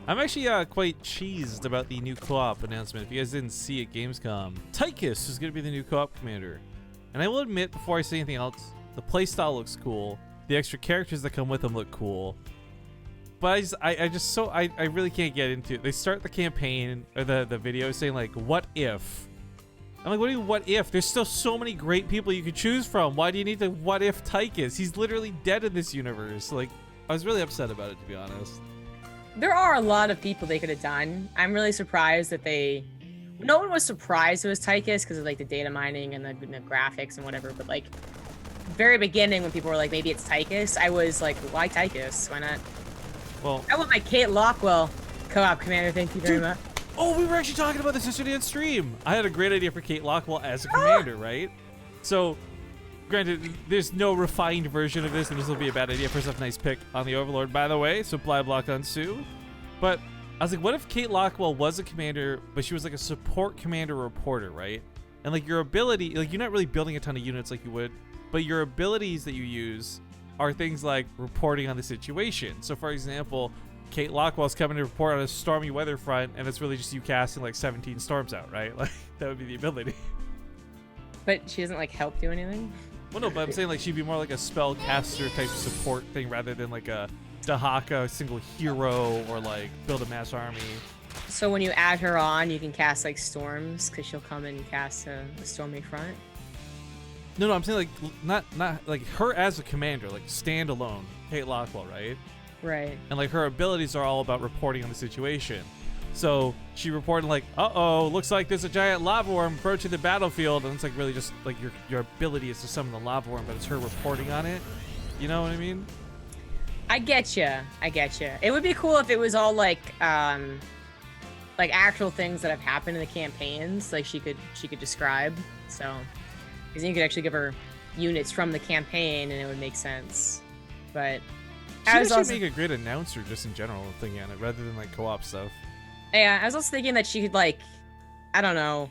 I'm actually quite cheesed about the new co-op announcement. If you guys didn't see it, Gamescom, Tychus is going to be the new co-op commander. And I will admit, before I say anything else, the playstyle looks cool. The extra characters that come with them look cool. But I really can't get into it. They start the campaign or the video saying like, "What if?" I'm like, "What do you mean, what if? There's still so many great people you could choose from. Why do you need to what if Tychus? He's literally dead in this universe." Like, I was really upset about it, to be honest. There are a lot of people they could have done. I'm really surprised that no one was surprised it was Tychus because of like the data mining and the graphics and whatever. But like, very beginning when people were like, maybe it's Tychus, I was like, why Tychus? Why not? Well, I want my Kate Lockwell co-op commander. Thank you very much. oh, we were actually talking about this yesterday on stream. I had a great idea for Kate Lockwell as a commander, right? So, granted, there's no refined version of this, and this will be a bad idea. First off, nice pick on the Overlord, by the way. So, Bly Block on Sue. But I was like, what if Kate Lockwell was a commander, but she was like a support commander reporter, right? And like your ability, like you're not really building a ton of units like you would, but your abilities that you use are things like reporting on the situation. So, for example, Kate Lockwell's coming to report on a stormy weather front, and it's really just you casting like 17 storms out, right? Like, that would be the ability. But she doesn't like help do anything. Well, no, but I'm saying like she'd be more like a spellcaster type support thing rather than like a Dahaka single hero or like build a mass army. So when you add her on, you can cast like storms because she'll come and cast a stormy front. No, I'm saying like not like her as a commander, like standalone Kate Lockwell, right? Right. And like her abilities are all about reporting on the situation. So she reported like, uh-oh, looks like there's a giant lava worm approaching the battlefield, and it's like really just like your ability is to summon the lava worm, but it's her reporting on it. You know what I mean? I get you. It would be cool if it was all like actual things that have happened in the campaigns, like she could describe. So, because then you could actually give her units from the campaign, and it would make sense. But She actually make a great announcer just in general, thinking on it, rather than like co-op stuff. Yeah, I was also thinking that she could like, I don't know.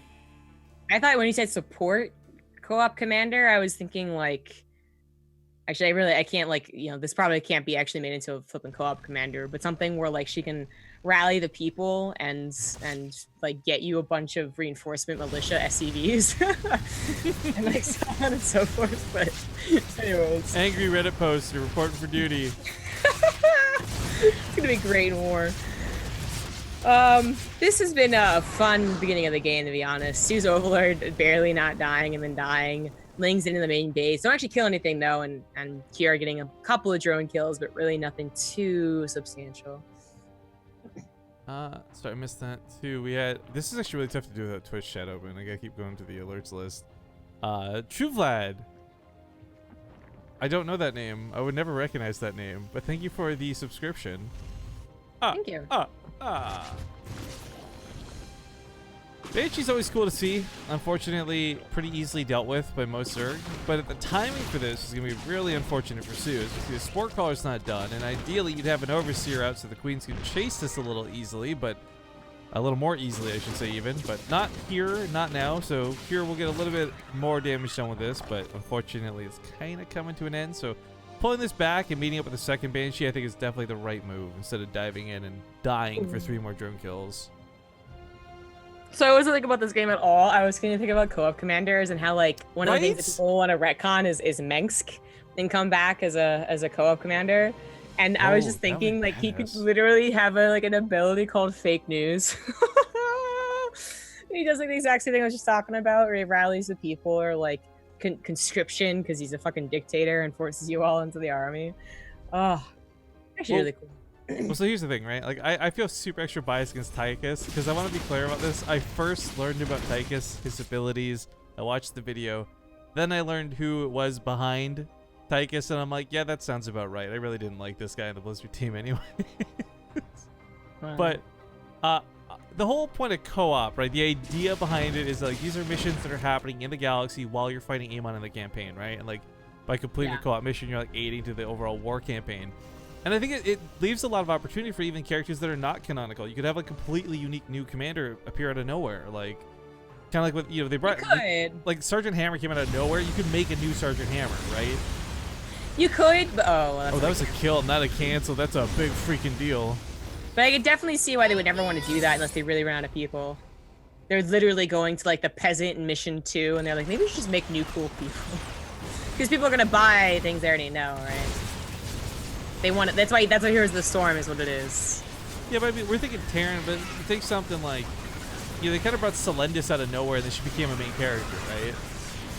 I thought when you said support co-op commander, I was thinking like, actually, I can't like, this probably can't be actually made into a flipping co-op commander, but something where like she can rally the people and like get you a bunch of reinforcement militia SCVs and like so on and so forth. But anyways, Angry Reddit poster reporting for duty. It's gonna be great in war. This has been a fun beginning of the game, to be honest. Sue's Overlord barely not dying and then dying. Ling's into the main base. Don't actually kill anything though, and Kiara getting a couple of drone kills, but really nothing too substantial. Sorry, I missed that too. This is actually really tough to do without Twitch chat open. I gotta keep going to the alerts list. True Vlad. I don't know that name. I would never recognize that name, but thank you for the subscription. Thank you. Banshee's always cool to see. Unfortunately, pretty easily dealt with by most Zerg. But the timing for this is going to be really unfortunate for Sue. As the Sport Caller's not done, and ideally you'd have an Overseer out so the Queens can chase this a little easily, but a little more easily, I should say even. But not here, not now. So here we'll get a little bit more damage done with this, but unfortunately it's kind of coming to an end. So pulling this back and meeting up with the second Banshee, I think is definitely the right move instead of diving in and dying for 3 more drone kills. So I wasn't thinking about this game at all. I was going to think about co-op commanders and how like one of the things that people want to retcon is Mengsk and come back as a co-op commander. And I was just thinking like he could literally have an ability called fake news. He does like the exact same thing I was just talking about, where he rallies the people, or like conscription because he's a fucking dictator and forces you all into the army. Oh, actually really cool. Well, so here's the thing, right? Like, I feel super extra biased against Tychus because I want to be clear about this. I first learned about Tychus, his abilities. I watched the video. Then I learned who it was behind Tychus, and I'm like, yeah, that sounds about right. I really didn't like this guy in the Blizzard team anyway. But the whole point of co-op, right? The idea behind it is like these are missions that are happening in the galaxy while you're fighting Amon in the campaign, right? And like by completing a co-op mission, you're like aiding to the overall war campaign. And I think it leaves a lot of opportunity for even characters that are not canonical. You could have a completely unique new commander appear out of nowhere, like kind of like what they brought. Like Sergeant Hammer came out of nowhere. You could make a new Sergeant Hammer, right? You could, but that was a kill, not a cancel. That's a big freaking deal. But I could definitely see why they would never want to do that unless they really ran out of people. They're literally going to like the peasant in mission 2, and they're like, maybe we should just make new cool people. Because people are gonna buy things they already know, right? They want it. That's why Heroes of the Storm is what it is. Yeah, but I mean, we're thinking Terran, but think something like, they kind of brought Selendis out of nowhere, and then she became a main character, right?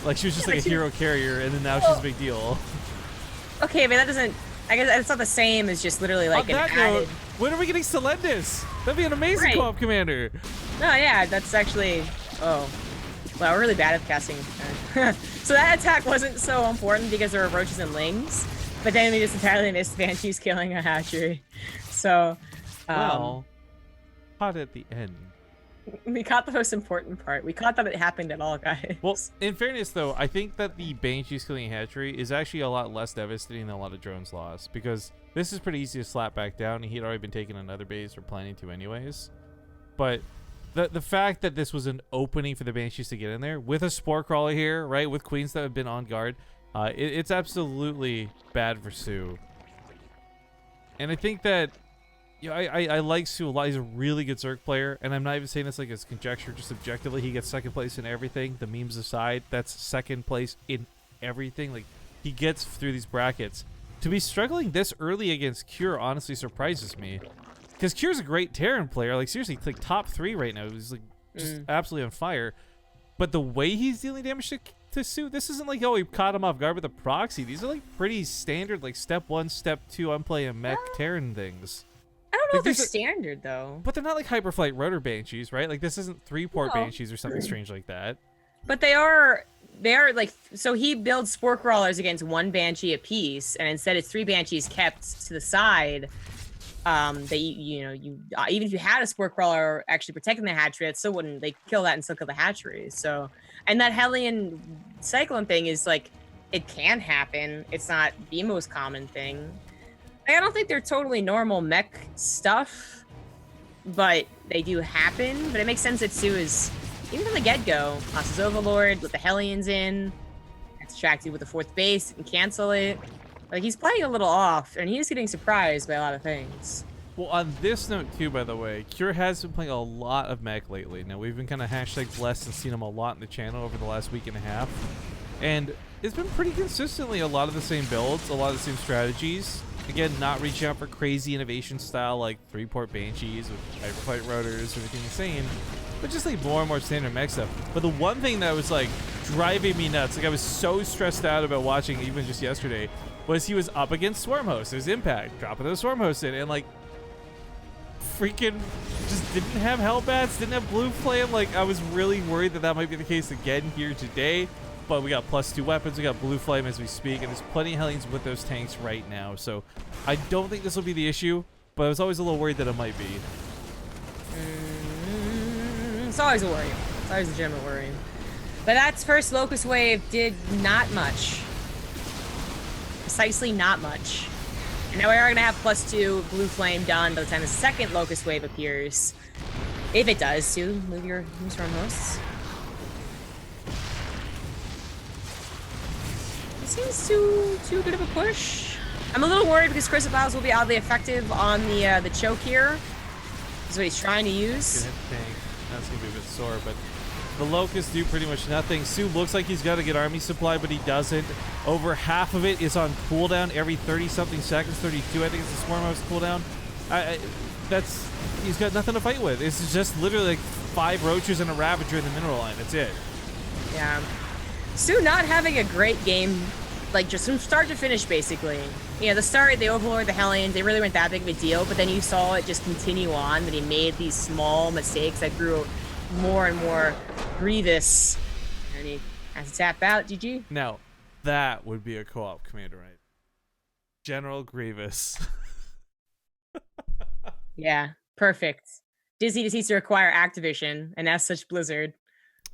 Like she was just like a hero carrier, and then now she's a big deal. Okay, but that doesn't. I guess it's not the same as just literally like an added. When are we getting Selendis? That'd be an amazing co-op commander. No, yeah, that's actually. Oh, wow, we're really bad at casting. So that attack wasn't so important because there were roaches and lings, but then we just entirely missed Banshees killing a hatchery. So. Well, hot at the end. We caught the most important part. We caught that it happened at all, guys. Well, in fairness, though, I think that the Banshees killing a hatchery is actually a lot less devastating than a lot of drones lost, because this is pretty easy to slap back down, and he'd already been taking another base or planning to anyways. But the fact that this was an opening for the Banshees to get in there, with a Spore Crawler here, right, with Queens that have been on guard, it's absolutely bad for Sue. And I think that I like Sue a lot. He's a really good Zerg player, and I'm not even saying this like as conjecture, just objectively. He gets second place in everything. The memes aside, that's second place in everything. Like, he gets through these brackets. To be struggling this early against Cure honestly surprises me, because Cure's a great Terran player. Like, seriously, like top 3 right now. He's like just absolutely on fire. But the way he's dealing damage to Sue, this isn't like, oh, he caught him off guard with a proxy. These are like pretty standard, like step 1, step 2, I'm playing mech Terran things. I don't know if they're standard, though. But they're not like Hyperflight Rotor Banshees, right? Like, this isn't 3-port Banshees or something strange like that. But they are like, so he builds Spore Crawlers against 1 Banshee apiece, and instead it's 3 Banshees kept to the side. That even if you had a Spore Crawler actually protecting the hatchery, it still wouldn't, they kill that and still kill the hatchery. So, and that Hellion Cyclone thing is like, it can happen. It's not the most common thing. I don't think they're totally normal mech stuff, but they do happen. But it makes sense that Sue is, even from the get-go, Haas's Overlord with the Hellions in, it's distracted with the 4th base and cancel it. Like, he's playing a little off, and he's getting surprised by a lot of things. Well, on this note, too, by the way, Cure has been playing a lot of mech lately. Now, we've been kind of #blessed and seen him a lot in the channel over the last week and a half. And it's been pretty consistently a lot of the same builds, a lot of the same strategies. Again, not reaching out for crazy innovation style like 3-port Banshees with Hyperflight Rotors, everything insane, but just like more and more standard mech stuff. But the one thing that was like driving me nuts, like I was so stressed out about watching even just yesterday, was he was up against Swarm Host. There's Impact, dropping those Swarm Hosts in, and like freaking just didn't have Hellbats, didn't have Blue Flame. Like, I was really worried that that might be the case again here today. But we got +2 weapons, we got Blue Flame as we speak, and there's plenty of Hellions with those tanks right now. So I don't think this will be the issue, but I was always a little worried that it might be. It's always a worry. It's always a legitimate worry. But that's first Locust Wave did not much. Precisely not much. And now we are going to have +2 Blue Flame done by the time the second Locust Wave appears. If it does, too. Move your Storm Hosts. Seems too good of a push. I'm a little worried because Crucibles will be oddly effective on the choke here. That's what he's trying to use. That's gonna be a bit sore, but the Locusts do pretty much nothing. Sue looks like he's got to get army supply, but he doesn't. Over half of it is on cooldown every 30-something seconds. 32, I think, is the Swarm House cooldown. He's got nothing to fight with. It's just literally like 5 Roaches and a Ravager in the mineral line. That's it. Yeah. Sue not having a great game, like just from start to finish, basically. Yeah, the start, the Overlord, the Hellions, they really weren't that big of a deal, but then you saw it just continue on, that he made these small mistakes that grew more and more grievous. And he Has to tap out, GG. Now, that would be a co-op commander, right? General Grievous. Yeah, perfect. Disney just needs to acquire Activision, and as such, Blizzard.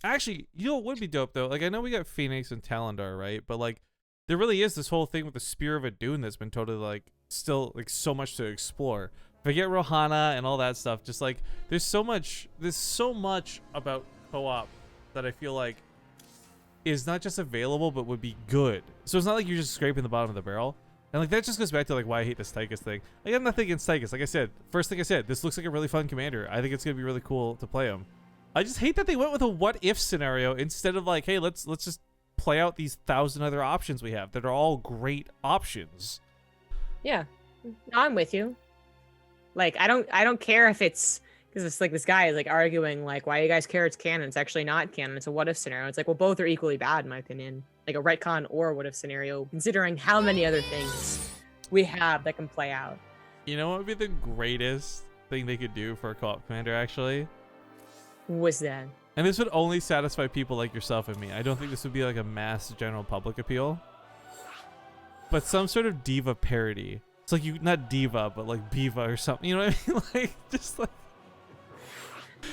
Actually, you know what would be dope though? Like I know we got Phoenix and Talendar, right? But like there really is this whole thing with the Spear of Adun that's been totally like still like so much to explore. Forget Rohana and all that stuff. Just like there's so much about co-op that I feel like is not just available but would be good. So it's not like you're just scraping the bottom of the barrel. And like that just goes back to like why I hate this Tychus thing. I got nothing against Tychus. Like I said, first thing I said, this looks like a really fun commander. I think it's gonna be really cool to play him. I just hate that they went with a what if scenario instead of like, hey, let's just play out these 1,000 other options we have that are all great options. Yeah, I'm with you. Like I don't care if it's because it's like this guy is like arguing like why you guys care it's canon. It's actually not canon. It's a what if scenario. It's like, well, both are equally bad in my opinion. Like a retcon or a what if scenario, considering how many other things we have that can play out. You know what would be the greatest thing they could do for a co-op commander actually? What's that? And this would only satisfy people like yourself and me. I don't think this would be like a mass general public appeal. But some sort of diva parody. It's like you not diva, but like Biva or something. You know what I mean? Like just like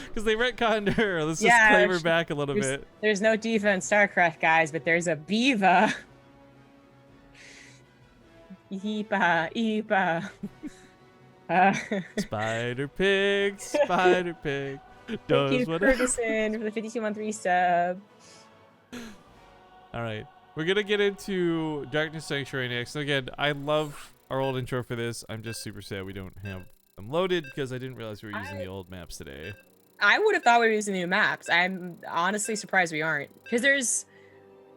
because they retconned her. Let's just claim her back a little bit. There's no diva in StarCraft, guys, but there's a Biva. Eepa. Spider Pig. Spider Pig. Thank you, Ferguson, for the 52-month sub. All right. We're going to get into Darkness Sanctuary next. And again, I love our old intro for this. I'm just super sad we don't have them loaded because I didn't realize we were using the old maps today. I would have thought we were using new maps. I'm honestly surprised we aren't. Because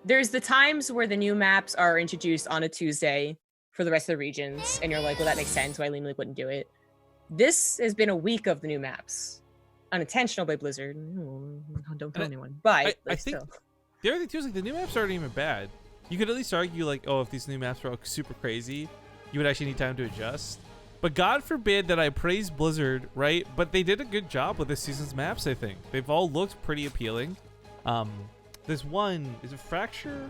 there's the times where the new maps are introduced on a Tuesday for the rest of the regions. And you're like, well, that makes sense. Why Olimoleague wouldn't do it. This has been a week of the new maps. Unintentional by Blizzard. Don't tell anyone. But I think the other thing too is like the new maps aren't even bad. You could at least argue like, oh, if these new maps are all super crazy, you would actually need time to adjust. But God forbid that I praise Blizzard, right? But they did a good job with this season's maps, I think. They've all looked pretty appealing. There's one, is it Fracture?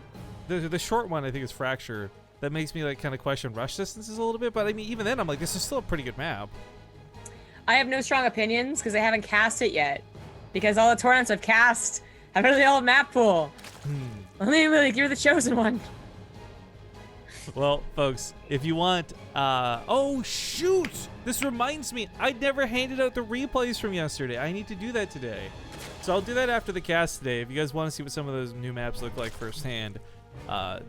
The short one I think is Fracture. That makes me like kind of question rush distances a little bit. But I mean, even then I'm like, this is still a pretty good map. I have no strong opinions because I haven't cast it yet. Because all the tournaments I've cast have really all map pool. Let me like you're the chosen one. Well, folks, if you want, oh shoot! This reminds me, I never handed out the replays from yesterday. I need to do that today. So I'll do that after the cast today. If you guys want to see what some of those new maps look like firsthand,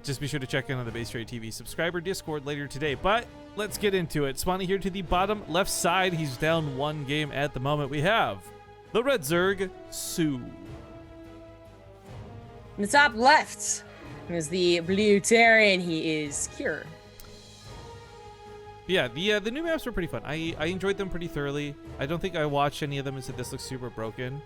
just be sure to check in on the BaseTradeTV subscriber Discord later today. But let's get into it. Spawning here to the bottom left side. He's down one game at the moment. We have the Red Zerg, Sue. In the top left is the Blue Terran. He is Cure. Yeah, the new maps were pretty fun. I enjoyed them pretty thoroughly. I don't think I watched any of them and said this looks super broken.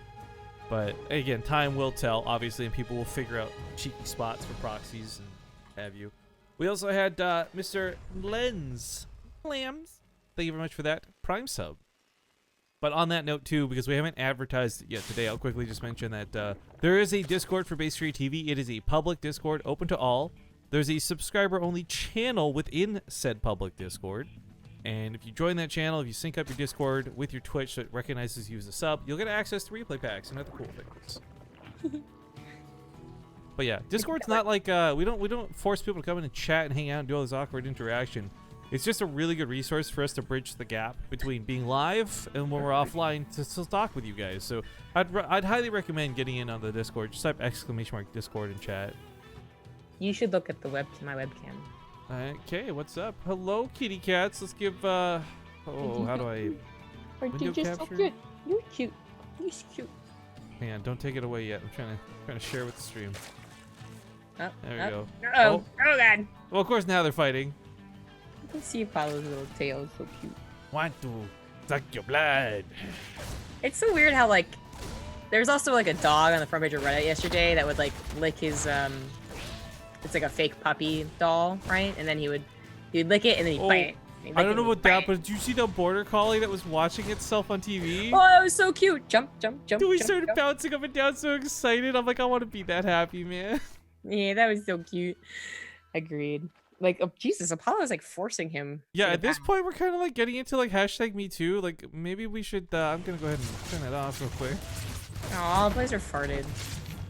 But again, time will tell, obviously, and people will figure out cheeky spots for proxies and have you. We also had Mr. Lens. Lambs. Thank you very much for that Prime sub. But on that note, too, because we haven't advertised it yet today, I'll quickly just mention that there is a Discord for BaseTradeTV. It is a public Discord open to all. There's a subscriber-only channel within said public Discord. And if you join that channel, if you sync up your Discord with your Twitch so it recognizes you as a sub, you'll get access to replay packs and other cool things. But yeah, Discord's not like we don't force people to come in and chat and hang out and do all this awkward interaction. It's just a really good resource for us to bridge the gap between being live and when we're offline to still talk with you guys. So I'd highly recommend getting in on the Discord. Just type !Discord and chat. You should look at the my webcam. Okay, what's up? Hello, kitty cats. Let's give oh, how do I window capture? So you're cute. You're cute. Hang on, don't take it away yet. I'm trying to share with the stream. There we go. Oh God. Well, of course now they're fighting. You can see Apollo's little tail. So cute. Want to suck your blood? It's so weird how like there's also like a dog on the front page of Reddit yesterday that would like lick his it's like a fake puppy doll, right? And then he would lick it and then he'd bite it. I don't know about that, but did you see the border collie that was watching itself on TV? Oh, that was so cute. Jump, jump, jump. Dude, we jump, started jump. bouncing up and down, so excited. I'm like, I want to be that happy, man. Yeah, that was so cute. Agreed. Like, oh, Jesus, Apollo's like forcing him. Yeah, to at this get point, we're kind of like getting into like hashtag me too. Like, maybe we should, I'm gonna go ahead and turn that off real quick. back. Aw, Blazer farted.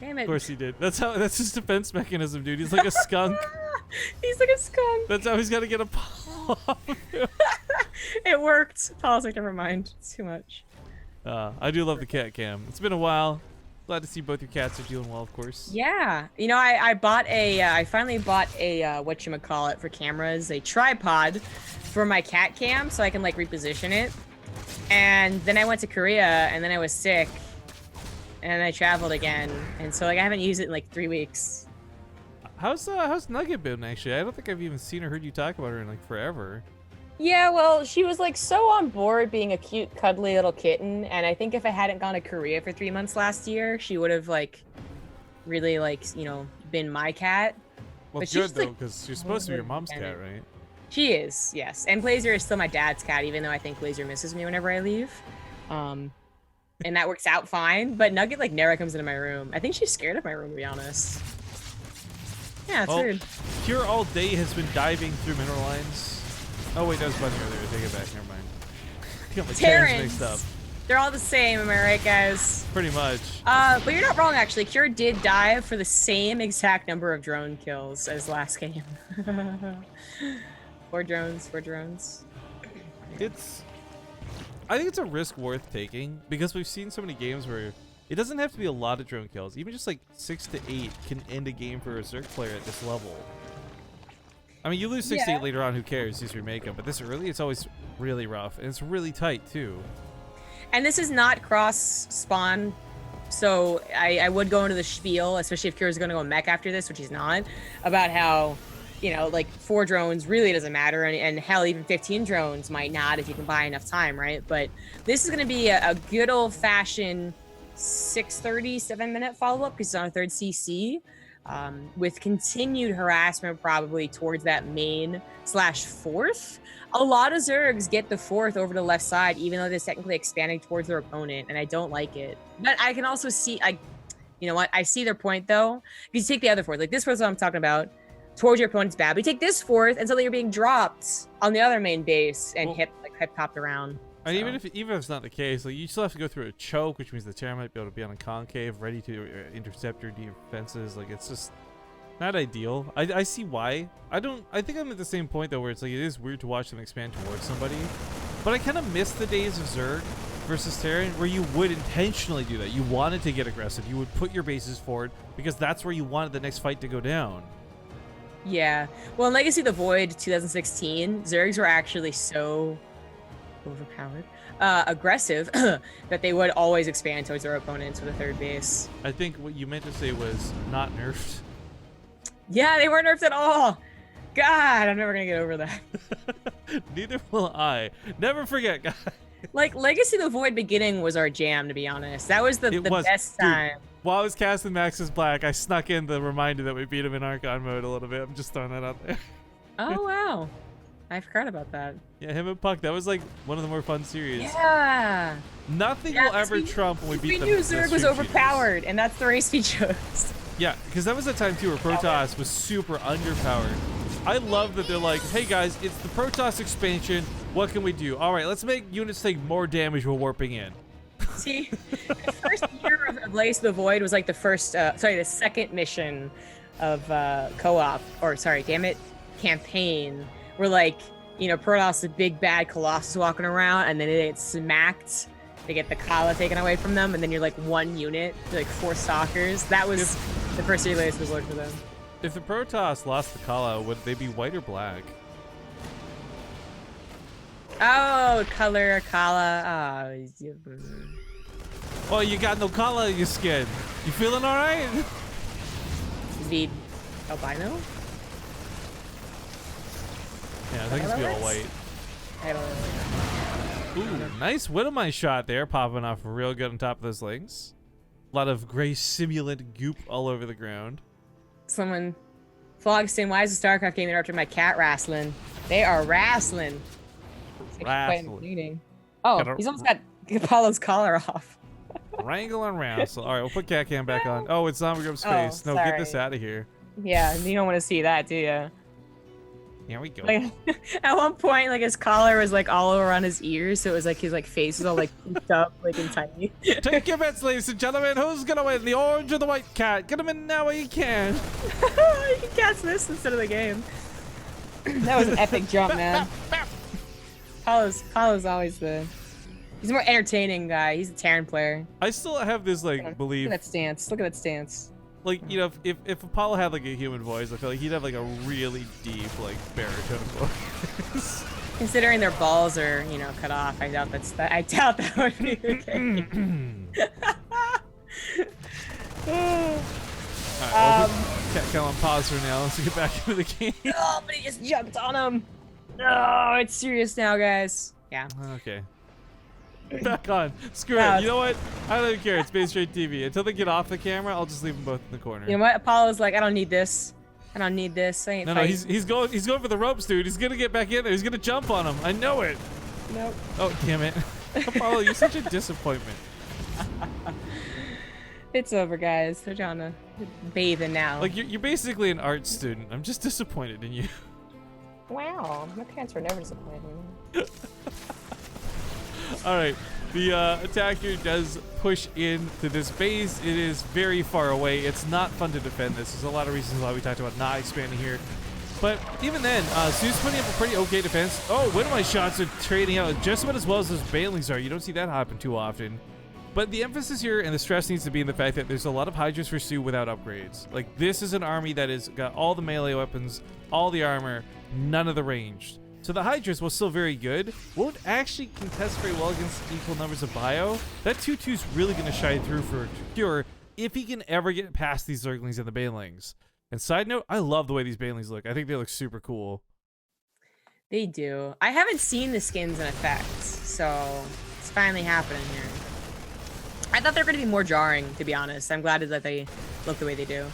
Damn it. Of course he did. That's his defense mechanism, dude. He's like a skunk. He's like a skunk. That's how he's got to get Apollo off of him. It worked. Apollo's like, never mind. It's too much. I do love the cat cam. It's been a while. Glad to see both your cats are doing well, of course. Yeah. You know, I bought a, I finally bought a, whatchamacallit for cameras, a tripod for my cat cam so I can like reposition it. And then I went to Korea and then I was sick and I traveled again. And so like I haven't used it in like 3 weeks. How's Nugget been, actually? I don't think I've even seen or heard you talk about her in like forever. Yeah, well, she was like so on board being a cute, cuddly little kitten, and I think if I hadn't gone to Korea for 3 months last year, she would have like really like, you know, been my cat. Well, But good she's, though, like, because she's supposed to be your mom's cat, right? She is, yes. And Blazer is still my dad's cat, even though I think Blazer misses me whenever I leave. And that works out fine. But Nugget like never comes into my room. I think she's scared of my room, to be honest. Yeah, it's weird. Pure all day has been diving through mineral lines. Oh wait, that was Bunny earlier. Take it back. Never mind. I got my terms mixed up. They're all the same, am I right, guys? Pretty much. But you're not wrong, actually. Cure did dive for the same exact number of drone kills as last game. 4 drones, 4 drones. I think it's a risk worth taking because we've seen so many games where it doesn't have to be a lot of drone kills. Even just like 6 to 8 can end a game for a Zerg player at this level. I mean, you lose 6 to 8 later on, who cares? Just remake them. But this early, it's always really rough. And it's really tight, too. And this is not cross-spawn, so I would go into the spiel, especially if Kira's going to go mech after this, which he's not, about how, you know, like 4 drones really doesn't matter, and hell, even 15 drones might not if you can buy enough time, right? But this is going to be a good old-fashioned 6:30, 7-minute follow-up because it's on a 3rd CC. With continued harassment probably towards that main/4th. A lot of Zergs get the 4th over to the left side, even though they're technically expanding towards their opponent, and I don't like it. But I can also see, you know what? I see their point though. Because you take the other 4th, like this 4th is what I'm talking about. Towards your opponent's bad. But you take this 4th, and suddenly you're being dropped on the other main base and hip popped around. And even if it's not the case, like you still have to go through a choke, which means the Terra might be able to be on a concave, ready to intercept your defenses. Like it's just not ideal. I see why. I think I'm at the same point though, where it's like it is weird to watch them expand towards somebody, but I kind of miss the days of Zerg versus Terran where you would intentionally do that. You wanted to get aggressive. You would put your bases forward because that's where you wanted the next fight to go down. Yeah. Well, in Legacy of the Void 2016, Zergs were actually so overpowered, aggressive, that they would always expand towards their opponents with a 3rd base. I think what you meant to say was not nerfed. Yeah, they weren't nerfed at all. God, I'm never gonna get over that. Neither will I. Never forget, guys. Like, Legacy of the Void beginning was our jam, to be honest. That was the best time. Dude, while I was casting Max's Black, I snuck in the reminder that we beat him in Archon mode a little bit. I'm just throwing that out there. Oh, wow. I forgot about that. Yeah, him and Puck, that was like one of the more fun series. Yeah. Nothing will ever trump when we beat them. We knew Zerg was overpowered, and that's the race we chose. Yeah, because that was the time too where Protoss was super underpowered. I love that they're like, hey guys, it's the Protoss expansion. What can we do? All right, let's make units take more damage while warping in. See, the first year of Legacy of the Void was like the second mission of campaign. Where like, you know, Protoss, the big bad Colossus walking around, and then they get smacked. They get the Kala taken away from them, and then you're like 1 unit, like 4 stalkers. That was the first year Legacy of the Void for them. If the Protoss lost the Kala, would they be white or black? Oh, color Kala. Oh, you got no Kala in your skin. You feeling all right? The albino? Yeah, I think it's be all white. I don't know. Ooh, nice Widowmine shot there, popping off real good on top of those links. A lot of gray simulant goop all over the ground. Someone, Flogston, why is the StarCraft game interrupting my cat wrestling? They are wrestling. It's actually quite wrestling. entertaining. Oh, Gotta he's almost got Apollo's collar off. Wrangle and wrestle. All right, we'll put Cat Cam back on. Oh, it's Zombie Grub's face. No, get this sorry. out of here. Yeah, you don't want to see that, do you? Here we go. Like, at one point, like his collar was like all around his ears, so it was like his like face was all like pooped up, like and tiny. Take your bets, ladies and gentlemen. Who's gonna win, the orange or the white cat? Get him in now while you can. You can catch this instead of the game. That was an epic jump, man. Apollo's always he's a more entertaining guy. He's a Terran player. I still have this like belief. Look at that stance. Look at that stance. Like, you know, if Apollo had like a human voice, I feel like he'd have like a really deep like baritone voice. Considering their balls are, you know, cut off, I doubt that would be the case. Alright, Cat Cam on pause for now. Let's get back into the game. Oh, but he just jumped on him. Oh, it's serious now, guys. Yeah. Okay. Back on. Screw No, it. You know what? I don't even care. It's BaseTradeTV. Until they get off the camera, I'll just leave them both in the corner. You know what? Apollo's like, I don't need this. I don't need this. I ain't No, fighting. he's going for the ropes, dude. He's gonna get back in there. He's gonna jump on him. I know it. Nope. Oh, damn it. Apollo, you're such a disappointment. It's over, guys. They're trying to bathe in now. Like, you're basically an art student. I'm just disappointed in you. Wow, my parents were never disappointed in me. All right, the attacker does push into this base. It is very far away. It's not fun to defend this. There's a lot of reasons why we talked about not expanding here. But even then, Sue's putting up a pretty okay defense. Oh, one of my shots are trading out just about as well as those Banelings are. You don't see that happen too often. But the emphasis here and the stress needs to be in the fact that there's a lot of Hydras for Sue without upgrades. Like, this is an army that has got all the melee weapons, all the armor, none of the ranged. So the Hydras, while still very good, won't actually contest very well against equal numbers of bio. That 2-2's really going to shine through for Cure if he can ever get past these Zerglings and the Banelings. And side note, I love the way these Banelings look. I think they look super cool. They do. I haven't seen the skins in effect, so it's finally happening here. I thought they were going to be more jarring, to be honest. I'm glad that they look the way they do.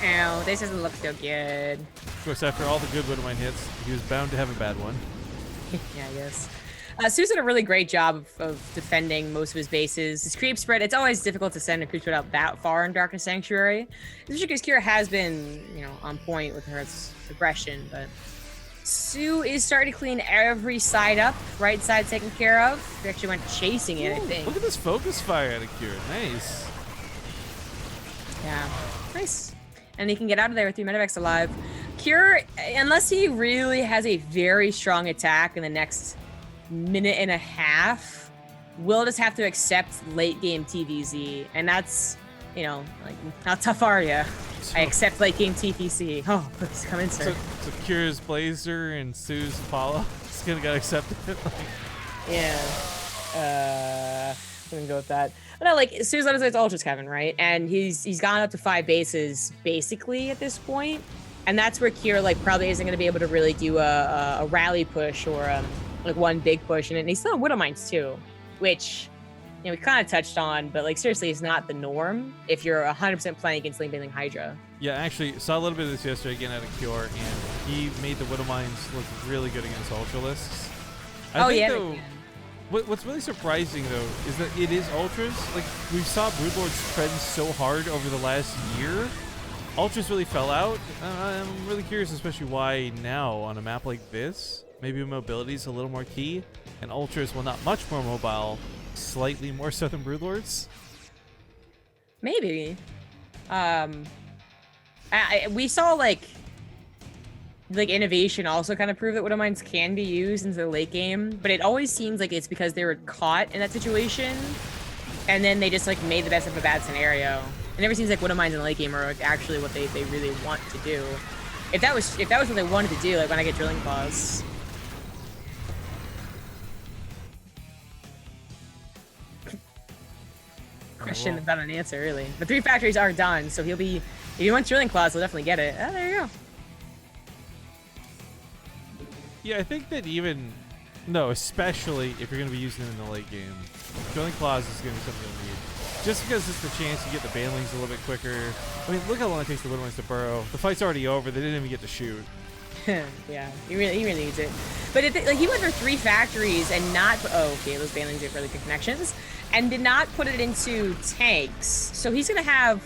Ow, this doesn't look so good. Of course, after all the good Widowmine hits, he was bound to have a bad one. Yeah, I guess. Sue's did a really great job of defending most of his bases. His creep spread, it's always difficult to send a creep spread out that far in Darkness Sanctuary. Especially because Kira has been, you know, on point with her aggression, but Sue is starting to clean every side up. Right side taken care of. They actually went chasing it, I think. Look at this focus fire out of Cure. Nice. Yeah, nice. And he can get out of there with 3 medevacs alive. Cure, unless he really has a very strong attack in the next minute and a half, will just have to accept late game TVZ. And that's, you know, like, how tough are you? I accept late game TPC. Oh, please come in, sir. So Cure's Blazer and Sue's Apollo. It's gonna get accepted. Yeah. I'm gonna go with that. But no, like, Sue's on his way to Ultras, Kevin, right? And he's gone up to 5 bases basically at this point. And that's where Cure like probably isn't gonna be able to really do a rally push or like one big push. And he's still on Widowmines too, which, you know, we kind of touched on, but like seriously, it's not the norm if you're 100% playing against Link Bailing Hydra. Yeah, actually, saw a little bit of this yesterday again out of Cure, and he made the Widowmines look really good against Ultralisks. I think, though, what's really surprising, though, is that it is Ultras. Like, we saw Broodlords trend so hard over the last year. Ultras really fell out. I'm really curious, especially why now on a map like this. Maybe mobility is a little more key, and Ultras, well, not much more mobile, slightly more so than Broodlords. Maybe. We saw like innovation also kind of prove that Widowmines can be used into the late game, but it always seems like it's because they were caught in that situation, and then they just like made the best of a bad scenario. It never seems like Widowmines in the late game are like, actually what they really want to do. If that was what they wanted to do, like when I get Drilling Claws. Question about an answer, really. The 3 factories are done, so he'll be. If he wants Drilling Claws, he'll definitely get it. Oh, there you go. Yeah, I think that especially if you're going to be using them in the late game, Drilling Claws is going to be something you'll need. Just because it's the chance you get the Banelings a little bit quicker. I mean, look how long it takes the Widowmines to burrow. The fight's already over. They didn't even get to shoot. Yeah, he really needs it. But like he went through 3 factories and not. Oh, okay, those banelings have really good connections, and did not put it into tanks. So he's gonna have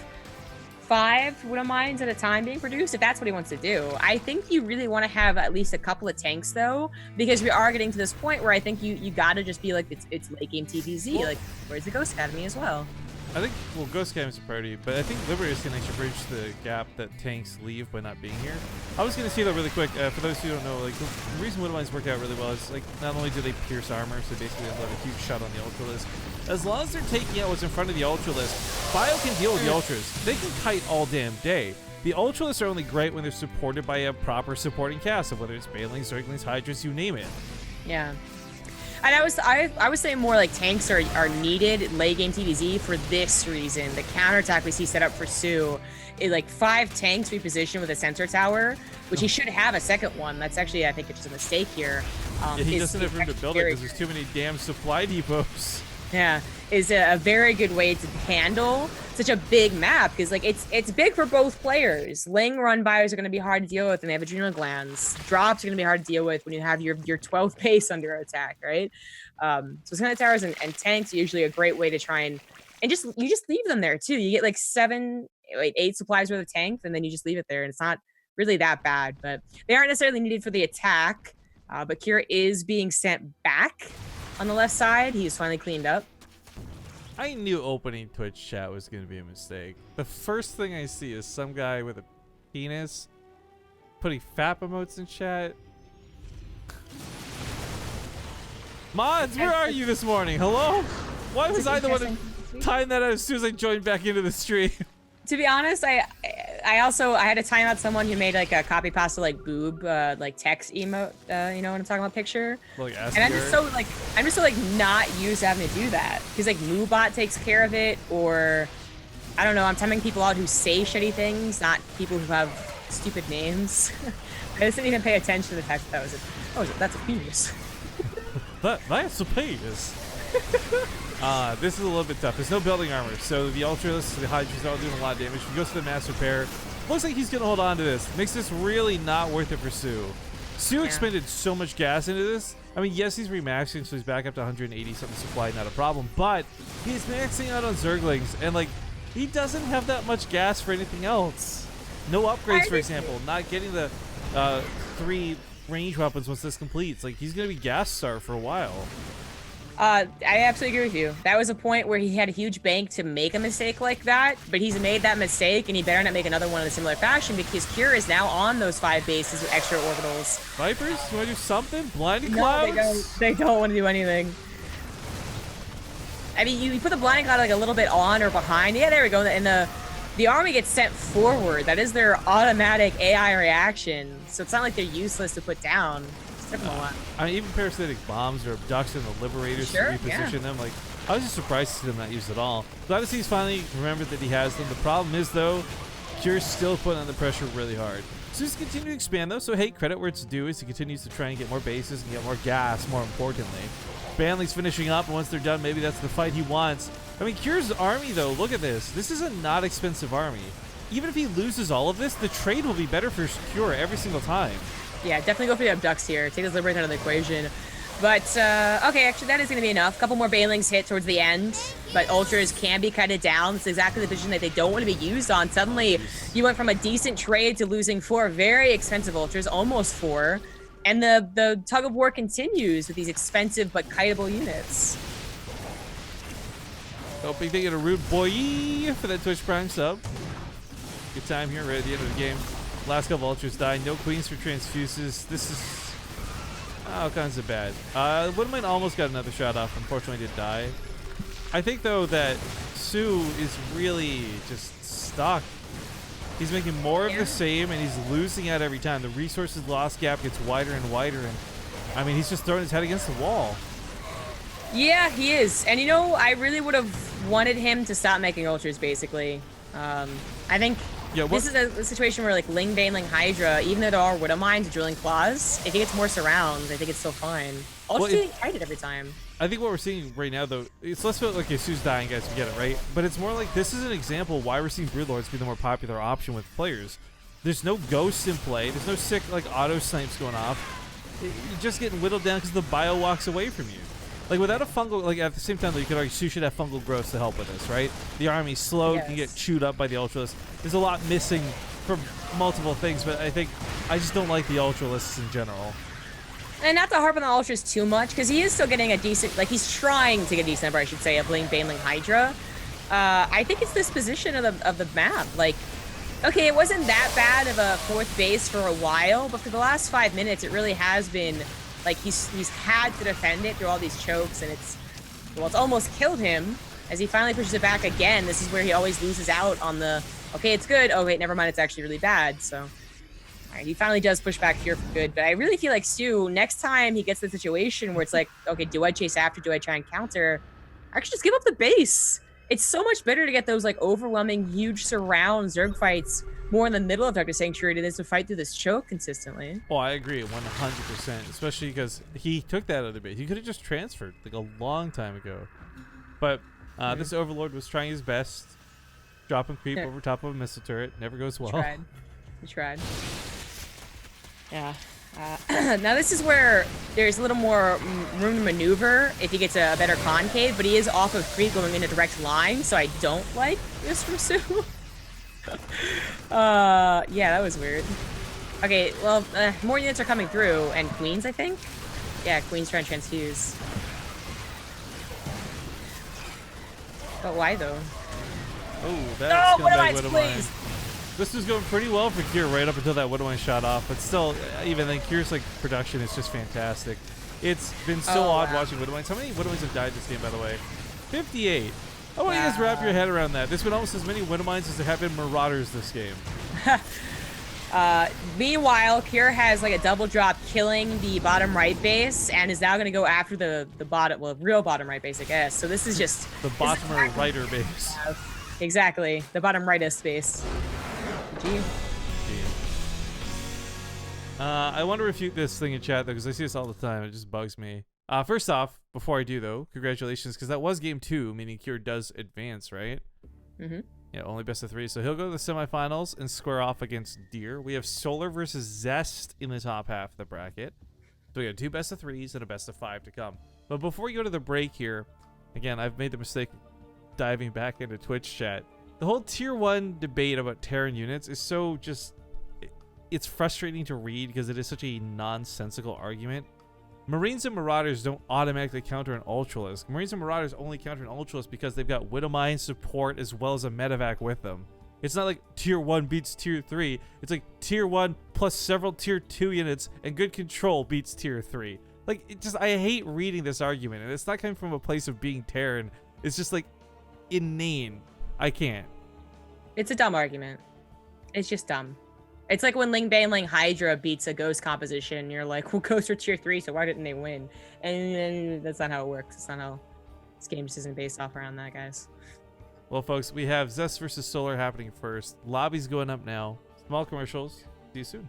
5 Widow Mines at a time being produced if that's what he wants to do. I think you really want to have at least a couple of tanks though, because we are getting to this point where I think you gotta just be like it's late game TPZ. Like, where's the Ghost Academy as well? I think, well, Ghost Academy is a priority, but I think Liberators can actually bridge the gap that tanks leave by not being here. I was going to say that really quick, for those who don't know, like, the reason Widow Mines work out really well is, like, not only do they pierce armor, so basically they have a huge shot on the Ultralisk, as long as they're taking out what's in front of the Ultralisk, Bio can deal with the Ultras. They can kite all damn day. The Ultralisks are only great when they're supported by a proper supporting cast, of whether it's Banelings, Zerglings, Hydras, you name it. Yeah. And I was saying more like tanks are needed late game TVZ for this reason. The counterattack we see set up for Sue is like 5 tanks repositioned with a sensor tower, which he should have a second one. That's actually, I think it's just a mistake here. Yeah, he doesn't have room to build it because there's too many damn supply depots. Yeah, is a very good way to handle such a big map, because like it's big for both players. Ling run bios are going to be hard to deal with, and they have adrenal glands. Drops are going to be hard to deal with when you have your 12th base under attack, right? So Senate towers and tanks are usually a great way to try and just leave them there too. You get like 8 supplies worth of tanks, and then you just leave it there, and it's not really that bad. But they aren't necessarily needed for the attack. But Kira is being sent back on the left side. He's finally cleaned up. I knew opening Twitch chat was going to be a mistake. The first thing I see is some guy with a penis putting FAP emotes in chat. Mods, where are you this morning? Hello? Why was I the one to time that out as soon as I joined back into the stream? To be honest, I had to time out someone who made like a copy pasta like boob like text emote, you know what I'm talking about, picture. Like, and I'm just so not used to having to do that, because like Moobot takes care of it, or I don't know, I'm timing people out who say shitty things, not people who have stupid names. I just didn't even pay attention to the fact that that's a penis. That's a penis. This is a little bit tough. There's no building armor, so the Ultras, the Hydras are all doing a lot of damage. If he goes to the mass repair, looks like he's gonna hold on to this. Makes this really not worth it for Sue. Sue expended so much gas into this. I mean, yes, he's remaxing, so he's back up to 180 something supply, not a problem. But he's maxing out on Zerglings, and like, he doesn't have that much gas for anything else. No upgrades, for example. Not getting the 3 range weapons once this completes. Like, he's gonna be gas starved for a while. I absolutely agree with you. That was a point where he had a huge bank to make a mistake like that, but he's made that mistake, and he better not make another one in a similar fashion, because Kira is now on those 5 bases with extra orbitals. Vipers, you want to do something? Blinding clouds? No, they don't want to do anything. I mean, you put the blinding cloud like a little bit on or behind. Yeah, there we go. And the army gets sent forward. That is their automatic AI reaction. So it's not like they're useless to put down. I mean, even parasitic bombs or abduction, the Liberators to reposition them. Like, I was just surprised to see them not used at all. Glad to see he's finally remembered that he has them. The problem is, though, Cure's still putting on the pressure really hard. So just continue to expand, though. So, hey, credit where it's due as he continues to try and get more bases and get more gas, more importantly. Banley's finishing up, and once they're done, maybe that's the fight he wants. I mean, Cure's army, though, look at this. This is a not expensive army. Even if he loses all of this, the trade will be better for Cure every single time. Yeah, definitely go for the abducts here. Take those Liberators out of the equation. But, okay, actually, that is going to be enough. A couple more Banelings hit towards the end, but Ultras can be kited down. It's exactly the position that they don't want to be used on. Suddenly, you went from a decent trade to losing 4 very expensive Ultras, almost 4, and the tug of war continues with these expensive but kiteable units. Hoping they get a rude boy for that Twitch Prime sub. Good time here, right at the end of the game. Last couple Ultras died. No Queens for Transfuses. This is all kinds of bad. Woodman almost got another shot off. Unfortunately, did die. I think, though, that Sue is really just stuck. He's making more of the same, and he's losing out every time. The resources loss gap gets wider and wider, and I mean, he's just throwing his head against the wall. Yeah, he is. And, you know, I really would have wanted him to stop making Ultras, basically. I think this is a situation where, like, Ling, Baneling, Hydra, even though there are Widow Mines, Drilling Claws, if he gets more surrounds, I think it's still fine. Ultras getting kited every time. I think what we're seeing right now, though, it's less about, like, Yasu's dying, guys, we get it, right? But it's more like this is an example why we're seeing Broodlords be the more popular option with players. There's no ghosts in play. There's no sick like auto snipes going off. You're just getting whittled down because the bio walks away from you. Like without a fungal, like at the same time, though, you could argue you should have fungal growth to help with this, right? The army's slow, you can get chewed up by the ultralists. There's a lot missing from multiple things, but I think I just don't like the ultralists in general. And not to harp on the ultras too much, because he is still getting a decent, like he's trying to get a decent number, I should say, of Baneling Hydra. I think it's this position of the map. Like, okay, it wasn't that bad of a fourth base for a while, but for the last 5 minutes, it really has been like he's had to defend it through all these chokes, and it's almost killed him as he finally pushes it back again. This is where he always loses out on the, okay, it's good. Oh wait, never mind, it's actually really bad. So, all right, he finally does push back here for good. But I really feel like Stu, next time he gets the situation where it's like, okay, do I chase after? Do I try and counter? Actually, just give up the base. It's so much better to get those like overwhelming, huge surround Zerg fights more in the middle of Darkness Sanctuary than to fight through this choke consistently. Oh, I agree 100%, especially because he took that other base. He could have just transferred like a long time ago. But this Overlord was trying his best, dropping creep over top of a missile turret. Never goes well. He tried. Yeah. Now this is where there's a little more room to maneuver if he gets a better concave, but he is off of creep going in a direct line, so I don't like this from Sue. Yeah, that was weird. Okay, well, more units are coming through, and Queens, I think? Yeah, Queens trying to transfuse. But why, though? Oh, that's what am I, please? This was going pretty well for Kier right up until that Widowmine shot off, but still, even then, Kier's like production is just fantastic. It's been so odd watching Widowmines. How many Widowmines have died this game, by the way? 58. I want you guys to wrap your head around that. There's been almost as many Widowmines as there have been Marauders this game. Meanwhile, Kier has like a double drop killing the bottom right base and is now going to go after the bottom, well, real bottom right base, I guess. So this is just... The bottom righter base. Exactly. The bottom rightest base. G. I want to refute this thing in chat, though, because I see this all the time. It just bugs me. First off, before I do, though, congratulations, because that was game 2, meaning Kier does advance, right? Mm-hmm. Yeah, only best of 3. So he'll go to the semifinals and square off against Deer. We have Solar versus Zest in the top half of the bracket. So we got 2 best of 3s and a best of 5 to come. But before we go to the break here, again, I've made the mistake of diving back into Twitch chat. The whole tier 1 debate about Terran units is so just... It's frustrating to read because it is such a nonsensical argument. Marines and Marauders don't automatically counter an Ultralisk. Marines and Marauders only counter an Ultralisk because they've got Widowmine support as well as a medevac with them. It's not like tier 1 beats tier 3. It's like tier 1 plus several tier 2 units and good control beats tier 3. Like, it just, I hate reading this argument, and it's not coming from a place of being Terran. It's just like inane. I can't. It's a dumb argument. It's just dumb. It's like when Baneling Hydra beats a Ghost composition. You're like, well, Ghosts are tier 3, so why didn't they win? And that's not how it works. It's not how this game just isn't based off around that, guys. Well, folks, we have Zest versus Solar happening first. Lobby's going up now. Small commercials. See you soon.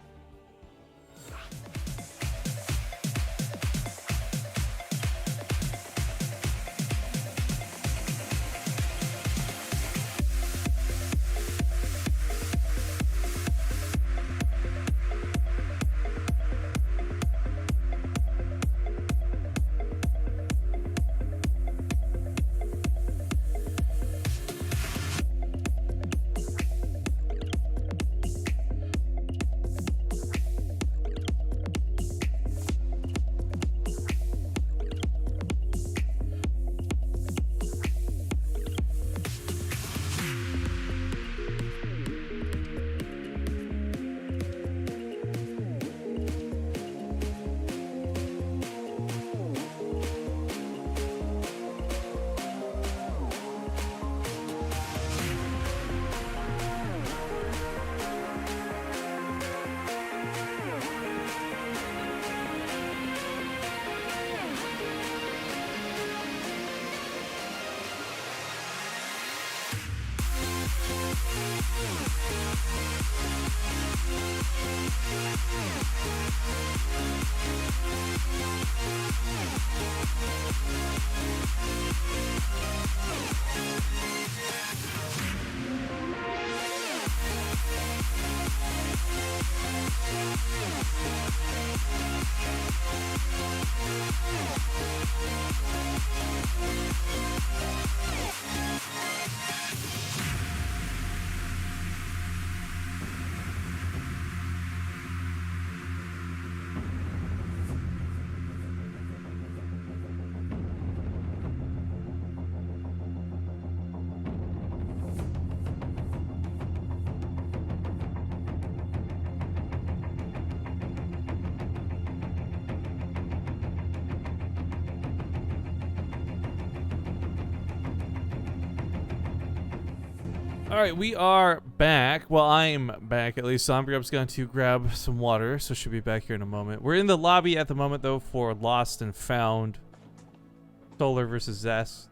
All right, we are back. Well, I'm back at least. Sombriup's going to grab some water, so she'll be back here in a moment. We're in the lobby at the moment, though, for Lost and Found. Solar versus Zest.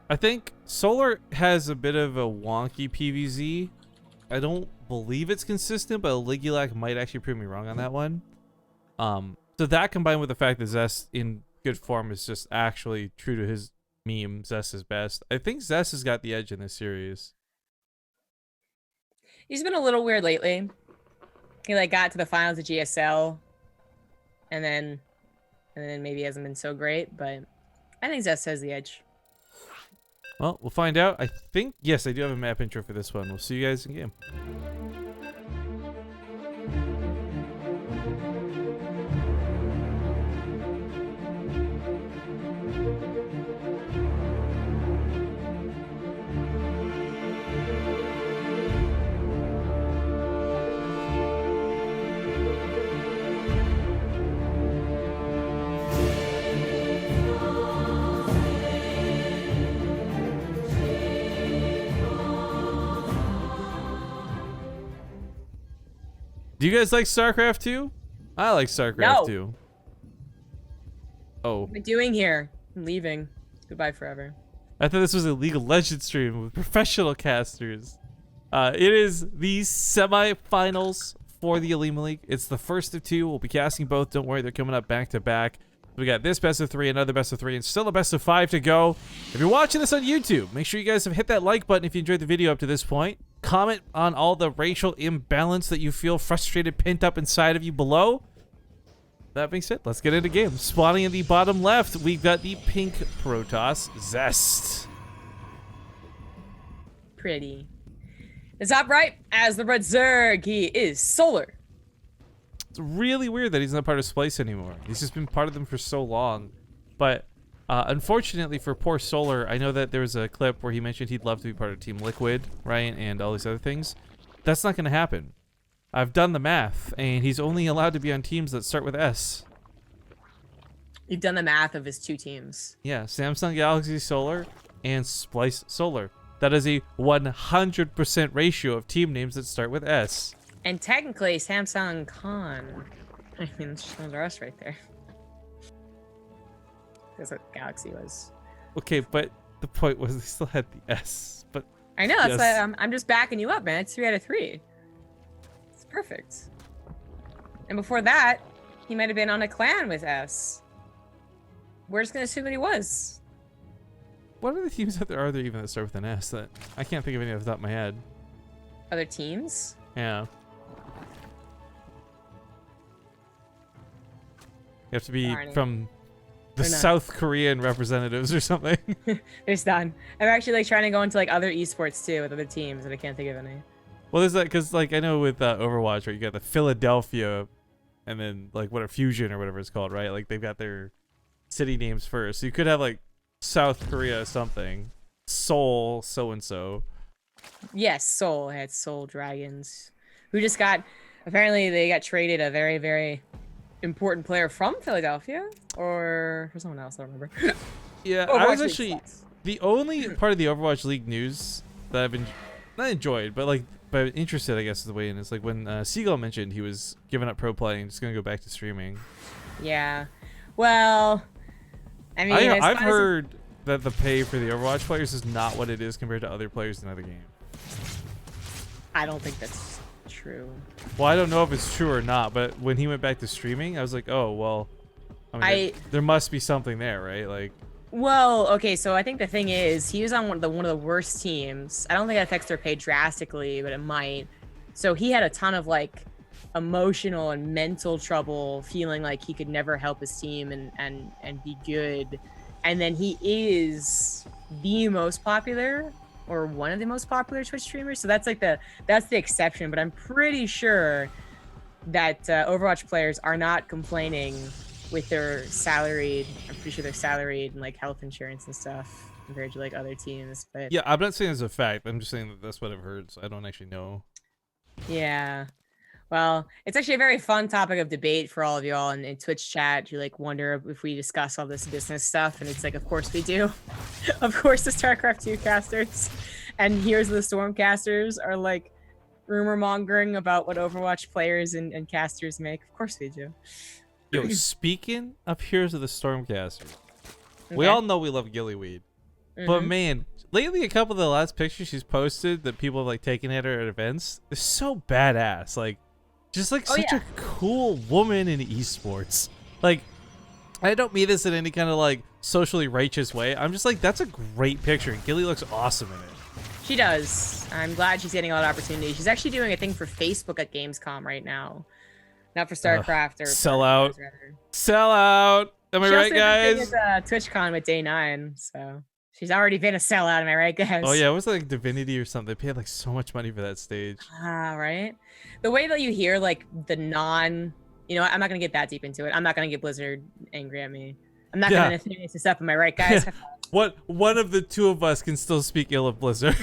I think Solar has a bit of a wonky PVZ. I don't believe it's consistent, but Olimoleague might actually prove me wrong on that one. So that combined with the fact that Zest in good form is just actually true to his meme, Zest is best. I think Zest has got the edge in this series. He's been a little weird lately. He like got to the finals of GSL, and then maybe hasn't been so great. But I think Zest has the edge. Well, we'll find out. I think, yes, I do have a map intro for this one. We'll see you guys in game. Do you guys like StarCraft 2? I like StarCraft 2. Oh. What am I doing here? I'm leaving. Goodbye forever. I thought this was a League of Legends stream with professional casters. It is the semi-finals for the Olimoleague. It's the first of two. We'll be casting both. Don't worry, they're coming up back to back. We got this best of 3, another best of 3, and still a best of 5 to go. If you're watching this on YouTube, make sure you guys have hit that like button if you enjoyed the video up to this point. Comment on all the racial imbalance that you feel frustrated, pent up inside of you below. That being said, let's get into game. Spawning in the bottom left, we've got the pink Protoss, Zest. Pretty. The top right, as the red Zerg, he is Solar. It's really weird that he's not part of Splice anymore. He's just been part of them for so long. But unfortunately for poor Solar, I know that there was a clip where he mentioned he'd love to be part of Team Liquid, right? And all these other things. That's not going to happen. I've done the math, and he's only allowed to be on teams that start with S. You've done the math of his 2 teams. Yeah, Samsung Galaxy Solar and Splice Solar. That is a 100% ratio of team names that start with S. And technically, Samsung Khan. I mean, it's just another S right there. That's what Galaxy was. Okay, but the point was they still had the S. But I know, that's why I'm just backing you up, man. It's 3 out of 3. It's perfect. And before that, he might have been on a clan with S. We're just gonna assume that he was. What other teams out there are there even that start with an S? That I can't think of any off the top of my head. Other teams? Yeah. You have to be from the South Korean representatives or something. There's none. I'm actually like trying to go into like other esports too with other teams, and I can't think of any. Well, there's that because like I know with Overwatch, right? You got the Philadelphia, and then like what a Fusion or whatever it's called, right? Like they've got their city names first. So you could have like South Korea something, Seoul so and so. Yes, Seoul had Seoul Dragons, who just got apparently they got traded a very very important player from Philadelphia or for someone else. I don't remember. Yeah, I was actually the only part of the Overwatch League news that I've been not enjoyed, but like but interested, I guess is the way in. It's like when Seagull mentioned he was giving up pro play and just gonna go back to streaming. Yeah, well, I mean, I've heard that the pay for the Overwatch players is not what it is compared to other players in other games. I don't think that's true. Well, I don't know if it's true or not, but when he went back to streaming, I was like, oh well, I mean, there must be something there, right? Like, well, okay, so I think the thing is he was on one of the worst teams. I don't think it affects their pay drastically, but it might. So he had a ton of like emotional and mental trouble, feeling like he could never help his team and be good. And then he is the most popular or one of the most popular Twitch streamers. So that's like that's the exception. But I'm pretty sure that Overwatch players are not complaining with their salaried. I'm pretty sure they're salaried and like health insurance and stuff compared to like other teams. But Yeah, I'm not saying it's a fact. I'm just saying that that's what I've heard. So I don't actually know. yeah. Well, it's actually a very fun topic of debate for all of y'all in Twitch chat. You like wonder if we discuss all this business stuff, and it's like, of course we do. Of course, the StarCraft 2 casters and Heroes of the Storm casters are like rumor mongering about what Overwatch players and casters make. Of course we do. Yo, speaking of Heroes of the Stormcasters, we all know we love Gillyweed, but man, lately a couple of the last pictures she's posted that people have like taken at her at events is so badass. Like, just like such a cool woman in esports. Like, I don't mean this in any kind of like socially righteous way. I'm just like, that's a great picture. Gilly looks awesome in it. She does. I'm glad she's getting a lot of opportunity. She's actually doing a thing for Facebook at Gamescom right now. Not for StarCraft or sell out. Sell out. Am I right, guys? She at TwitchCon with Day 9, so she's already been a sellout. Am I right, guys? Oh yeah, it was like Divinity or something. They paid like so much money for that stage. Ah, right. The way that you hear like the you know, I'm not gonna get that deep into it. I'm not gonna get Blizzard angry at me. I'm not gonna finish this up. Am I right, guys? What one of the two of us can still speak ill of Blizzard.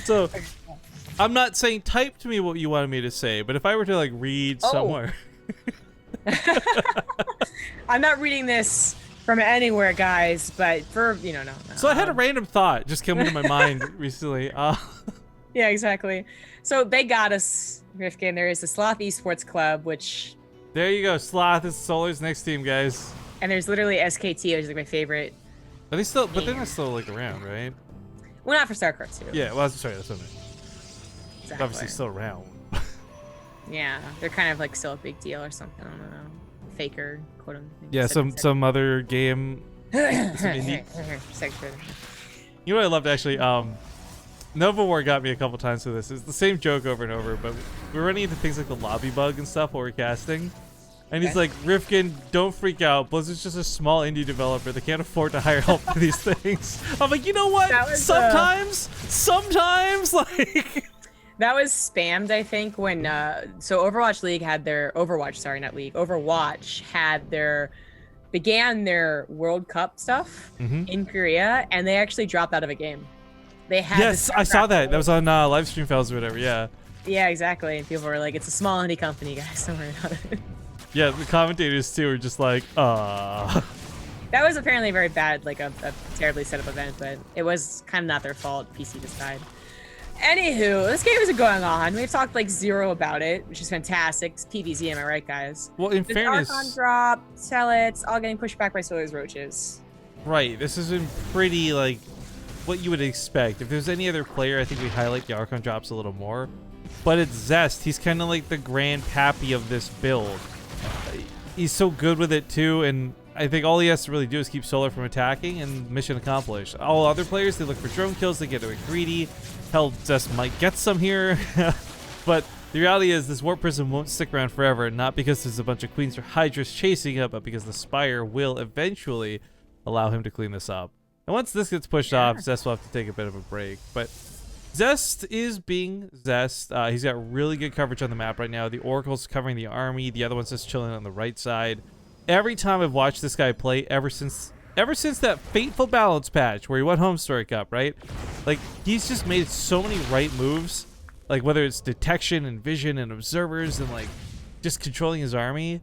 So I'm not saying type to me what you wanted me to say, but if I were to like read somewhere. I'm not reading this from anywhere, guys, but for no. So I had a random thought just come into my mind recently. Yeah, exactly. So they got us, Rifkin. There is the Sloth Esports Club, which there you go, Sloth is Solar's next team, guys. And there's literally SKT, which is like my favorite. Are they still? But they're not still like around, right? Well, not for StarCraft 2. Yeah, well, sorry, that's what I meant. Exactly. Obviously still around. Yeah, they're kind of like still a big deal or something. I don't know. Faker, quote them. Yeah, some other game. Some indie. You know what I loved actually? Nova War got me a couple times with this. It's the same joke over and over, but we're running into things like the lobby bug and stuff while we're casting. And he's like, Rifkin, don't freak out. Blizzard's just a small indie developer. They can't afford to hire help for these things. I'm like, you know what? Sometimes, like... That was spammed, I think, when... so Overwatch League had their... Overwatch had their... began their World Cup stuff in Korea, and they actually dropped out of a game. They had yes, I saw that. That was on live stream files or whatever, yeah. Yeah, exactly. And people were like, it's a small indie company, guys. Don't worry about it. Yeah, the commentators too were just like, That was apparently very bad, like a terribly set up event, but it was kind of not their fault. PC just died. Anywho, this game isn't going on. We've talked like zero about it, which is fantastic. It's PvZ, am I right, guys? Well, in fairness, Archon drop, sell it, all getting pushed back by Solar's roaches. Right, this has been pretty like what you would expect. If there's any other player, I think we highlight the Archon drops a little more. But it's Zest. He's kind of like the grand pappy of this build. He's so good with it too, and I think all he has to really do is keep Solar from attacking, and mission accomplished. All other players, they look for drone kills, they get a bit greedy. Hell, Zest might get some here, but the reality is this Warp Prism won't stick around forever, not because there's a bunch of Queens or Hydras chasing it, but because the Spire will eventually allow him to clean this up. And once this gets pushed off, Zest will have to take a bit of a break, but Zest is being Zest. He's got really good coverage on the map right now. The Oracle's covering the army. The other one's just chilling on the right side. Every time I've watched this guy play, ever since that fateful balance patch where he went home strike up, right? Like, he's just made so many right moves. Like, whether it's detection and vision and observers and, like, just controlling his army.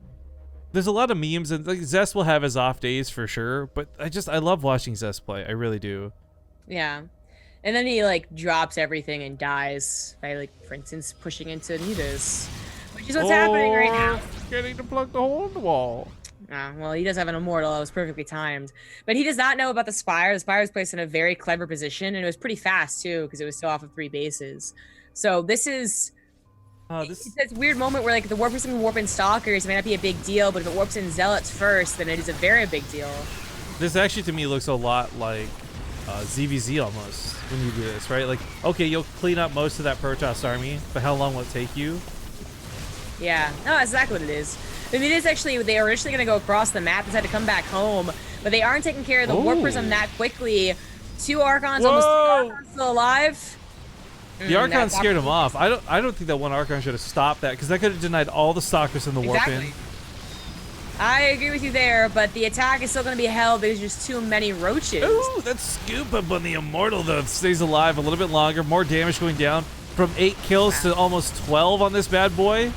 There's a lot of memes, and like, Zest will have his off days for sure, but I love watching Zest play. I really do. Yeah. And then he like drops everything and dies by like, for instance, pushing into Nidus, which is what's happening right now. Getting to plug the hole in the wall. Well, he does have an immortal. It was perfectly timed, but he does not know about the Spire. The Spire was placed in a very clever position, and it was pretty fast too because it was still off of 3 bases. So this is it's this weird moment where like the warp prism can warp in Stalkers. It may not be a big deal, but if it warps in Zealots first, then it is a very big deal. This actually to me looks a lot like ZVZ almost when you do this, right? Like, okay, you'll clean up most of that Protoss army, but how long will it take you? Yeah, no, that's exactly what it is. I mean, it is actually, they were originally going to go across the map, decided to come back home, but they aren't taking care of the Warp Prism that quickly. 2 Archons, almost 3 Archons still alive. The Archon scared him off. I don't think that one Archon should have stopped that, because that could have denied all the Stalkers in the Warp in. I agree with you there, but the attack is still going to be held. There's just too many roaches. Ooh, that scoop up on the Immortal, though, stays alive a little bit longer. More damage going down from 8 kills to almost 12 on this bad boy.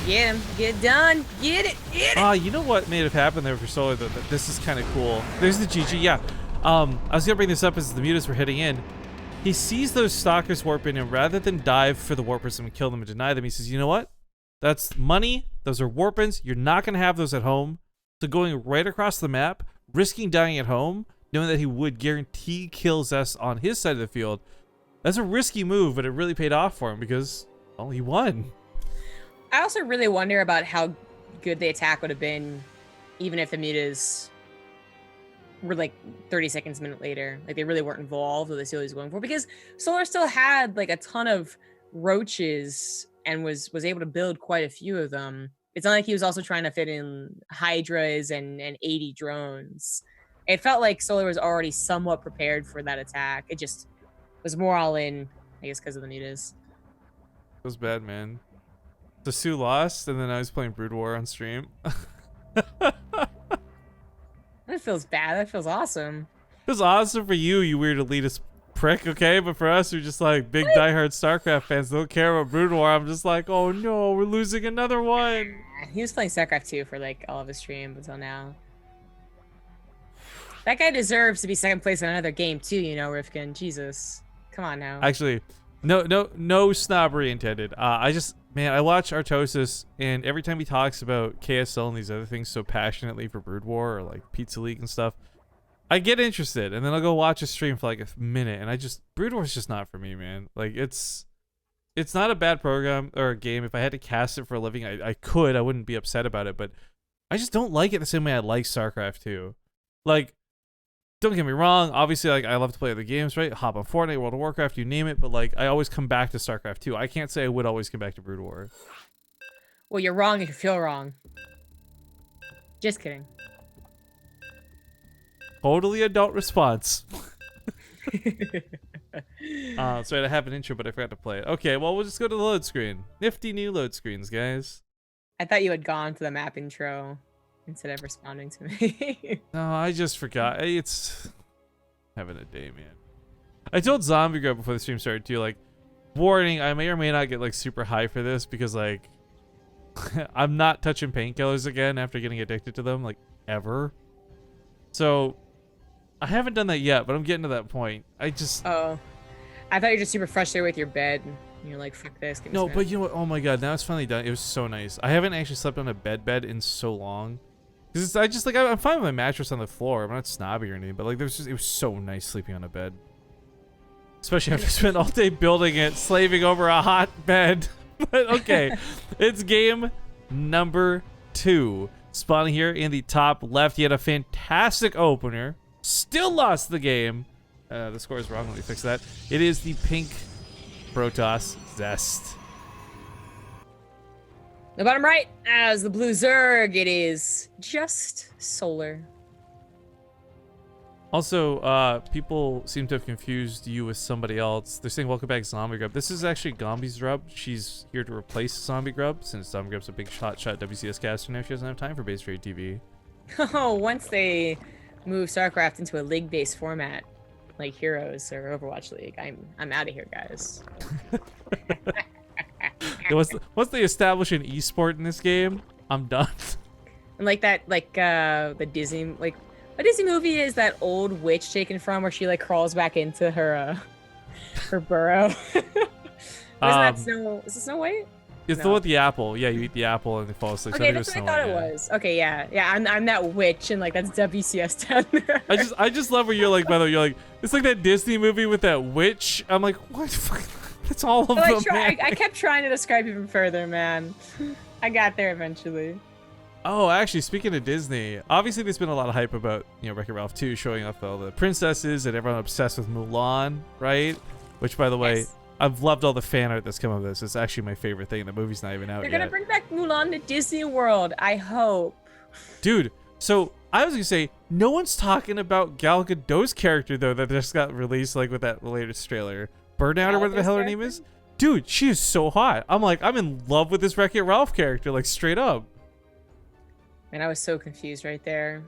Get him. Get it done. Get it. Get it. You know what may have happened there for Solar, though? This is kind of cool. There's the GG, yeah. I was going to bring this up as the mutas were hitting in. He sees those Stalkers warp in, and rather than dive for the Warp Prism and kill them and deny them, he says, you know what? That's money. Those are Warpins. You're not going to have those at home. So going right across the map, risking dying at home, knowing that he would guarantee kill Zest on his side of the field, that's a risky move, but it really paid off for him because, well, he won. I also really wonder about how good the attack would have been even if the mutas were like 30 seconds, a minute later. Like, they really weren't involved with the seal he's going for, because Solar still had like a ton of roaches and was able to build quite a few of them. It's not like he was also trying to fit in Hydras and 80 drones. It felt like Solar was already somewhat prepared for that attack. It just was more all in, I guess, because of the mutas. It was bad, man. So Sue lost, and then I was playing Brood War on stream. That feels bad. That feels awesome. It was awesome for you, you weird elitist prick, okay? But for us, who just like big diehard StarCraft fans, don't care about Brood War, I'm just like, oh no, we're losing another one. He was playing StarCraft 2 for like all of his stream until now. That guy deserves to be second place in another game too, you know, Rifkin. Jesus. Come on now. Actually, no snobbery intended. I watch Artosis, and every time he talks about KSL and these other things so passionately for Brood War or like Pizza League and stuff, I get interested, and then I'll go watch a stream for like a minute, and Brood War is just not for me, man. Like, it's not a bad program or a game. If I had to cast it for a living, I could. I wouldn't be upset about it, but I just don't like it the same way I like StarCraft 2. Like, don't get me wrong, obviously, like, I love to play other games, right? Hop on Fortnite, World of Warcraft, you name it, but like, I always come back to StarCraft 2. I can't say I would always come back to Brood War. Well, you're wrong if you feel wrong. Just kidding. Totally adult response. Sorry, I have an intro, but I forgot to play it. Okay, well, we'll just go to the load screen. Nifty new load screens, guys. I thought you had gone to the map intro instead of responding to me. No, I just forgot. It's having a day, man. I told Zombie Girl before the stream started too, like, warning, I may or may not get like super high for this because like I'm not touching painkillers again after getting addicted to them, like, ever. So I haven't done that yet, but I'm getting to that point. I thought you're just super frustrated with your bed. And you're like, fuck this. No, but you know what? Oh my god, now it's finally done. It was so nice. I haven't actually slept on a bed in so long. Because I'm fine with my mattress on the floor. I'm not snobby or anything, but like, it was so nice sleeping on a bed. Especially after I spent all day building it, slaving over a hot bed. But okay, it's game number 2. Spawning here in the top left. He had a fantastic opener. Still lost the game. The score is wrong. Let me fix that. It is the pink Protoss Zest. The bottom right, as the blue Zerg, it is just Solar. Also, people seem to have confused you with somebody else. They're saying, welcome back, Zombie Grub. This is actually Gombi's Grub. She's here to replace Zombie Grub, since Zombie Grub's a big shot WCS caster now. She doesn't have time for BaseTradeTV. Oh, once they move StarCraft into a league-based format, like Heroes or Overwatch League, I'm out of here, guys. Yeah, once they establish an esport in this game, I'm done. And like that, the Disney, like, what Disney movie is that old witch taken from where she like crawls back into her burrow? Is it Snow White? It's the one with the apple. Yeah, you eat the apple and they fall asleep. Okay, that's what I thought it was. Okay, yeah. I'm that witch, and like that's WCS 10. I just love where you're like, by the way, you're like, it's like that Disney movie with that witch. I'm like, what? That's all of them. I kept trying to describe even further, man. I got there eventually. Oh, actually, speaking of Disney, obviously there's been a lot of hype about, Wreck-It Ralph 2 showing off all the princesses and everyone obsessed with Mulan, right? Which, by the way, Yes. I've loved all the fan art that's come of this. It's actually my favorite thing. The movie's not even out They're yet. gonna bring back Mulan to Disney World. I hope. Dude, so I was gonna say, no one's talking about Gal Gadot's character though that just got released like with that latest trailer. Burnout or whatever the hell her name is. Dude, she is so hot. I'm in love with this Wreck-It Ralph character, like straight up. And I was so confused right there.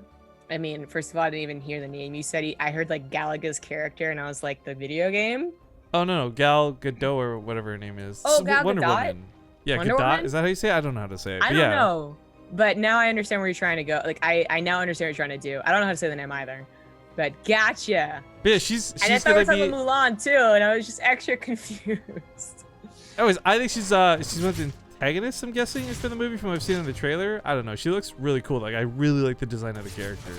I mean, first of all, I didn't even hear the name. You said I heard like Galaga's character, and I was like, the video game? Oh no, Gal Gadot or whatever her name is. Oh, Gal Wonder Gadot? Woman. Yeah, Wonder Gadot. Woman? Is that how you say it? I don't know how to say it. I but don't yeah. know. But now I understand where you're trying to go. Like, I now understand what you're trying to do. I don't know how to say the name either. But gotcha. But yeah, she's And I thought we gonna were talking be. about Mulan too, and I was just extra confused. Anyways, I think she's one of the antagonists. I'm guessing is for the movie from what I've seen in the trailer. I don't know. She looks really cool. Like I really like the design of the character.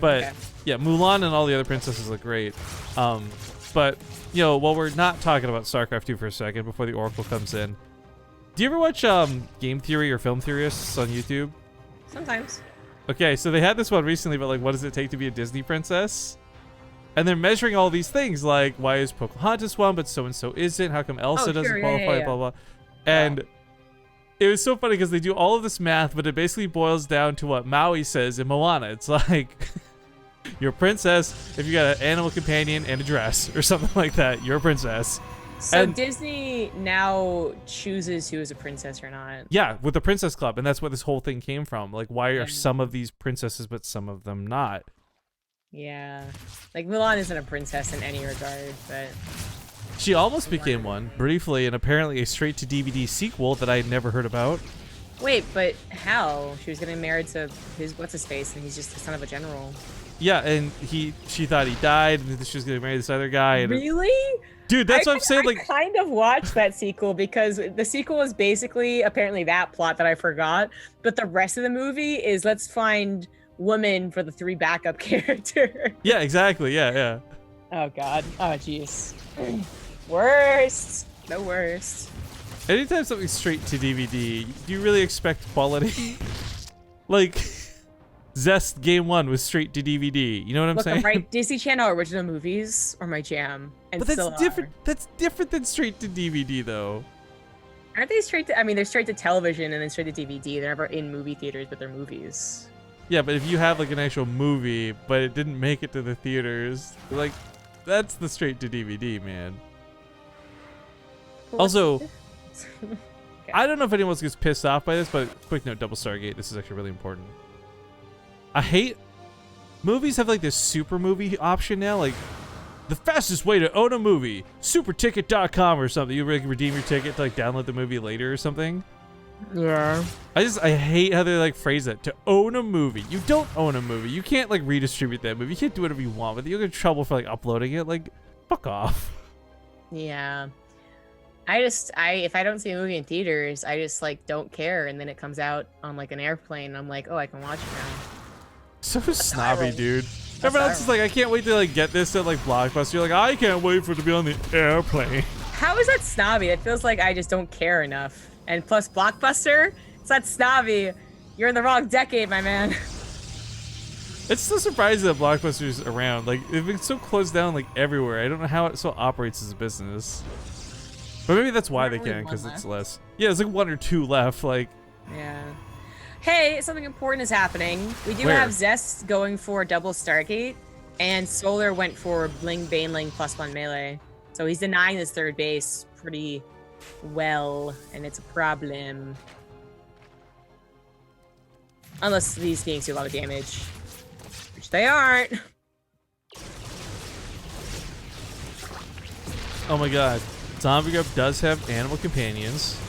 But Okay. yeah, Mulan and all the other princesses look great. But while we're not talking about StarCraft 2 for a second before the Oracle comes in, do you ever watch game theory or film theorists on YouTube? Sometimes. Okay, so they had this one recently about like what does it take to be a Disney princess? And they're measuring all these things like why is Pocahontas one but so and so isn't? How come Elsa doesn't sure, qualify? yeah. Blah blah. And it was so funny because they do all of this math, but it basically boils down to what Maui says in Moana. It's like you're a princess if you got an animal companion and a dress or something like that. You're a princess. So And- Disney now chooses who is a princess or not. Yeah, with the Princess Club, and that's where this whole thing came from. Like, why are Yeah. some of these princesses but some of them not? Yeah. Like Mulan isn't a princess in any regard, but She almost became one briefly, and apparently a straight-to-DVD sequel that I had never heard about. wait, but how? She was getting married to what's his face, and he's just the son of a general. Yeah, and she thought he died, and she was gonna marry this other guy. And Really? dude, that's what I'm saying. I Like, kind of watched that sequel because the sequel is basically apparently that plot that I forgot, but the rest of the movie is let's find women for the 3 backup characters. yeah, exactly. Yeah. Oh God. Oh jeez. Worst. The worst. Anytime something's straight to DVD, do you really expect quality? Like, Zest Game 1 was straight to DVD. You know what I'm Look, saying? right, Disney Channel original movies are my jam, and But that's still different. are. That's different than straight to DVD, though. Aren't they straight to? I mean, they're straight to television and then straight to DVD. They're never in movie theaters, but they're movies. Yeah, but if you have like an actual movie, but it didn't make it to the theaters, like, that's the straight to DVD, man. Well, what's Also, the difference? I don't know if anyone else gets pissed off by this, but quick note, double Stargate. This is actually really important. I hate movies have like this super movie option now, like the fastest way to own a movie, superticket.com or something. You really redeem your ticket to like download the movie later or something. Yeah. I hate how they like phrase that, to own a movie. You don't own a movie. You can't like redistribute that movie. You can't do whatever you want with it. You'll get in trouble for like uploading it. Like, fuck off. Yeah. If I don't see a movie in theaters, I just like don't care, and then it comes out on like an airplane. And I'm like, oh, I can watch it now. So snobby, irony. dude. Everyone else is like, I can't wait to like get this at like Blockbuster. You're like, I can't wait for it to be on the airplane. How is that snobby? It feels like I just don't care enough. And plus, Blockbuster, it's not snobby. You're in the wrong decade, my man. It's so surprising that Blockbuster's around. Like, they've been so closed down like everywhere. I don't know how it still operates as a business. But maybe that's why they There's only can, because one it's left. less. Yeah, there's like 1 or 2 left. Like, Yeah. Hey, something important is happening. We do Where? have Zest going for double Stargate, and Solar went for Bling Baneling +1 melee. So he's denying this third base pretty well, and it's a problem. Unless these Phoenix do a lot of damage, which they aren't. oh my god. Zombie Grub does have animal companions.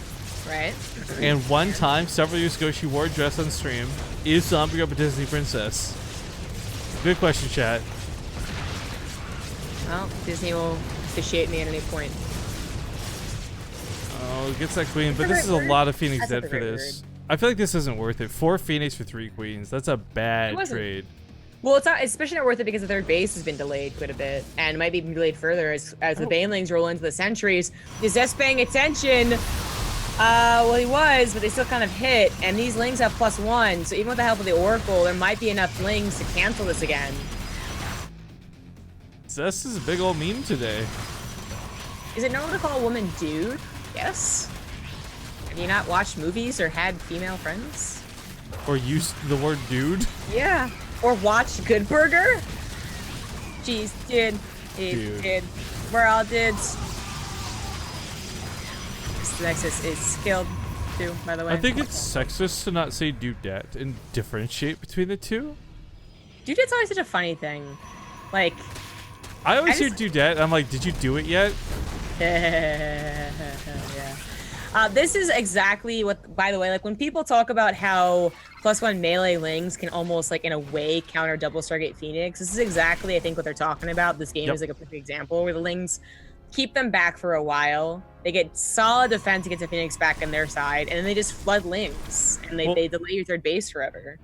Right? And one time, several years ago, she wore a dress on stream. Is Zombie Grub a Disney princess? Good question, chat. Well, Disney will officiate me at any point. Oh, gets that queen, but the this is right a word. lot of Phoenix That's not dead the for right this. I feel like this isn't worth it. 4 Phoenix for 3 queens. That's a bad It wasn't. trade. Well, it's not, especially not worth it because the third base has been delayed quite a bit, and might be delayed further as the Banelings roll into the centuries. Is Zest paying attention? Well, he was, but they still kind of hit, and these lings have +1, so even with the help of the Oracle, there might be enough lings to cancel this again. Zest is a big old meme today. Is it normal to call a woman dude? Yes. Have you not watched movies or had female friends? Or used the word dude? Yeah. Or watched Good Burger? Jeez, dude. Dude. We're all dudes. This Nexus is skilled too, by the way. I think it's sexist to not say dudette and differentiate between the two. Dudette's always such a funny thing. Like, I always hear dudette, and I'm like, did you do it yet? yeah. This is exactly what, by the way, like when people talk about how +1 melee lings can almost like in a way counter double Stargate Phoenix, this is exactly I think what they're talking about. This game is like a perfect example where the lings keep them back for a while. They get solid defense against the Phoenix back on their side, and then they just flood lings and they delay your third base forever.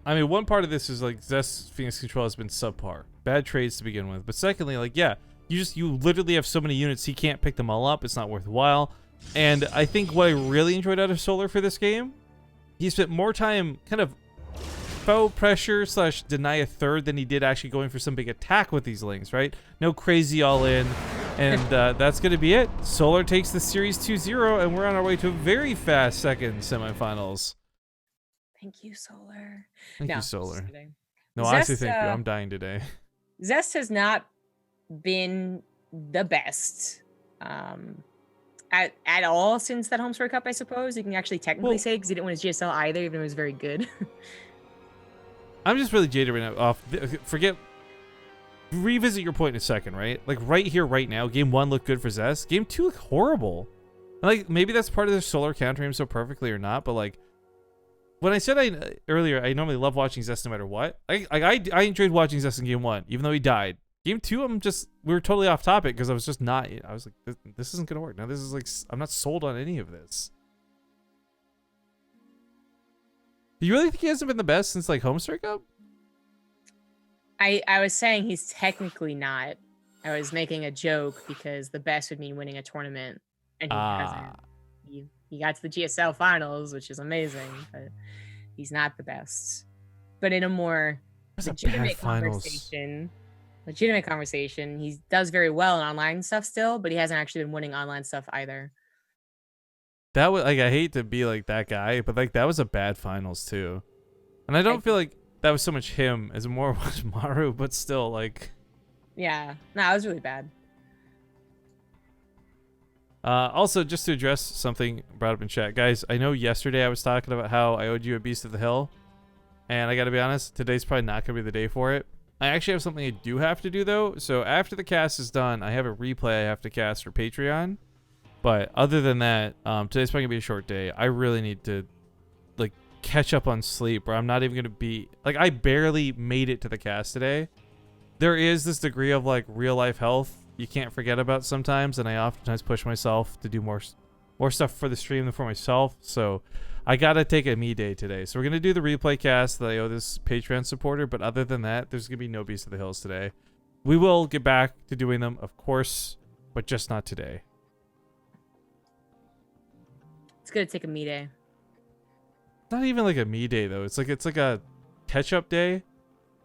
I mean, one part of this is like Zest's Phoenix control has been subpar. Bad trades to begin with. But secondly, like, yeah, you literally have so many units he can't pick them all up. It's not worthwhile. And I think what I really enjoyed out of Solar for this game, he spent more time kind of faux pressure / deny a third than he did actually going for some big attack with these lings, right? No crazy all in. And that's going to be it. Solar takes the series 2-0, and we're on our way to a very fast second semifinals. Thank you, Solar. Thank you, Solar. No, Zest, honestly, thank you. I'm dying today. Zest has not been the best at all since that Home Story Cup, I suppose. You can actually technically say, because he didn't win his GSL either, even though it was very good. I'm just really jaded right now. Revisit your point in a second, right? Like right here, right now, game 1 looked good for Zest. Game 2 looked horrible. And like maybe that's part of the Solar countering him so perfectly or not, but like when I said earlier, I normally love watching Zest no matter what. I enjoyed watching Zest in game 1, even though he died. Game 2, we were totally off topic because I was just not. I was like, this isn't gonna work. Now this is like, I'm not sold on any of this. Do you really think he hasn't been the best since like Home Story Cup? I was saying he's technically not. I was making a joke because the best would mean winning a tournament, and he hasn't. He got to the GSL finals, which is amazing, but he's not the best. But in a more legitimate conversation, he does very well in online stuff still, but he hasn't actually been winning online stuff either. That was like, I hate to be like that guy, but like that was a bad finals too, and I don't feel like that was so much him as more was Maru, but still like. Yeah, no, it was really bad. Also, just to address something brought up in chat, guys, I know yesterday I was talking about how I owed you a Beast of the Hill, and I gotta be honest, today's probably not gonna be the day for it. I actually have something I do have to do though, so after the cast is done, I have a replay I have to cast for Patreon, but other than that, today's probably gonna be a short day. I really need to like catch up on sleep, or I'm not even gonna be like, I barely made it to the cast today. There is this degree of like real life health you can't forget about sometimes, and I oftentimes push myself to do more stuff for the stream than for myself, so I gotta take a me day today. So we're gonna do the replay cast that I owe this Patreon supporter, but other than that, there's gonna be no Beast of the Hills today. We will get back to doing them, of course, but just not today. It's gonna take a me day. Not even like a me day though. It's like a catch-up day.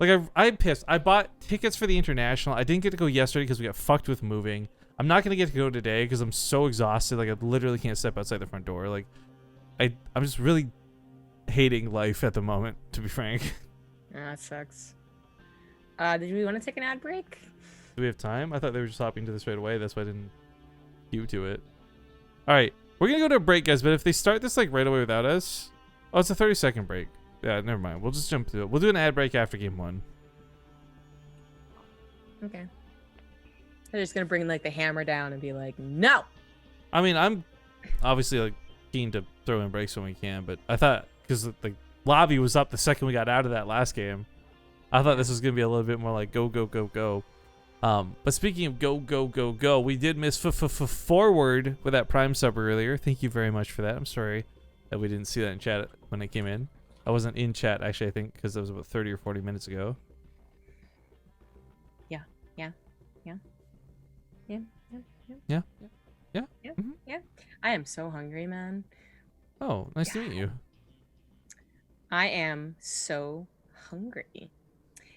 Like I'm pissed. I bought tickets for the international. I didn't get to go yesterday because we got fucked with moving. I'm not gonna get to go today because I'm so exhausted. Like I literally can't step outside the front door. Like I'm just really hating life at the moment, to be frank. Yeah, that sucks. Did we want to take an ad break? Do we have time? I thought they were just hopping to this right away. That's why I didn't queue to it. All right, we're gonna go to a break, guys. But if they start this like right away without us, oh, it's a 30-second break. Yeah, never mind. We'll just jump to it. We'll do an ad break after game 1. Okay. They're just gonna bring like the hammer down and be like, no. I mean, I'm obviously like keen to throw in breaks when we can, but I thought because the lobby was up the second we got out of that last game, I thought this was gonna be a little bit more like go go go go. But speaking of go go go go, we did miss forward with that Prime sub earlier. Thank you very much for that. I'm sorry that we didn't see that in chat when I came in. I wasn't in chat, actually, I think, because that was about 30 or 40 minutes ago. Yeah. I am so hungry, man. Oh, nice to meet you. I am so hungry.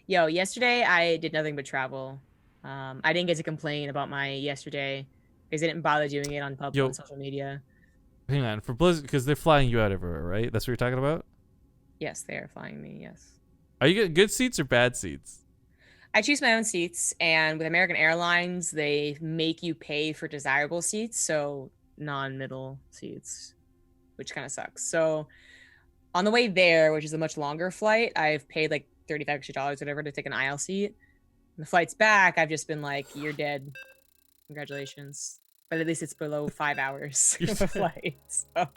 Yo, yesterday I did nothing but travel. I didn't get to complain about my yesterday because I didn't bother doing it on Yo. on social media. Hang on, for Blizzard, because they're flying you out everywhere, right? That's what you're talking about? Yes, they are flying me. Yes. Are you getting good seats or bad seats? I choose my own seats, and with American Airlines, they make you pay for desirable seats, so non-middle seats, which kind of sucks. So on the way there, which is a much longer flight, I've paid like $35 extra, whatever, to take an aisle seat. And the flight's back, I've just been like, "You're dead. Congratulations." But at least it's below 5 hours of a flight. So,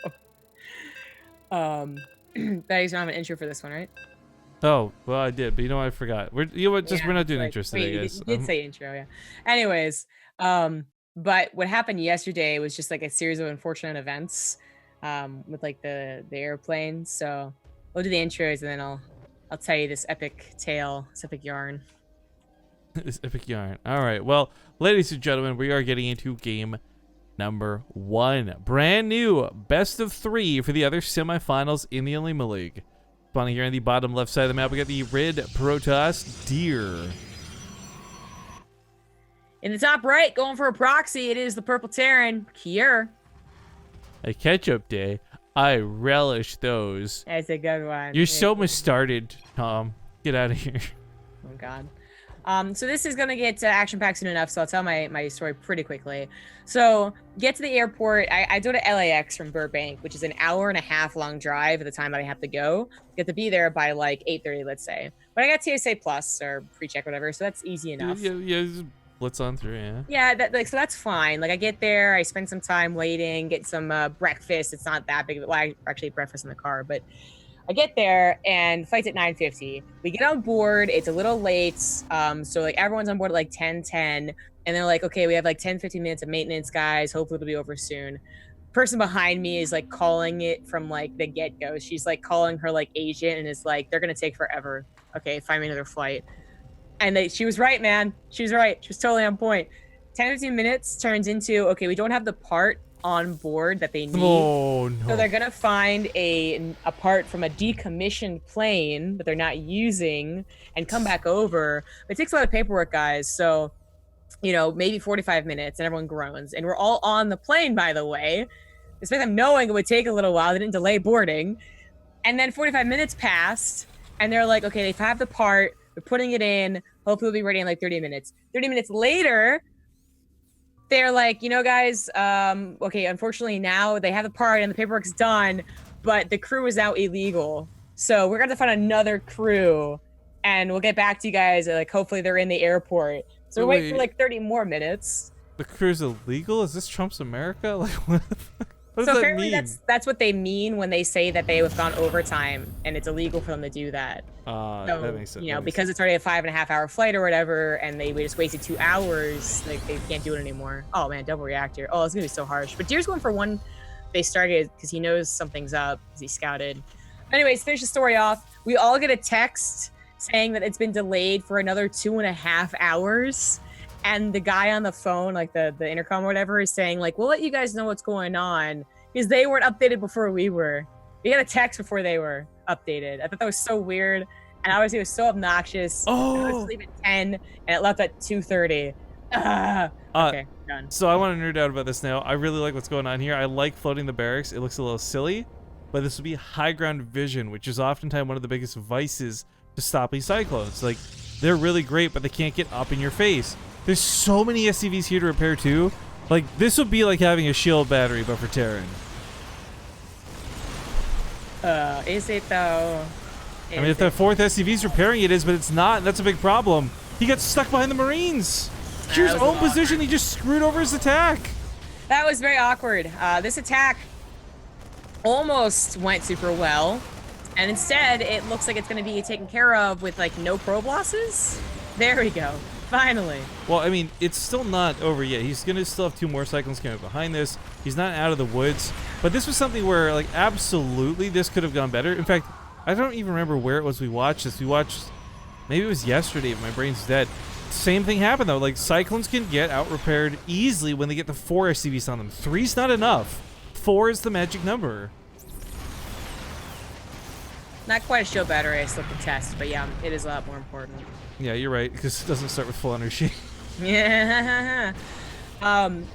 Betty's gonna have an intro for this one, right? Oh, well, I did, but you know what? I forgot. We're we're not doing like, intros wait, today, guys. You did say intro, yeah. Anyways, but what happened yesterday was just like a series of unfortunate events, with like the airplane. So we'll do the intros and then I'll tell you this epic tale, this epic yarn. This epic yarn. All right. Well, ladies and gentlemen, we are getting into game number 1. Brand new best of 3 for the other semifinals in the Olimoleague. Spawning here in the bottom left side of the map, we got the red Protoss Deer. In the top right, going for a proxy, it is the purple Terran, Kier. A ketchup day. I relish those. That's a good one. You're so mustarded, Tom. Get out of here. Oh God. So this is gonna get action-packed soon enough, so I'll tell my story pretty quickly. So get to the airport. I go to LAX from Burbank, which is an hour-and-a-half long drive at the time that I have to go. Get to be there by like 8:30, let's say. But I got TSA Plus or pre-check, whatever, so that's easy enough. Yeah, just blitz on through, yeah. Yeah, so that's fine. Like I get there, I spend some time waiting, get some breakfast. It's not that big of I actually breakfast in the car, but I get there and flight's at 9:50. We get on board. It's a little late. So like everyone's on board at like 10:10, and they're like, okay, we have like 10-15 minutes of maintenance, guys. Hopefully it'll be over soon. Person behind me is like calling it from like the get-go. She's like calling her like agent and is like, they're gonna take forever. Okay, find me another flight. And she was right, man. She was right. She was totally on point. 10-15 minutes turns into, okay, we don't have the part on board that they need. Oh no. So they're gonna find a part from a decommissioned plane that they're not using and come back over. It takes a lot of paperwork, guys. So, you know, maybe 45 minutes and everyone groans. And we're all on the plane, by the way. Despite them knowing it would take a little while, they didn't delay boarding. And then 45 minutes passed and they're like, okay, they have the part, they're putting it in, hopefully it'll be ready in like 30 minutes. 30 minutes later, they're like, you know, guys, okay, unfortunately now they have the part and the paperwork's done, but the crew is now illegal. So we're going to find another crew and we'll get back to you guys. Like, hopefully they're in the airport. So we're waiting for like 30 more minutes. The crew's illegal? Is this Trump's America? Like, what the fuck? What does So that apparently mean? that's what they mean when they say that they have gone overtime and it's illegal for them to do that. So, that makes sense. you know, because it's already a 5.5 hour flight or whatever, and we just wasted 2 hours, like they can't do it anymore. Oh man, double reactor. Oh, it's gonna be so harsh. But Deer's going for one base target because he knows something's up because he scouted. Anyways, finish the story off. We all get a text saying that it's been delayed for another 2.5 hours. And the guy on the phone, like the intercom or whatever, is saying like, we'll let you guys know what's going on because they weren't updated before we were. We got a text before they were updated. I thought that was so weird. And obviously it was so obnoxious. Oh. I was asleep at 10 and it left at 2:30. Okay, done. So I want to nerd out about this now. I really like what's going on here. I like floating the barracks. It looks a little silly, but this will be high ground vision, which is oftentimes one of the biggest vices to stopping cyclones. Like, they're really great, but they can't get up in your face. There's so many SCVs here to repair too. Like, this would be like having a shield battery, but for Terran. Is it though? I mean, if the 4th SCV's repairing it is, but it's not, that's a big problem. He got stuck behind the Marines. Cheer's own position, he just screwed over his attack. That was very awkward. This attack almost went super well. And instead, it looks like it's going to be taken care of with like no probe losses. There we go. Finally. Well, I mean, it's still not over yet. He's going to still have 2 more cyclones coming behind this. He's not out of the woods. But this was something where, like, absolutely this could have gone better. In fact, I don't even remember where it was we watched this. We watched, maybe it was yesterday, but my brain's dead. Same thing happened, though. Like, cyclones can get out-repaired easily when they get the 4 SCVs on them. 3's not enough. 4 is the magic number. Not quite a show battery, I still contest, but yeah, it is a lot more important. Yeah, you're right, because it doesn't start with full energy. Yeah.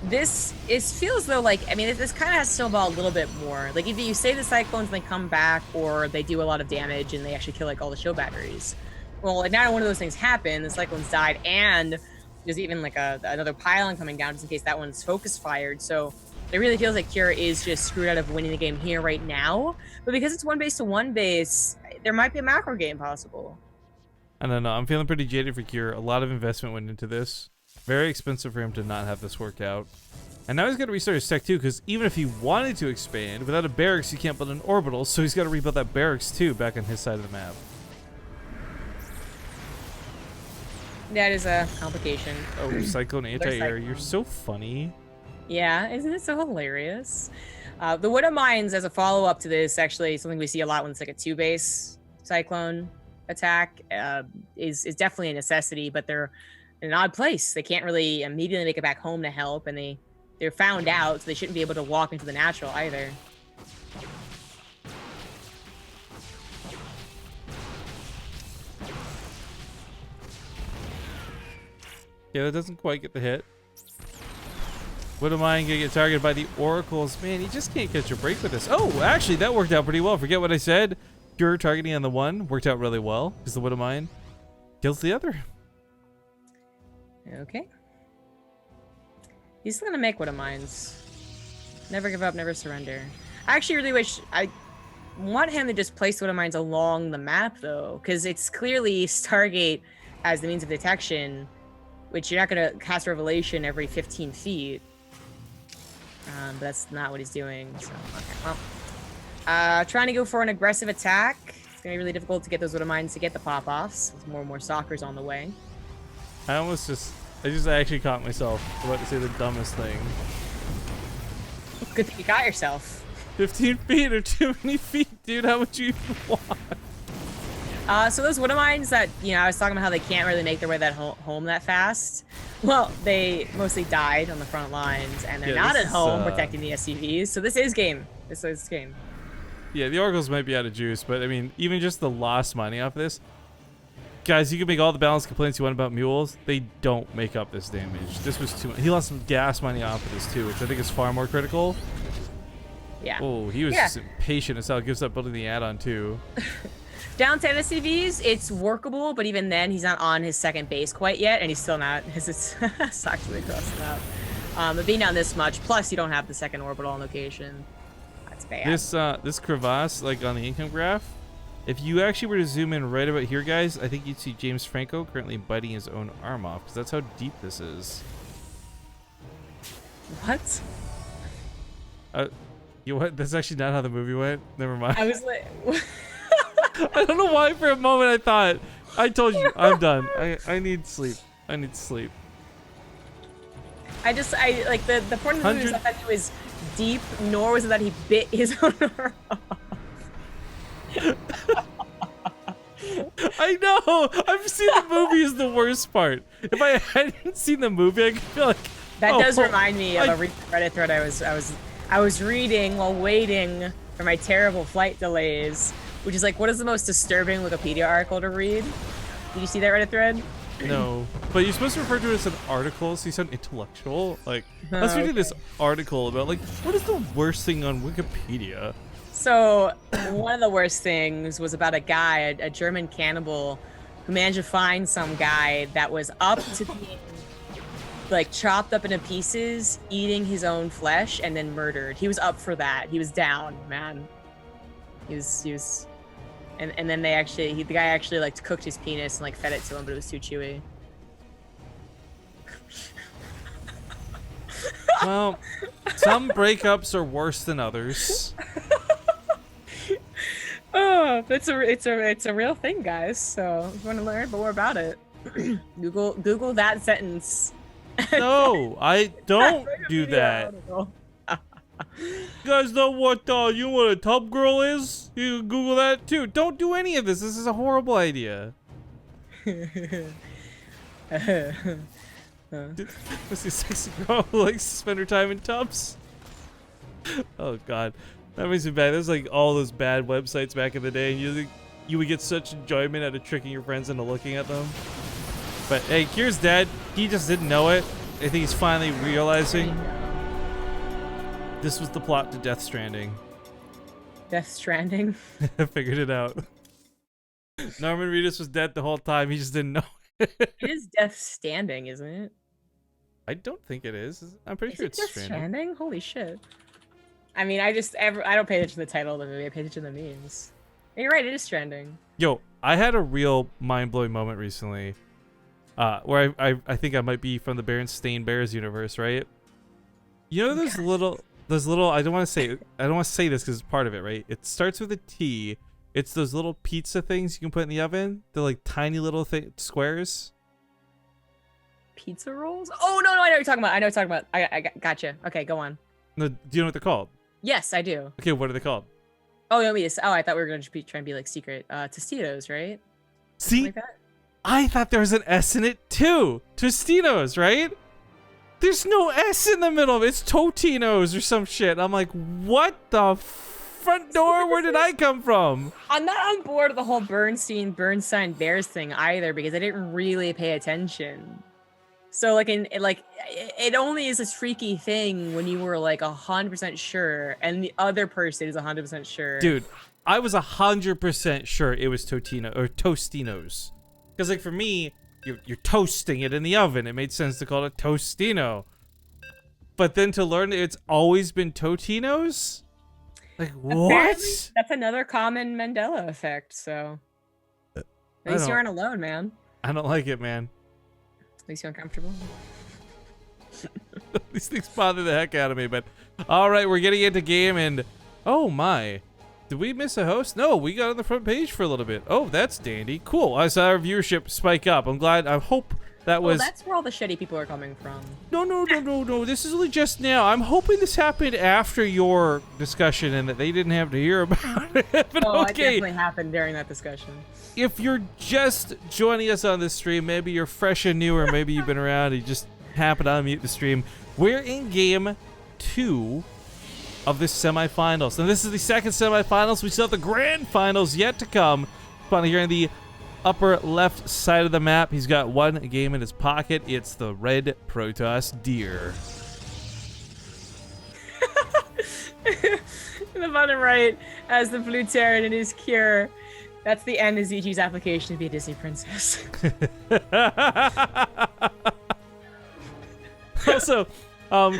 This feels though like, I mean, this kind of has to snowball a little bit more. Like if you say the Cyclones and they come back, or they do a lot of damage and they actually kill like all the show batteries. Well, like now one of those things happened, the Cyclones died, and there's even like another pylon coming down just in case that one's focus fired. So it really feels like Cure is just screwed out of winning the game here right now. But because it's 1 base to 1 base, there might be a macro game possible. I don't know. I'm feeling pretty jaded for Cure. A lot of investment went into this. Very expensive for him to not have this work out. And now he's got to restart his tech too, because even if he wanted to expand, without a barracks, you can't build an orbital, so he's got to rebuild that barracks too back on his side of the map. That is a complication. Oh, Cyclone anti-air. You're so funny. Yeah, isn't it so hilarious? The Widow Mines, as a follow-up to this, actually something we see a lot when it's like a 2-base Cyclone attack, is definitely a necessity, but they're in an odd place. They can't really immediately make it back home to help, and they're found out, so they shouldn't be able to walk into the natural either. Yeah, that doesn't quite get the hit. What am I gonna get targeted by the oracles? Man, you just can't catch a break with this. Oh, actually, that worked out pretty well. Forget what I said. Pure targeting on the one worked out really well because the Widow Mine kills the other. Okay. He's still gonna make Widow Mines. Never give up, never surrender. I actually really wish I want him to just place Widow Mines along the map though, because it's clearly Stargate as the means of detection, which you're not gonna cast Revelation every 15 feet. But that's not what he's doing. So okay, well, trying to go for an aggressive attack. It's gonna be really difficult to get those Widow Mines to get the pop-offs. With more and more stalkers on the way. I just actually caught myself about to say the dumbest thing. Good thing you got yourself. 15 feet are too many feet, dude. How much you even want? So those Widow Mines that, I was talking about how they can't really make their way that home that fast. Well, they mostly died on the front lines, and they're not at home protecting the SCVs. So this is game. This is game. Yeah, the oracles might be out of juice, but I mean, even just the lost money off this. Guys, you can make all the balance complaints you want about mules. They don't make up this damage. This was too much. He lost some gas money off of this too, which I think is far more critical. Yeah. Oh, he was just impatient as hell. Gives up building the add-on too. Down 10 SCVs, it's workable, but even then, he's not on his second base quite yet, and he's still not. It's actually across the map. But being down this much, plus you don't have the second orbital on location. That's bad. This crevasse, like on the income graph, if you actually were to zoom in right about here, guys, I think you'd see James Franco currently biting his own arm off, because that's how deep this is. What? You what? That's actually not how the movie went. Never mind. I was like... I don't know why for a moment I thought, I told you, I'm done. I need sleep. I need sleep. I like the point of the movie was not that he was deep, nor was it that he bit his own arm off. I know. I've seen the movie is the worst part. If I hadn't seen the movie, I could feel like that does remind me of a Reddit thread I was reading while waiting for my terrible flight delays, which is like, what is the most disturbing Wikipedia article to read? Did you see that Reddit thread? No, but you're supposed to refer to it as an article, so you sound intellectual. Like, I was reading this article about like, what is the worst thing on Wikipedia? So one of the worst things was about a guy, a German cannibal, who managed to find some guy that was up to being like chopped up into pieces, eating his own flesh, and then murdered. He was up for that. He was down, man. He was, and then the guy actually like cooked his penis and like fed it to him, but it was too chewy. Well, some breakups are worse than others. Oh, it's a real thing, guys. So if you want to learn more about it, Google that sentence. No, I don't do that. You guys know what a tub girl is? You can Google that too. Don't do any of this. This is a horrible idea. Was a sexy girl who likes to spend her time in tubs? Oh god, that makes me bad. There's like all those bad websites back in the day, and you think you would get such enjoyment out of tricking your friends into looking at them. But hey, Kier's dead. He just didn't know it. I think he's finally realizing this was the plot to Death Stranding. Death Stranding. I figured it out. Norman Reedus was dead the whole time. He just didn't know it. It is Death Standing, isn't it? I don't think it is. I'm pretty sure it's Death Stranding. Holy shit. I mean, I don't pay attention to the title of the movie. I pay attention to the memes. And you're right, it is Stranding. Yo, I had a real mind-blowing moment recently, where I think I might be from the Berenstain Bears universe, right? You know those little I don't want to say this because it's part of it, right? It starts with a T. It's those little pizza things you can put in the oven. They're like tiny little squares. Pizza rolls? Oh no, I know what you're talking about. I gotcha. Okay, go on. No, do you know what they're called? Yes, I do. Okay, what are they called? Oh, no, yes. Oh, I thought we were gonna try and be like secret. Tostitos, right? See, Like that? I thought there was an S in it too. Tostitos, right? There's no S in the middle. It's Totinos or some shit. I'm like, what the front door? Where did I come from? I'm not on board with the whole Bernstein Bears thing either because I didn't really pay attention. So it only is a freaky thing when you were like 100% sure and the other person is 100% sure. Dude, I was 100% sure it was Totino or Tostinos. Because like for me, you're toasting it in the oven. It made sense to call it Tostino. But then to learn it's always been Totinos? Like, what? Apparently, that's another common Mandela effect, so at least you aren't alone, man. I don't like it, man. At least you're uncomfortable. These things bother the heck out of me, but all right, we're getting into game, and oh my, did we miss a host? No, we got on the front page for a little bit. Oh, that's dandy. Cool. I saw our viewership spike up. I'm glad. I hope that was. That's where all the shitty people are coming from. No. This is only just now. I'm hoping this happened after your discussion and that they didn't have to hear about it. But Oh, it okay. definitely happened during that discussion. If you're just joining us on this stream, maybe you're fresh and new, or maybe you've been around and you just happen to unmute the stream. We're in game 2 of the semifinals. And this is the second semifinals. We still have the grand finals yet to come. Fun here in the upper left side of the map. He's got one game in his pocket. It's the red Protoss Deer. In the bottom right, as the blue Terran and his cure. That's the end of ZG's application to be a Disney princess. Also,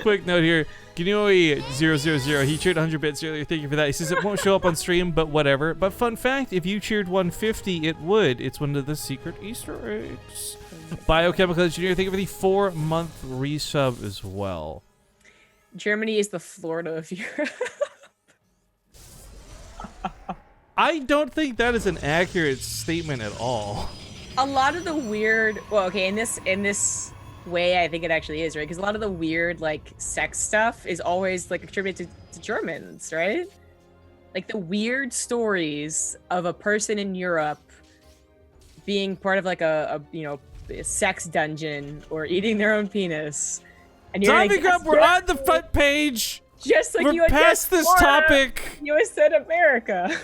quick note here. Ginoi000, he cheered 100 bits earlier. Thank you for that. He says it won't show up on stream, but whatever. But fun fact, if you cheered 150, it would. It's one of the secret Easter eggs. Biochemical Engineer, thank you for the 4-month resub as well. Germany is the Florida of Europe. I don't think that is an accurate statement at all. A lot of the weird, well, okay, in this way, I think it actually is, right? Because a lot of the weird, like, sex stuff is always, like, attributed to Germans, right? Like, the weird stories of a person in Europe being part of, like, a sex dungeon or eating their own penis. And you're Zombie like, Grub, we're on the front page. just like We're you had past this topic. You said America.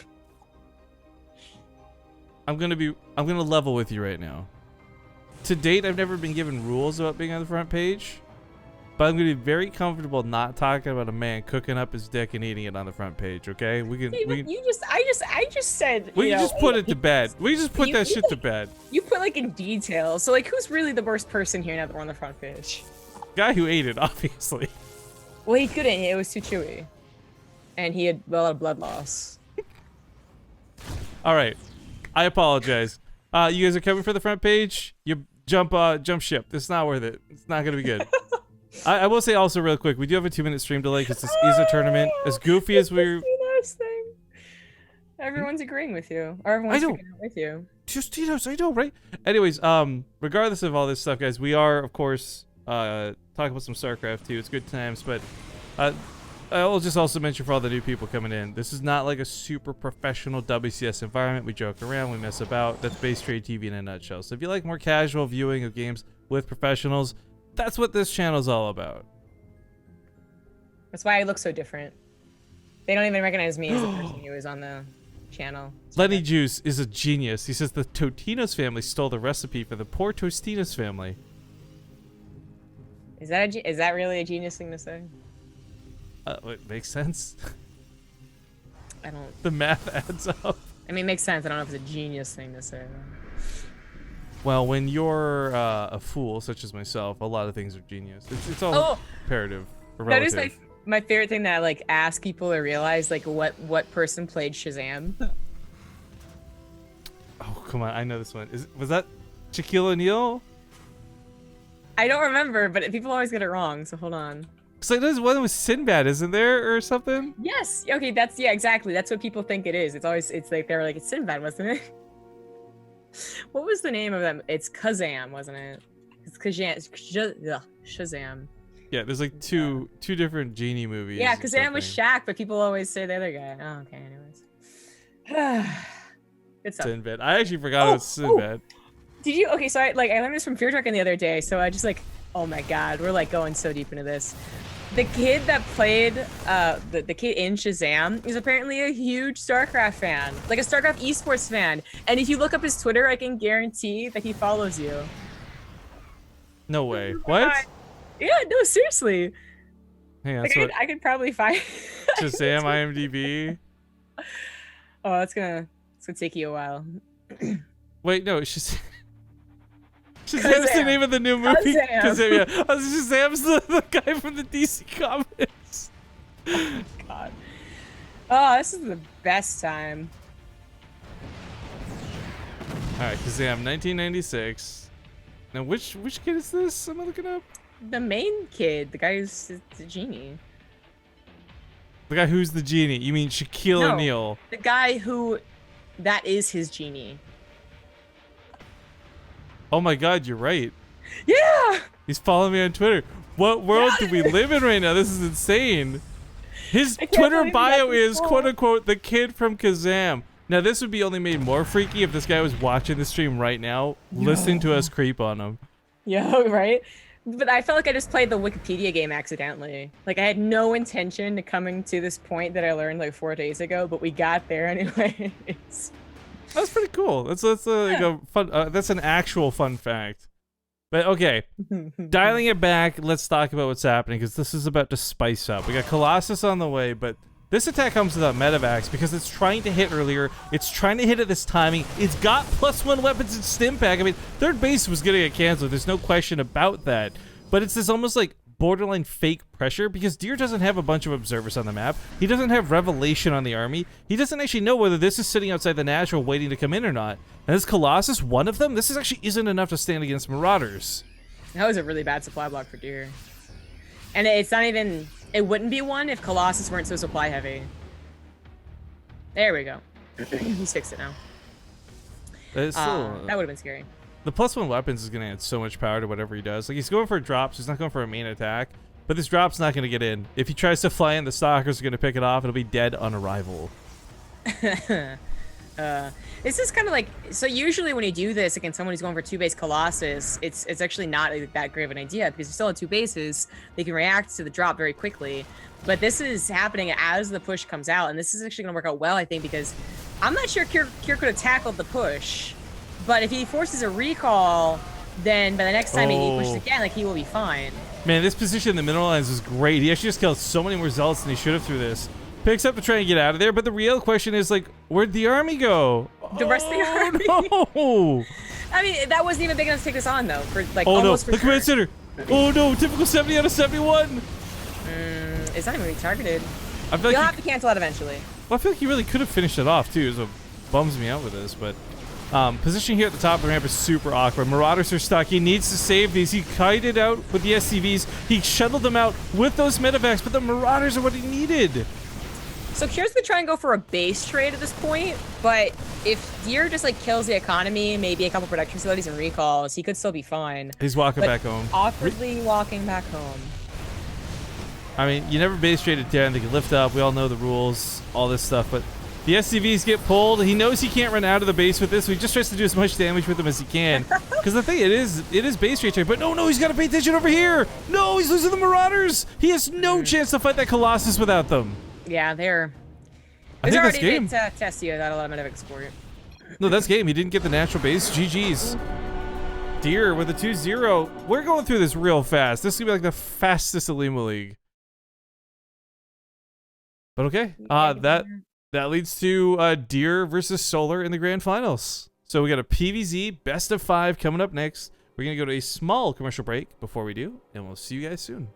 I'm gonna level with you right now. To date, I've never been given rules about being on the front page, but I'm gonna be very comfortable not talking about a man cooking up his dick and eating it on the front page. Okay, I just said we you can know, just put it to bed. We just put that shit to like, bed. You put like in detail. So like, who's really the worst person here now that we're on the front page? Guy who ate it, obviously. Well, he couldn't. It was too chewy, and he had a lot of blood loss. All right, I apologize. You guys are coming for the front page. You jump ship. This is not worth it. It's not gonna be good. I will say also real quick, we do have a 2-minute stream delay because this is a tournament. As goofy as we're. Thing. Everyone's agreeing with you. Or everyone's agreeing with you. Tostitos, I know, right? Anyways, regardless of all this stuff, guys, we are, of course, talking about some StarCraft too. It's good times, but I will just also mention for all the new people coming in, this is not like a super professional WCS environment. We joke around, we mess about. That's BaseTradeTV in a nutshell. So if you like more casual viewing of games with professionals, that's what this channel is all about. That's why I look so different. They don't even recognize me as the person who is on the channel. Lenny Juice is a genius. He says the Totinos family stole the recipe for the poor Tostinos family. Is that really a genius thing to say? It makes sense. I don't. The math adds up. I mean, it makes sense. I don't know if it's a genius thing to say. Well, when you're a fool, such as myself, a lot of things are genius. It's all comparative. Or that is relative. my favorite thing that I like ask people to realize, like what person played Shazam. Oh, come on. I know this one. Was that Shaquille O'Neal? I don't remember, but people always get it wrong, so hold on. So there's one with Sinbad, isn't there, or something? Yes. Okay, exactly. That's what people think it is. It's like they're like, it's Sinbad, wasn't it? What was the name of them? It's Kazam, wasn't it? It's Shazam. Yeah, there's like two different genie movies. Yeah, Kazam was Shaq, but people always say the other guy. Oh, okay, anyways. Good stuff. Sinbad. I actually forgot it was Sinbad. Did you? Okay, so I learned this from Fear Trucking the other day, so I just like, oh my god, we're like going so deep into this. The kid that played the kid in Shazam is apparently a huge StarCraft fan, like a StarCraft esports fan. And if you look up his Twitter, I can guarantee that he follows you. No way. What? Yeah, no, seriously. Hang on, Like, I could probably find Shazam IMDb. Oh, it's gonna take you a while. Wait, no, Shazam's the name of the new movie. Kazam. Yeah. Shazam's the guy from the DC Comics. Oh, God. Oh, this is the best time. All right, Kazam, 1996. Now, which kid is this? Am I looking up? The main kid, the guy who's the genie. The guy who's the genie. You mean Shaquille O'Neal? The guy who, that is his genie. Oh my God, you're right. Yeah. He's following me on Twitter. What world do we live in right now? This is insane. His Twitter bio is quote unquote the kid from Kazam. Now this would be only made more freaky if this guy was watching the stream right now, listening to us creep on him. Yeah, right? But I felt like I just played the Wikipedia game accidentally. Like I had no intention to coming to this point that I learned like 4 days ago, but we got there anyways. That's pretty cool. That's like a fun. That's an actual fun fact. But okay, dialing it back, let's talk about what's happening because this is about to spice up. We got Colossus on the way, but this attack comes without medevacs because it's trying to hit earlier. It's trying to hit at this timing. It's got +1 weapons and stim pack. I mean, third base was gonna get canceled. There's no question about that. But it's this almost like borderline fake pressure because Deer doesn't have a bunch of observers on the map. He doesn't have revelation on the army. He doesn't actually know whether this is sitting outside the natural waiting to come in or not. And is Colossus one of them? This actually isn't enough to stand against Marauders. That was a really bad supply block for Deer. And it's not even, it wouldn't be one if Colossus weren't so supply heavy. There we go. He's fixed it now. That would have been scary. The +1 weapons is going to add so much power to whatever he does. Like, he's going for a drop, so he's not going for a main attack. But this drop's not going to get in. If he tries to fly in, the stalkers are going to pick it off. It'll be dead on arrival. This is kind of like, so usually when you do this against someone who's going for 2-base Colossus, it's actually not that great of an idea because you still have 2 bases. They can react to the drop very quickly. But this is happening as the push comes out, and this is actually going to work out well, I think, because I'm not sure Kier could have tackled the push. But if he forces a recall, then by the next time he pushes again, like, he will be fine. Man, this position in the middle lines is great. He actually just killed so many more results than he should have through this. Picks up to try and get out of there, but the real question is, like, where'd the army go? The rest of the army? No! I mean, that wasn't even big enough to take this on, though. For like, almost no, the command center! Oh no, typical 70 out of 71! It's not even really targeted. I feel like You'll have to cancel it eventually. Well, I feel like he really could have finished it off, too, so it bums me out with this, but... position here at the top of the ramp is super awkward. Marauders are stuck. He needs to save these. He kited out with the SCVs. He shuttled them out with those medevacs, but the Marauders are what he needed. So Kier's gonna try and go for a base trade at this point, but if Deer just like kills the economy, maybe a couple production facilities and recalls, he could still be fine. He's walking back home. Awkwardly walking back home. I mean, you never base trade it down. They can lift up. We all know the rules, all this stuff, but the SCVs get pulled. He knows he can't run out of the base with this, so he just tries to do as much damage with them as he can. Because the thing, it is base trade, but no, he's got to pay attention over here. No, he's losing the Marauders. He has no chance to fight that Colossus without them. Yeah, I think that's game. Testio that automatic export. No, that's game. He didn't get the natural base. GG's. Deer with a 2-0. We're going through this real fast. This is gonna be like the fastest Olimoleague. But okay, that leads to Deer versus Solar in the grand finals. So we got a PVZ best of 5 coming up next. We're gonna go to a small commercial break before we do, and we'll see you guys soon.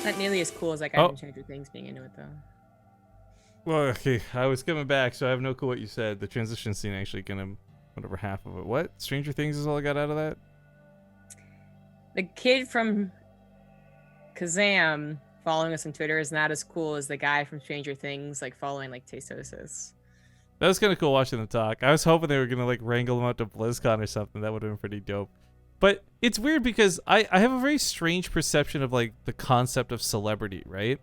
Not nearly as cool as that guy from Stranger Things being into it, though. Well, okay, I was coming back, so I have no clue what you said. The transition scene actually gonna went over half of it. What? Stranger Things is all I got out of that? The kid from Kazam following us on Twitter is not as cool as the guy from Stranger Things, like, following, like, Tastosis. That was kind of cool watching them talk. I was hoping they were gonna, like, wrangle them out to BlizzCon or something. That would have been pretty dope. But it's weird because I have a very strange perception of, like, the concept of celebrity, right?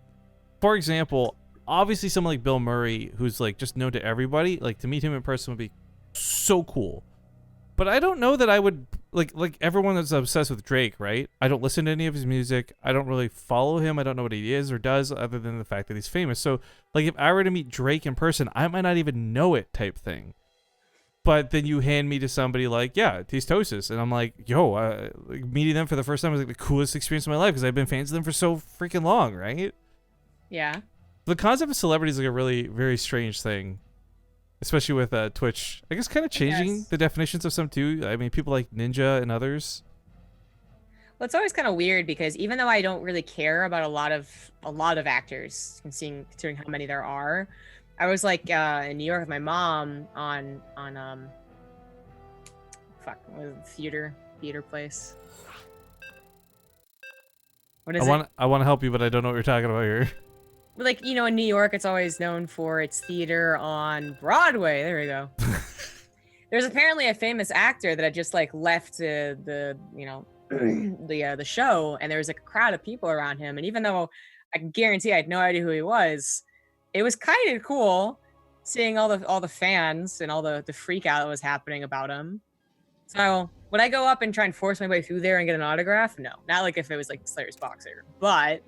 For example, obviously someone like Bill Murray, who's, like, just known to everybody, like, to meet him in person would be so cool. But I don't know that I would, like everyone that's obsessed with Drake, right? I don't listen to any of his music. I don't really follow him. I don't know what he is or does other than the fact that he's famous. So, like, if I were to meet Drake in person, I might not even know it type thing. But then you hand me to somebody like, yeah, Tastosis, and I'm like, yo, like, meeting them for the first time was like the coolest experience of my life because I've been fans of them for so freaking long, right? Yeah. The concept of celebrity is like a really very strange thing, especially with Twitch. I guess kind of changing the definitions of some too. I mean, people like Ninja and others. Well, it's always kind of weird because even though I don't really care about a lot of actors, considering how many there are. I was like in New York with my mom on what was it, theater place. What is it? I want to help you, but I don't know what you're talking about here. Like, you know, in New York, it's always known for its theater on Broadway. There we go. There's apparently a famous actor that had just like left the the show, and there was like a crowd of people around him. And even though I can guarantee I had no idea who he was, it was kind of cool seeing all the fans and all the freak out that was happening about him. So would I go up and try and force my way through there and get an autograph? No, not like if it was like Slayer's Boxer, but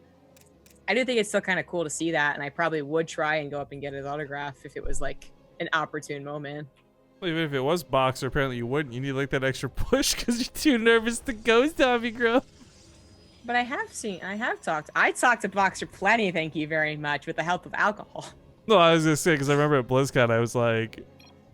I do think it's still kind of cool to see that, and I probably would try and go up and get his autograph if it was like an opportune moment. Well, even if it was Boxer, apparently you wouldn't. You need like that extra push because you're too nervous to go, Tommy Girl. But I talked to Boxer plenty, thank you very much, with the help of alcohol. No, I was gonna say, because I remember at BlizzCon, I was like,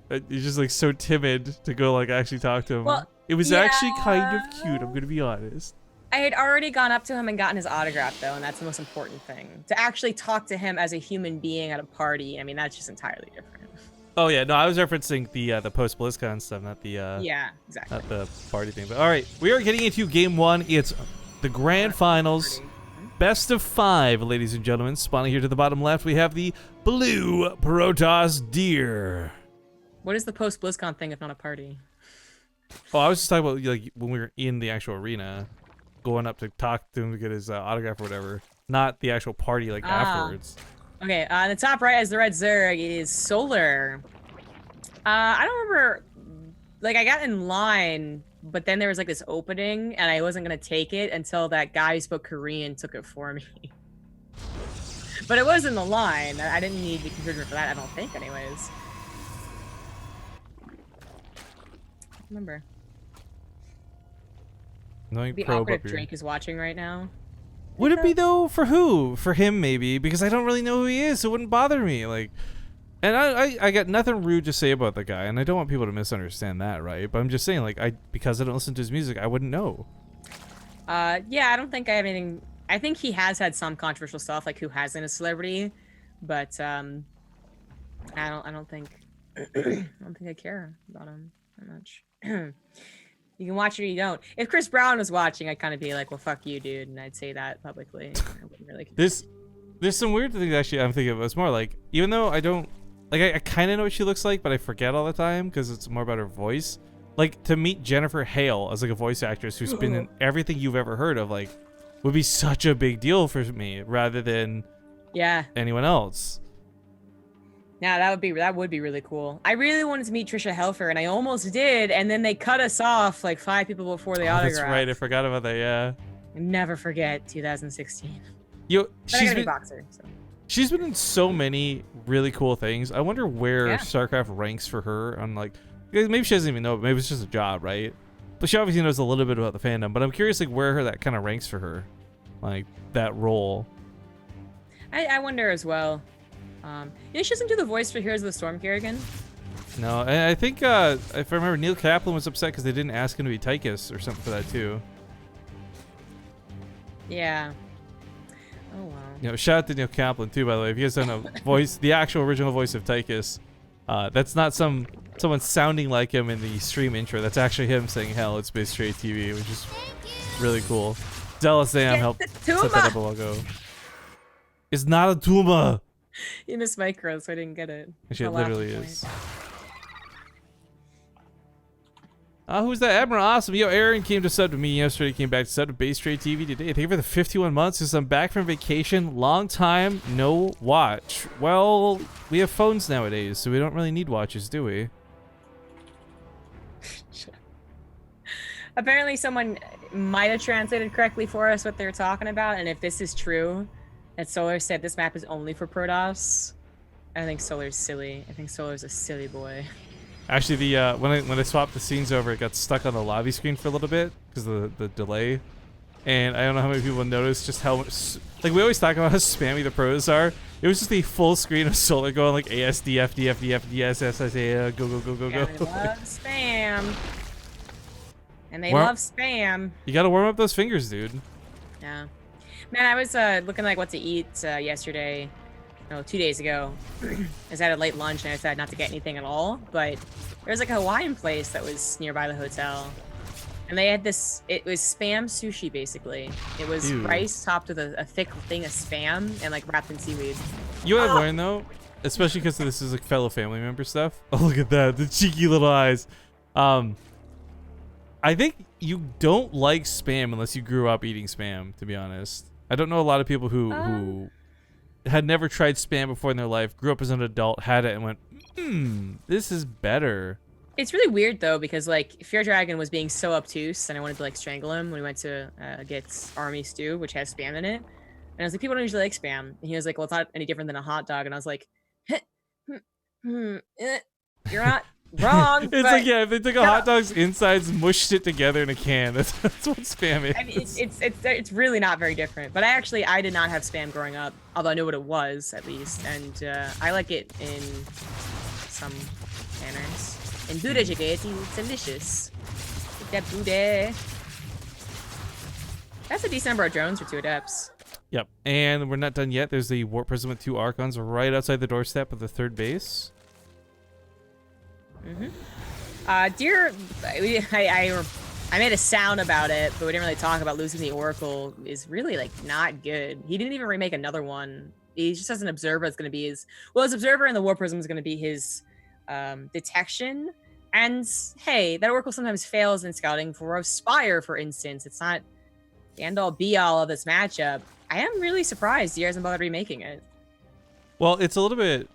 you're just like so timid to go like actually talk to him. Well, it was actually kind of cute, I'm gonna be honest. I had already gone up to him and gotten his autograph, though, and that's the most important thing. To actually talk to him as a human being at a party, I mean, that's just entirely different. Oh yeah, no, I was referencing the post BlizzCon stuff, not the yeah, exactly. not the party thing. But all right, we are getting into game 1. It's the grand finals, best of 5, ladies and gentlemen. Spawning here to the bottom left, we have the blue Protoss Deer. What is the post BlizzCon thing if not a party? Oh, I was just talking about like when we were in the actual arena, going up to talk to him to get his autograph or whatever, not the actual party like afterwards. Okay, on the top right as the red Zerg is Solar. I don't remember, like I got in line, but then there was like this opening and I wasn't gonna take it until that guy who spoke Korean took it for me. But it was in the line. I didn't need the computer for that, I don't think anyways. I remember. Knowing It'd be probe awkward up if here. Drake is watching right now. Would it be though? For who? For him maybe, because I don't really know who he is, so it wouldn't bother me. Like, and I got nothing rude to say about the guy, and I don't want people to misunderstand that, right? But I'm just saying, like, because I don't listen to his music, I wouldn't know. Yeah, I don't think I have anything. I think he has had some controversial stuff, like who hasn't a celebrity, but I don't think I care about him that much. You can watch it or you don't. If Chris Brown was watching, I'd kind of be like, well, fuck you, dude. And I'd say that publicly. I wouldn't really care. There's some weird things actually I'm thinking of. It's more like, even though I don't, like I kind of know what she looks like, but I forget all the time because it's more about her voice. Like to meet Jennifer Hale as like a voice actress who's been in everything you've ever heard of, like would be such a big deal for me rather than anyone else. Yeah, that would be really cool. I really wanted to meet Trisha Helfer, and I almost did, and then they cut us off like 5 people before the autograph. That's right, I forgot about that. Yeah. Never forget 2016. She's been boxer. So. She's been in so many really cool things. I wonder where StarCraft ranks for her on like. Maybe she doesn't even know. But maybe it's just a job, right? But she obviously knows a little bit about the fandom. But I'm curious, like where that kind of ranks for her, like that role. I wonder as well. She doesn't do the voice for Heroes of the Storm, Kerrigan. No, I think if I remember, Neil Kaplan was upset because they didn't ask him to be Tychus or something for that too. Yeah. Oh wow. You know, shout out to Neil Kaplan too, by the way. If he has done a voice, the actual original voice of Tychus, that's not someone sounding like him in the stream intro. That's actually him saying "Hell, it's BaseTradeTV," which is really cool. Zella Sam helped set that up a while ago. It's not a Tuma. You missed micro, so I didn't get it. Actually, it literally is. Who's that? Admiral Awesome. Yo, Aaron came to sub to me yesterday. Came back to sub to BaseTradeTV today. Thank you for the 51 months since I'm back from vacation. Long time no watch. Well, we have phones nowadays, so we don't really need watches, do we? Apparently, someone might have translated correctly for us what they're talking about, and if this is true, that Solar said this map is only for Protoss, I think Solar's silly. I think Solar's a silly boy. Actually, the when I swapped the scenes over, it got stuck on the lobby screen for a little bit because of the delay. And I don't know how many people noticed just how much, like we always talk about how spammy the pros are. It was just a full screen of Solar going like ASD, FD, FD, FD, SSA, go, go, go, go, go. They love spam. And they love spam. You gotta warm up those fingers, dude. Yeah. Man, I was looking like what to eat yesterday. No, 2 days ago. I was at a late lunch and I decided not to get anything at all. But there was like a Hawaiian place that was nearby the hotel. And they had this, it was spam sushi basically. It was rice topped with a thick thing of spam and like wrapped in seaweed. You know what I've learned though? Especially because this is like fellow family member stuff. Oh, look at that. The cheeky little eyes. I think you don't like spam unless you grew up eating spam, to be honest. I don't know a lot of people who had never tried spam before in their life, grew up as an adult, had it, and went, this is better. It's really weird, though, because, like, Fear Dragon was being so obtuse, and I wanted to, like, strangle him when we went to get army stew, which has spam in it. And I was like, people don't usually like spam. And he was like, well, it's not any different than a hot dog. And I was like, you're not wrong. It's like, yeah, if they took a hot dog's insides, mushed it together in a can. That's what spam is. I mean, it's really not very different. But I did not have spam growing up, although I knew what it was at least, and I like it in some manners. And Buddha chicken, it's delicious. Eat that Buddha. That's a decent number of drones for 2 adepts. Yep, and we're not done yet. There's the Warp Prism with 2 Archons right outside the doorstep of the 3rd base. Deer, I made a sound about it, but we didn't really talk about losing the Oracle is really like not good. He didn't even remake another one. He just has an Observer that's going to be his, well, his Observer and the Warp Prism is going to be his detection. And hey, that Oracle sometimes fails in scouting for a Spire, for instance. It's not the end-all be-all of this matchup. I am really surprised he hasn't bothered remaking it. Well, it's a little bit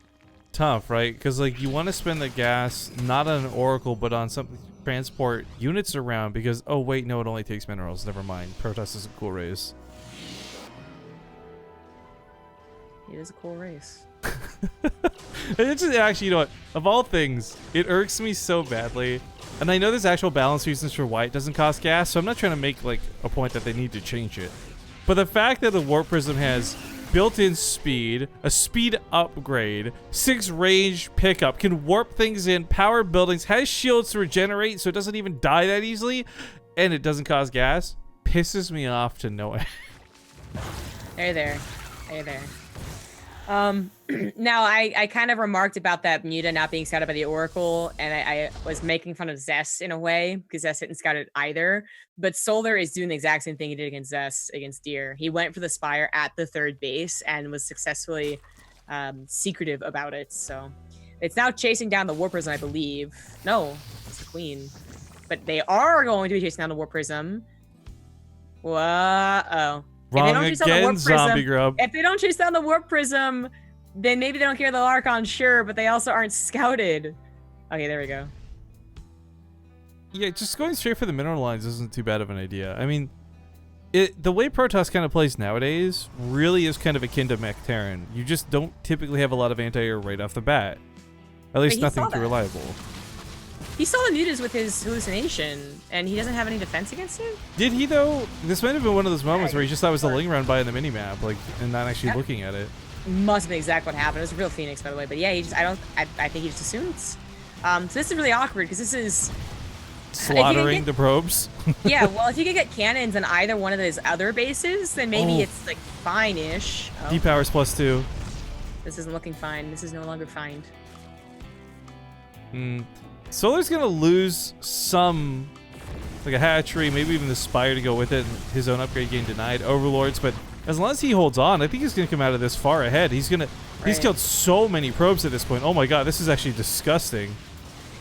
tough, right? Because like you want to spend the gas not on an Oracle, but on something to transport units around. Because oh wait, no, it only takes minerals. Never mind. Protoss is a cool race. It is a cool race. It's just, actually, you know what? Of all things, it irks me so badly. And I know there's actual balance reasons for why it doesn't cost gas, so I'm not trying to make like a point that they need to change it. But the fact that the Warp Prism has built-in speed, a speed upgrade, 6 range pickup, can warp things in, power buildings, has shields to regenerate so it doesn't even die that easily, and it doesn't cost gas, pisses me off to no end. Hey there. Hey there. Now I kind of remarked about that Muta not being scouted by the Oracle, and I was making fun of Zest in a way because Zest didn't scout it either. But Solar is doing the exact same thing he did against Zest against Deer. He went for the Spire at the 3rd base and was successfully secretive about it. So it's now chasing down the Warp Prism, I believe. No, it's the Queen. But they are going to be chasing down the Warp Prism. Whoa. Wrong again, Zombie Grub. If they don't chase down the Warp Prism, then maybe they don't care the Archon, sure, but they also aren't scouted. Okay, there we go. Yeah, just going straight for the mineral lines isn't too bad of an idea. I mean, the way Protoss kind of plays nowadays really is kind of akin to Mech Terran. You just don't typically have a lot of anti-air right off the bat. At least nothing too reliable. He saw the mutas with his hallucination, and he doesn't have any defense against it? Did he, though? This might have been one of those moments where he just thought it was the Ling run by in the minimap, like, and not actually looking at it. Must have been exactly what happened. It was a real Phoenix, by the way. But yeah, I think he just assumes. So this is really awkward, because this is... Slaughtering the probes? Yeah, well, if you can get cannons on either one of those other bases, then maybe it's, like, fine-ish. Oh. D-powers +2. This isn't looking fine. This is no longer fine. Solar's gonna lose some, like a hatchery, maybe even the Spire to go with it, and his own upgrade gain denied, Overlords, but as long as he holds on, I think he's gonna come out of this far ahead. He's killed so many probes at this point. Oh my god, this is actually disgusting.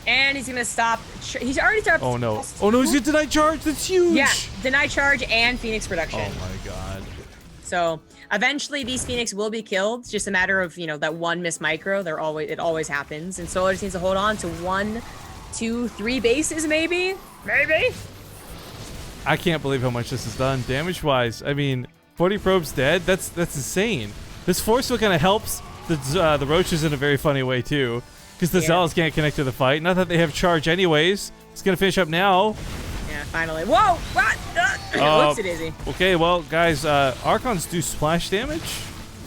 And he's gonna stop, he's already stopped. Oh no, he's gonna deny charge, that's huge! Yeah, deny charge and Phoenix production. Oh my god. So, eventually these Phoenix will be killed. It's just a matter of, you know, that one miss micro, it always happens. And Solar just needs to hold on to 1, 2, 3 bases, maybe? Maybe? I can't believe how much this is done damage-wise. I mean, 40 probes dead? That's insane. This force field kind of helps the Roaches in a very funny way, too. Because the Zealots can't connect to the fight. Not that they have charge anyways. It's going to finish up now. Yeah, finally. Whoa! What? Whoopsie-daisy. Okay, well, guys, Archons do splash damage.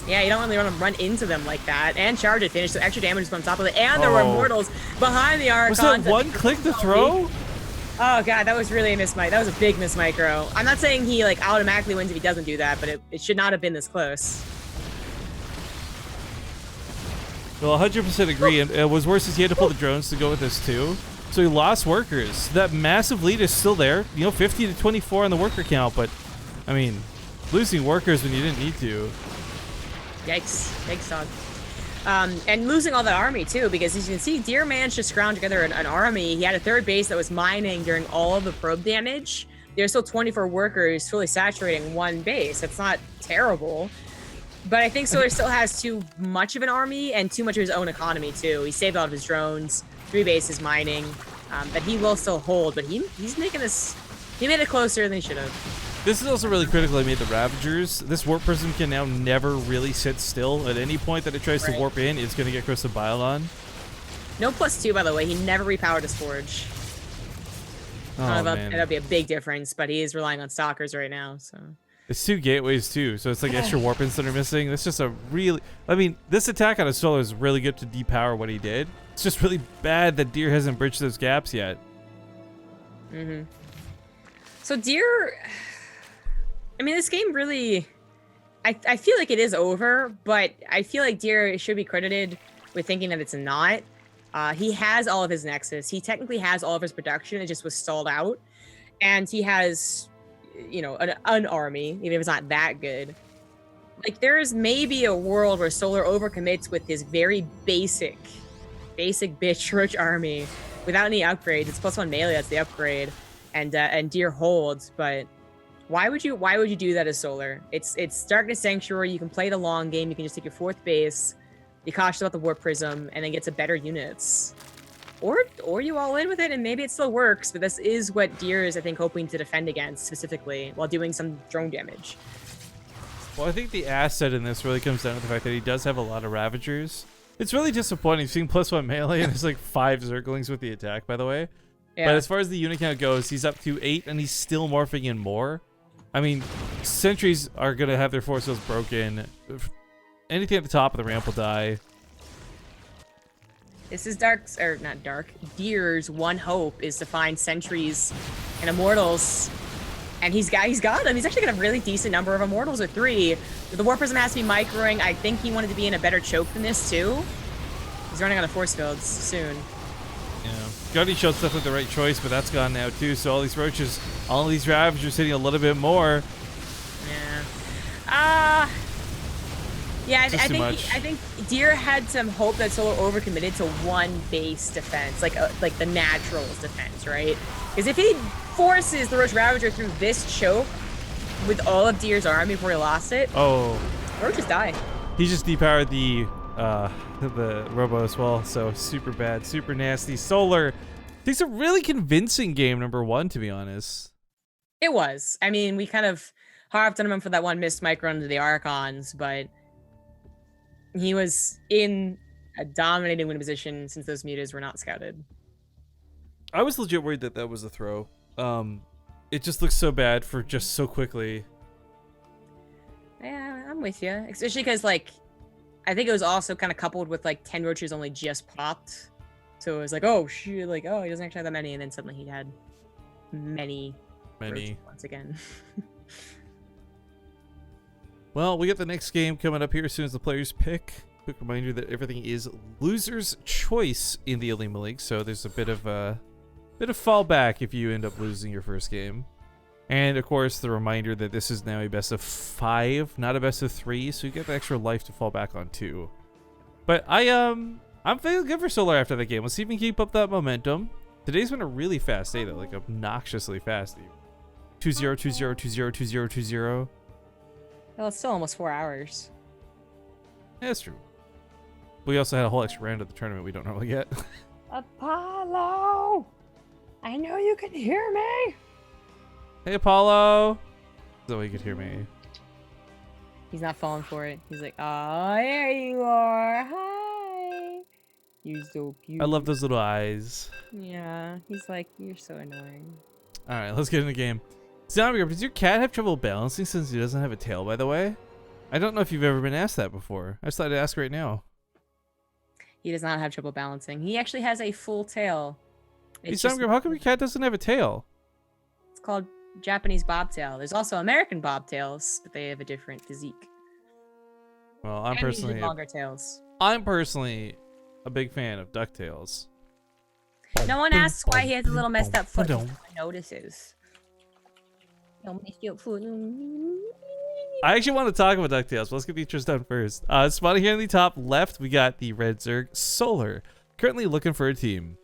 Yeah, you don't really want to run into them like that. And charge it, finish, so extra damage is on top of it. And there were Immortals behind the Archons. Was that one click to throw? Oh, God, that was really a miss micro. That was a big miss micro. I'm not saying he, like, automatically wins if he doesn't do that, but it should not have been this close. Well, 100% agree. And what's worse is he had to pull the drones to go with this, too. So he lost workers. That massive lead is still there. You know, 50 to 24 on the worker count, but, I mean, losing workers when you didn't need to. Yikes. Yikes, dog. And losing all that army, too, because as you can see, Deer managed to scrounge together an army. He had a 3rd base that was mining during all of the probe damage. There's still 24 workers fully saturating one base. That's not terrible. But I think Solar still has too much of an army and too much of his own economy, too. He saved all of his drones, 3 bases mining, that he will still hold. But he's making this... He made it closer than he should have. This is also really critical. I made the Ravagers. This Warp Prism can now never really sit still. At any point that it tries to warp in, it's going to get Crystal Bile on. No +2, by the way. He never repowered his Forge. Oh, man. That'll be a big difference, but he is relying on Stalkers right now, so... It's 2 gateways, too, so it's like extra warp-ins that are missing. That's just a really... I mean, this attack on a Solar is really good to depower what he did. It's just really bad that Deer hasn't bridged those gaps yet. So Deer... I mean, this game really, I feel like it is over, but I feel like Deer should be credited with thinking that it's not. He has all of his nexus. He technically has all of his production. It just was stalled out. And he has, you know, an army, even if it's not that good. Like, there's maybe a world where Solar overcommits with his very basic bitch Roach army without any upgrades. It's +1 melee, that's the upgrade. And Deer holds, but why would you do that as Solar? It's Darkness Sanctuary. You can play the long game. You can just take your 4th base, be cautious about the Warp Prism, and then get some better units. Or you all in with it, and maybe it still works, but this is what Deer is, I think, hoping to defend against specifically, while doing some drone damage. Well, I think the asset in this really comes down to the fact that he does have a lot of Ravagers. It's really disappointing seeing +1 melee, and there's like 5 Zerglings with the attack, by the way. Yeah. But as far as the unit count goes, he's up to 8, and he's still morphing in more. I mean, sentries are going to have their force fields broken. Anything at the top of the ramp will die. This is not Dark. Deer's one hope is to find sentries and immortals. And he's got them. He's actually got a really decent number of immortals with 3. The Warp Prism has to be microing. I think he wanted to be in a better choke than this too. He's running out of force fields soon. Yeah. Gunny showed stuff with the right choice, but that's gone now too. So all these roaches, all these Ravagers hitting a little bit more. Yeah. Yeah, I I think Deer had some hope that Solar overcommitted to 1 base defense, like the naturals defense, right? Because if he forces the Roach Ravager through this choke with all of Deer's army before he lost it, Roaches die. He just depowered the Robo as well, so super bad, super nasty. Solar takes a really convincing game number 1, to be honest. It was. I mean, we kind of harped on him for that one missed micro into the Archons, but he was in a dominating win position since those mutas were not scouted. I was legit worried that that was a throw. It just looks so bad for just so quickly. Yeah, I'm with you. Especially because, like, I think it was also kind of coupled with, like, 10 roaches only just popped. So it was like, oh, shoot, like, oh, he doesn't actually have that many. And then suddenly he had many. Roaches once again. Well, we got the next game coming up here as soon as the players pick. Quick reminder that everything is loser's choice in the Olimoleague, so there's a bit of fallback if you end up losing your first game. And of course, the reminder that this is now a best of 5, not a best of 3, so you get the extra life to fall back on too. But I'm feeling good for Solar after that game. Let's see if we can keep up that momentum. Today's been a really fast day though, like obnoxiously fast. 2-0, 2-0, 2-0, 2-0, 2-0. Well, it's still almost 4 hours. Yeah, that's true. We also had a whole extra round of the tournament we don't normally get. Apollo! I know you can hear me! Hey, Apollo! So he could hear me. He's not falling for it. He's like, oh, there you are. Hi. You're so cute. I love those little eyes. Yeah, he's like, you're so annoying. Alright, let's get in the game. Zombie, does your cat have trouble balancing since he doesn't have a tail, by the way? I don't know if you've ever been asked that before. I just thought I'd ask right now. He does not have trouble balancing. He actually has a full tail. Hey, Zombie, how come your cat doesn't have a tail? It's called Japanese bobtail. There's also American bobtails, but they have a different physique. Well, I'm And personally usually longer tails. I'm personally a big fan of DuckTales. No one asks why he has a little messed up foot. No one notices. Don't miss your foot. I actually want to talk about DuckTales, but let's get the intros done first. Spotting here in the top left, we got the Red Zerg Solar. Currently looking for a team.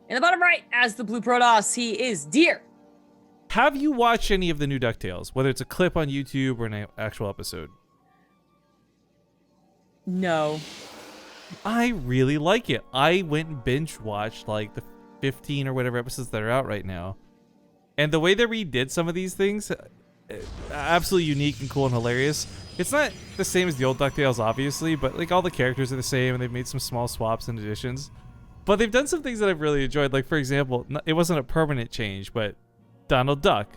In the bottom right, as the Blue Protoss, he is Deer. Have you watched any of the new DuckTales? Whether it's a clip on YouTube or an actual episode? No. I really like it. I went and binge watched like the 15 or whatever episodes that are out right now. And the way they redid some of these things, absolutely unique and cool and hilarious. It's not the same as the old DuckTales, obviously, but like all the characters are the same and they've made some small swaps and additions. But they've done some things that I've really enjoyed. Like, for example, it wasn't a permanent change, but Donald Duck,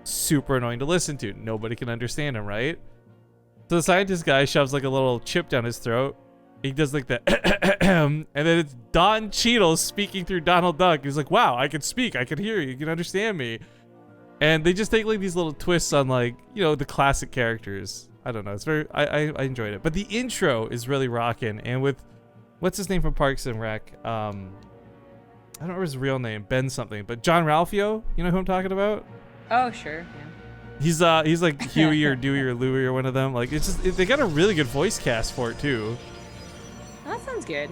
super annoying to listen to. Nobody can understand him, right? So the scientist guy shoves like a little chip down his throat. He does like the and then it's Don Cheadle speaking through Donald Duck. He's like, wow, I can speak, I can hear you, you can understand me. And they just take like these little twists on like, you know, the classic characters. I don't know. It's very, I enjoyed it. But the intro is really rocking. And with, what's his name from Parks and Rec? I don't remember his real name, Ben something. But John Ralphio, you know who I'm talking about? Oh, sure. Yeah. He's like Huey or Dewey or Louie or one of them. Like, it's just, they got a really good voice cast for it too. That sounds good.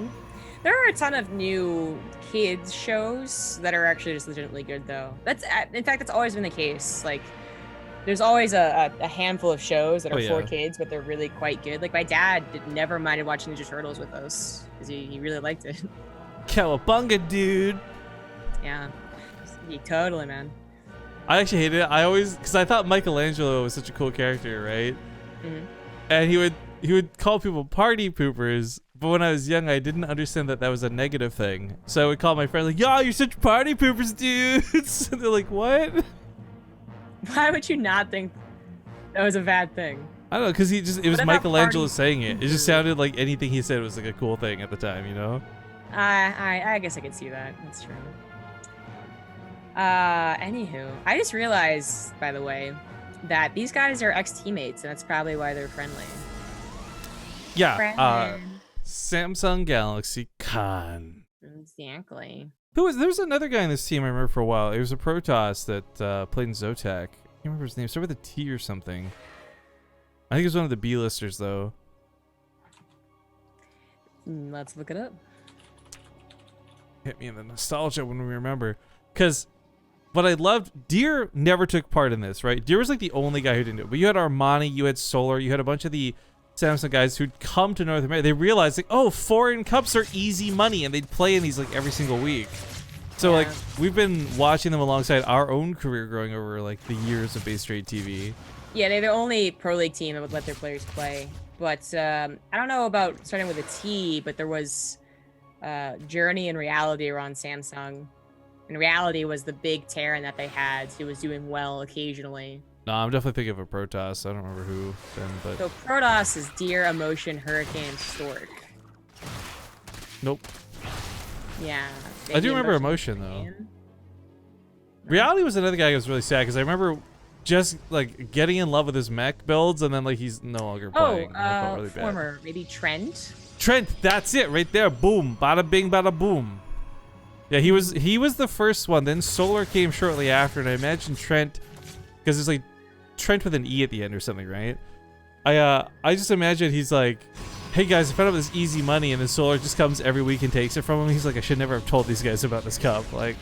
There are a ton of new kids shows that are actually just legitimately good, though. In fact, that's always been the case. Like, there's always a handful of shows that are for kids, but they're really quite good. Like, my dad never minded watching Ninja Turtles with us because he really liked it. Cowabunga, dude. Yeah, totally, man. I actually hated it. Because I thought Michelangelo was such a cool character, right? Mm-hmm. And he would call people party poopers. But when I was young, I didn't understand that was a negative thing. So I would call my friend like, "Yo, you're such party poopers, dudes." And they're like, "What?" Why would you not think that was a bad thing? I don't know, because it was Michelangelo saying it. It just sounded like anything he said was like a cool thing at the time, you know? I guess I could see that. That's true. Anywho, I just realized, by the way, that these guys are ex-teammates, and that's probably why they're friendly. Yeah, Samsung Galaxy Khan. Exactly. There was another guy in this team I remember for a while. It was a Protoss that played in Zotac. I can't remember his name. Started with a T or something. I think it was one of the B-listers, though. Let's look it up. Hit me in the nostalgia when we remember. Because what I loved, Deer never took part in this, right? Deer was like the only guy who didn't do it. But you had Armani, you had Solar, you had a bunch of the Samsung guys who'd come to North America. They realized like, oh, foreign cups are easy money, and they'd play in these like every single week. So like we've been watching them alongside our own career growing over like the years of BaseTradeTV. Yeah, they're the only pro league team that would let their players play. But I don't know about starting with a T, but there was Journey and Reality were on Samsung. And Reality was the big Terran that they had. So he was doing well occasionally. No, I'm definitely thinking of a Protoss. I don't remember who then, but so Protoss is Deer, Emotion, Hurricane, Stork. Nope. Yeah. I do remember Emotion though. Reality was another guy who was really sad because I remember just like getting in love with his mech builds and then like he's no longer playing. I felt really former, bad. maybe Trent. Trent, that's it right there. Boom, bada bing, bada boom. Yeah, he was the first one. Then Solar came shortly after, and I imagine Trent, because it's like Trent with an E at the end or something, right? I just imagine he's like, "Hey guys, I found out this easy money," and then Solar just comes every week and takes it from him. He's like, "I should never have told these guys about this cup." Like,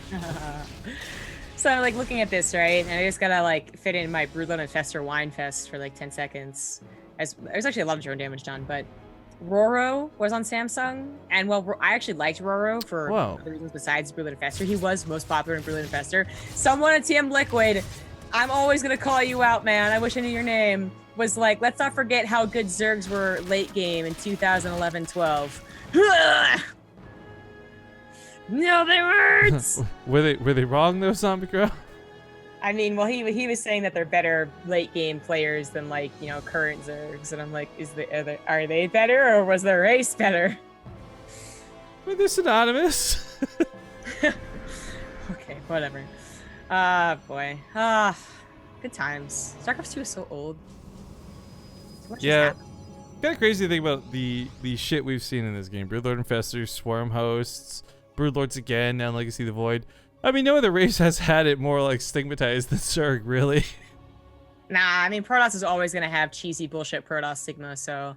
so I'm like looking at this, right? And I just gotta like fit in my Broodlord and Fester Wine Fest for like 10 seconds. There's actually a lot of drone damage done, but Roro was on Samsung, and well, I actually liked Roro for other reasons besides Broodlord and Fester. He was most popular in Broodlord and Fester. Someone at TM Liquid, I'm always gonna call you out, man. I wish I knew your name. Was like, let's not forget how good Zergs were late game in 2011-12. No, they weren't. were they wrong though, Zombie Girl? I mean, well, he was saying that they're better late game players than like, you know, current Zergs, and I'm like, are they better or was their race better? Well, they're synonymous. Okay, whatever. Boy. Good times. StarCraft 2 is so old. So yeah. Kind of crazy to think about the shit we've seen in this game. Broodlord Infestors, Swarm Hosts, Broodlords again, now Legacy of the Void. I mean, no other race has had it more like stigmatized than Zerg, really. Nah, I mean, Protoss is always gonna have cheesy bullshit Protoss stigma, so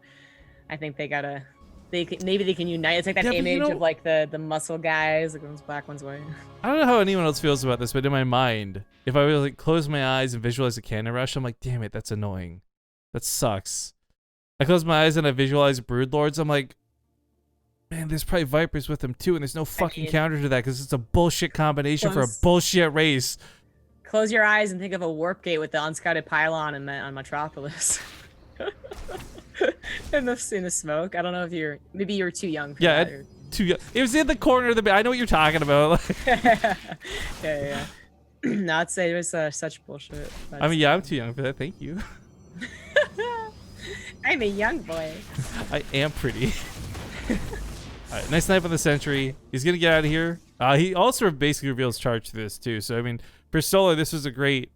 I think maybe they can unite. It's like that image of like the muscle guys, like one's black, one's white. I don't know how anyone else feels about this, but in my mind, if I would like close my eyes and visualize a cannon rush, I'm like, damn it, that's annoying. That sucks. I close my eyes and I visualize Broodlords, I'm like, man, there's probably Vipers with them too, and there's no fucking counter to that because it's a bullshit combination for a bullshit race. Close your eyes and think of a warp gate with the unscouted pylon on Metropolis. in the smoke. I don't know if maybe you were too young for that. Yeah, too young. It was in the corner of the I know what you're talking about. yeah. No, I'd say it was such bullshit. I mean, yeah, I'm too young for that. Thank you. I'm a young boy. I am pretty. Alright, nice knife on the sentry. He's gonna get out of here. He also basically reveals charge to this too. So I mean, for Solar, this was a great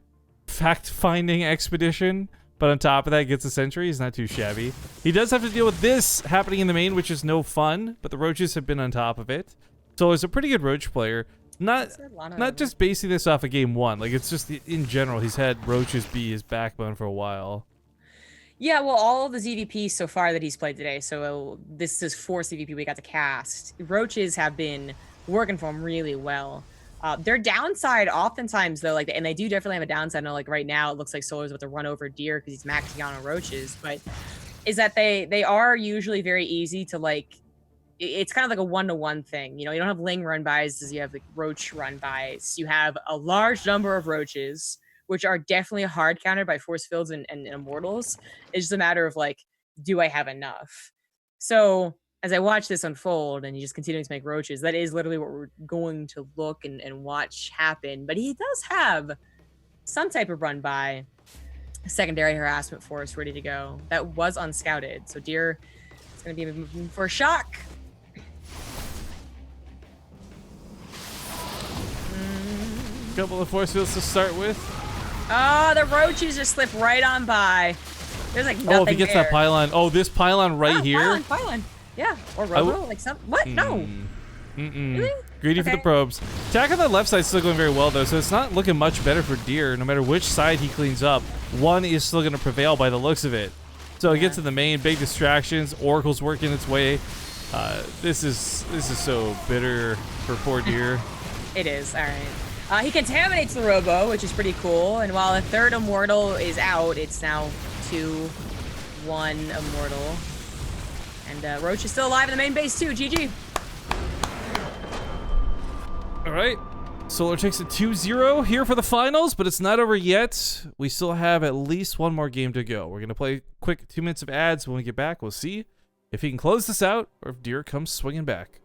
fact-finding expedition. But on top of that, gets a sentry. He's not too shabby. He does have to deal with this happening in the main, which is no fun. But the roaches have been on top of it. So he's a pretty good roach player. Not just basing this off of game 1. Like, it's just in general, he's had roaches be his backbone for a while. Yeah, well, all of the ZVPs so far that he's played today, so this is his 4th ZVP we got to cast. Roaches have been working for him really well. Their downside, oftentimes though, like, and they do definitely have a downside. I know, like right now, it looks like Solar's about to run over Deer because he's maxing out on roaches, but is that they are usually very easy to like. It's kind of like a 1-to-1 thing. You know, you don't have Ling run bys as you have like roach run bys. You have a large number of roaches, which are definitely hard countered by force fields and immortals. It's just a matter of like, do I have enough? So as I watch this unfold and he just continuing to make roaches, that is literally what we're going to look and watch happen. But he does have some type of run by secondary harassment force ready to go. That was unscouted. So Deer is going to be moving for a shock. Couple of force fields to start with. Oh, the roaches just slip right on by. There's like nothing. Oh, if he gets there. that pylon. Oh, this pylon right here. Pylon. Yeah. Or Robo. Like some. What? No. Really? Greedy for the probes. Attack on the left side is still going very well, though, so it's not looking much better for Deer. No matter which side he cleans up, one is still going to prevail by the looks of it. So it gets to the main, big distractions. Oracle's working its way. This is so bitter for poor Deer. It is. All right. He contaminates the Robo, which is pretty cool. And while a 3rd Immortal is out, it's now 2-1 Immortal. And Roach is still alive in the main base too. GG. All right. Solar takes it 2-0 here for the finals, but it's not over yet. We still have at least one more game to go. We're going to play quick 2 minutes of ads. When we get back, we'll see if he can close this out or if Deer comes swinging back.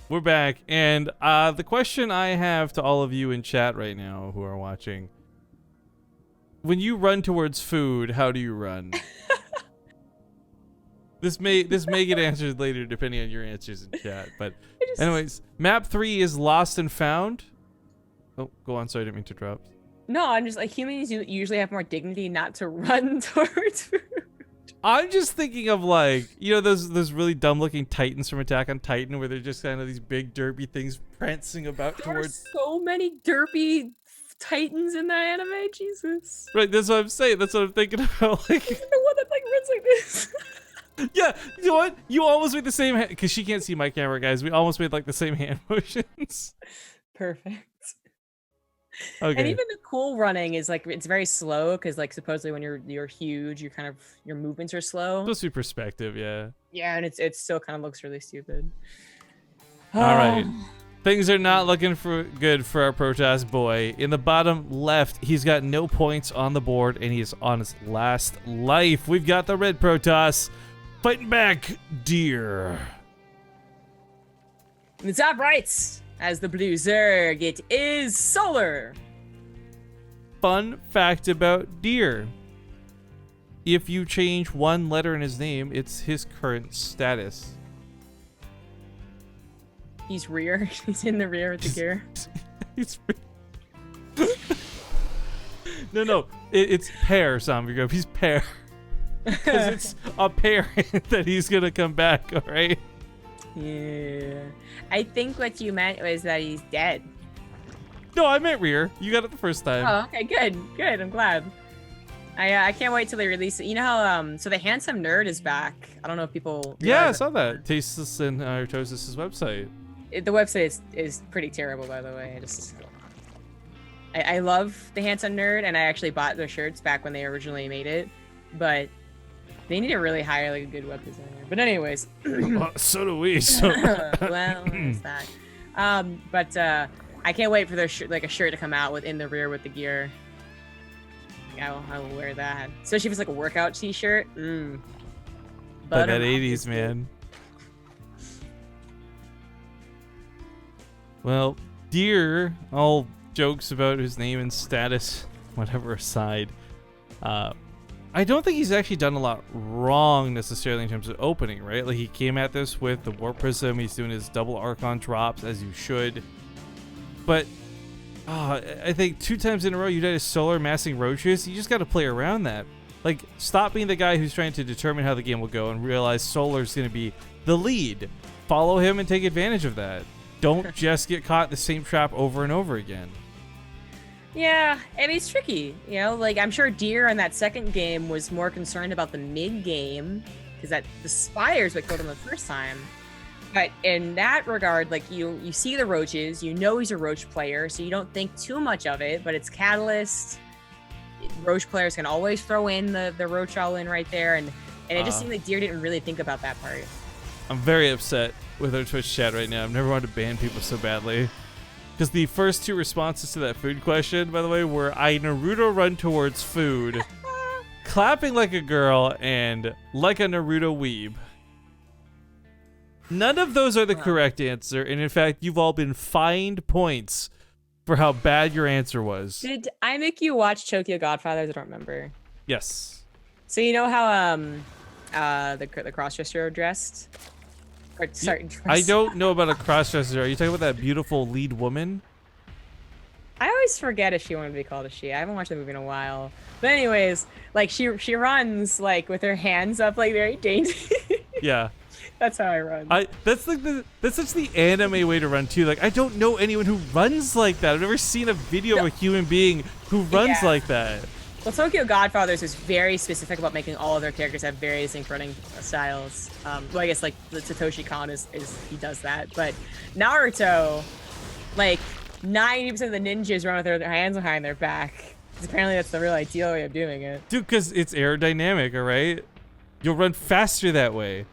We're back, and the question I have to all of you in chat right now who are watching: when you run towards food, how do you run? This may get answered later depending on your answers in chat. But anyways, map 3 is Lost and Found. Oh, go on. Sorry, I didn't mean to interrupt. No, I'm just like, humans usually have more dignity not to run towards food. I'm just thinking of, like, you know, those really dumb looking Titans from Attack on Titan where they're just kind of these big derpy things prancing about towards. So many derpy Titans in that anime, Jesus. Right, that's what I'm saying. That's what I'm thinking about. Like, the one that like runs like this. Yeah, you know what? You almost made the same because she can't see my camera, guys. We almost made like the same hand motions. Perfect. Okay. And even the cool running is like it's very slow because like supposedly when you're huge, your movements are slow. Supposed to be perspective, yeah. Yeah, and it still kind of looks really stupid. All right. Things are not looking good for our Protoss boy. In the bottom left, he's got no points on the board, and he is on his last life. We've got the red Protoss fighting back, deer. In the top right, as the blue Zerg, it is Solar. Fun fact about deer. If you change one letter in his name, it's his current status. He's rear. He's in the rear with the gear. He's no, it's pear, Zombie Grove. He's pear. Because it's apparent that he's gonna come back, alright? Yeah. I think what you meant was that he's dead. No, I meant rear. You got it the first time. Oh, okay, good. Good, I'm glad. I can't wait till they release it. You know how, so the Handsome Nerd is back. I don't know if people... Yeah, I saw that. Tasteless and Artosis' website. The website is pretty terrible, by the way. I love the Handsome Nerd, and I actually bought their shirts back when they originally made it, but they need to really hire like a good web designer. But anyways, so do we. So. well, it's that. But I can't wait for their like a shirt to come out in the rear with the gear. I will wear that, especially if it's like a workout T-shirt. But that 80s, man. Well, deer, all jokes about his name and status, whatever aside, I don't think he's actually done a lot wrong necessarily in terms of opening, right? Like, he came at this with the Warp Prism, he's doing his double Archon drops, as you should. But, I think 2 times in a row you did a Solar massing roaches. You just got to play around that. Like, stop being the guy who's trying to determine how the game will go and realize Solar's going to be the lead. Follow him and take advantage of that. Don't just get caught in the same trap over and over again. Yeah, and it's tricky, you know. Like, I'm sure Deer in that second game was more concerned about the mid game because that the Spires what killed him the first time. But in that regard, like you see the roaches, you know he's a roach player, so you don't think too much of it. But it's Catalyst. Roach players can always throw in the roach all in right there, and it just seemed like Deer didn't really think about that part. I'm very upset with our Twitch chat right now. I've never wanted to ban people so badly. Because the first 2 responses to that food question, by the way, were I Naruto run towards food, clapping like a girl, and like a Naruto weeb. None of those are the correct answer, and in fact, you've all been fined points for how bad your answer was. Did I make you watch Tokyo Godfathers? I don't remember. Yes. So you know how the crossdresser dressed? Or, sorry, I don't know about a crossdresser. Are you talking about that beautiful lead woman? I always forget if she wanted to be called a she. I haven't watched the movie in a while. But anyways, like she runs like with her hands up, like very dainty. Yeah. That's how I run. That's such the anime way to run too. Like, I don't know anyone who runs like that. I've never seen a video of a human being who runs like that. Well, Tokyo Godfathers is very specific about making all of their characters have very distinct running styles. Well, I guess like the Satoshi Kon is he does that, but Naruto, like 90% of the ninjas run with their hands behind their back. Apparently, that's the real ideal way of doing it. Dude, because it's aerodynamic, all right? You'll run faster that way.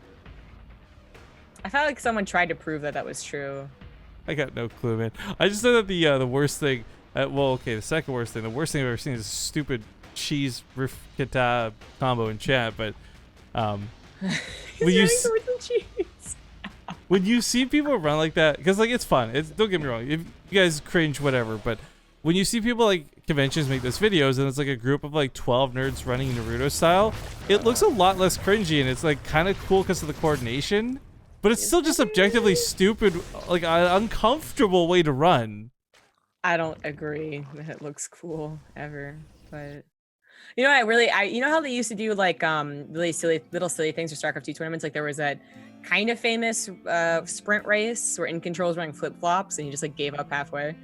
I felt like someone tried to prove that was true. I got no clue, man. I just know that the worst thing, the second worst thing, the worst thing I've ever seen is stupid cheese rifkita combo in chat, but when you see people run like that, because like it's fun, don't get me wrong, if you guys cringe whatever, but when you see people like conventions make those videos and it's like a group of like 12 nerds running Naruto style, it looks a lot less cringy and it's like kind of cool because of the coordination, but it's still just objectively stupid, like an uncomfortable way to run. I don't agree that it looks cool ever, but you know, you know how they used to do like really little silly things for StarCraft 2 tournaments? Like there was that kind of famous sprint race where In Control's running flip-flops and he just like gave up halfway.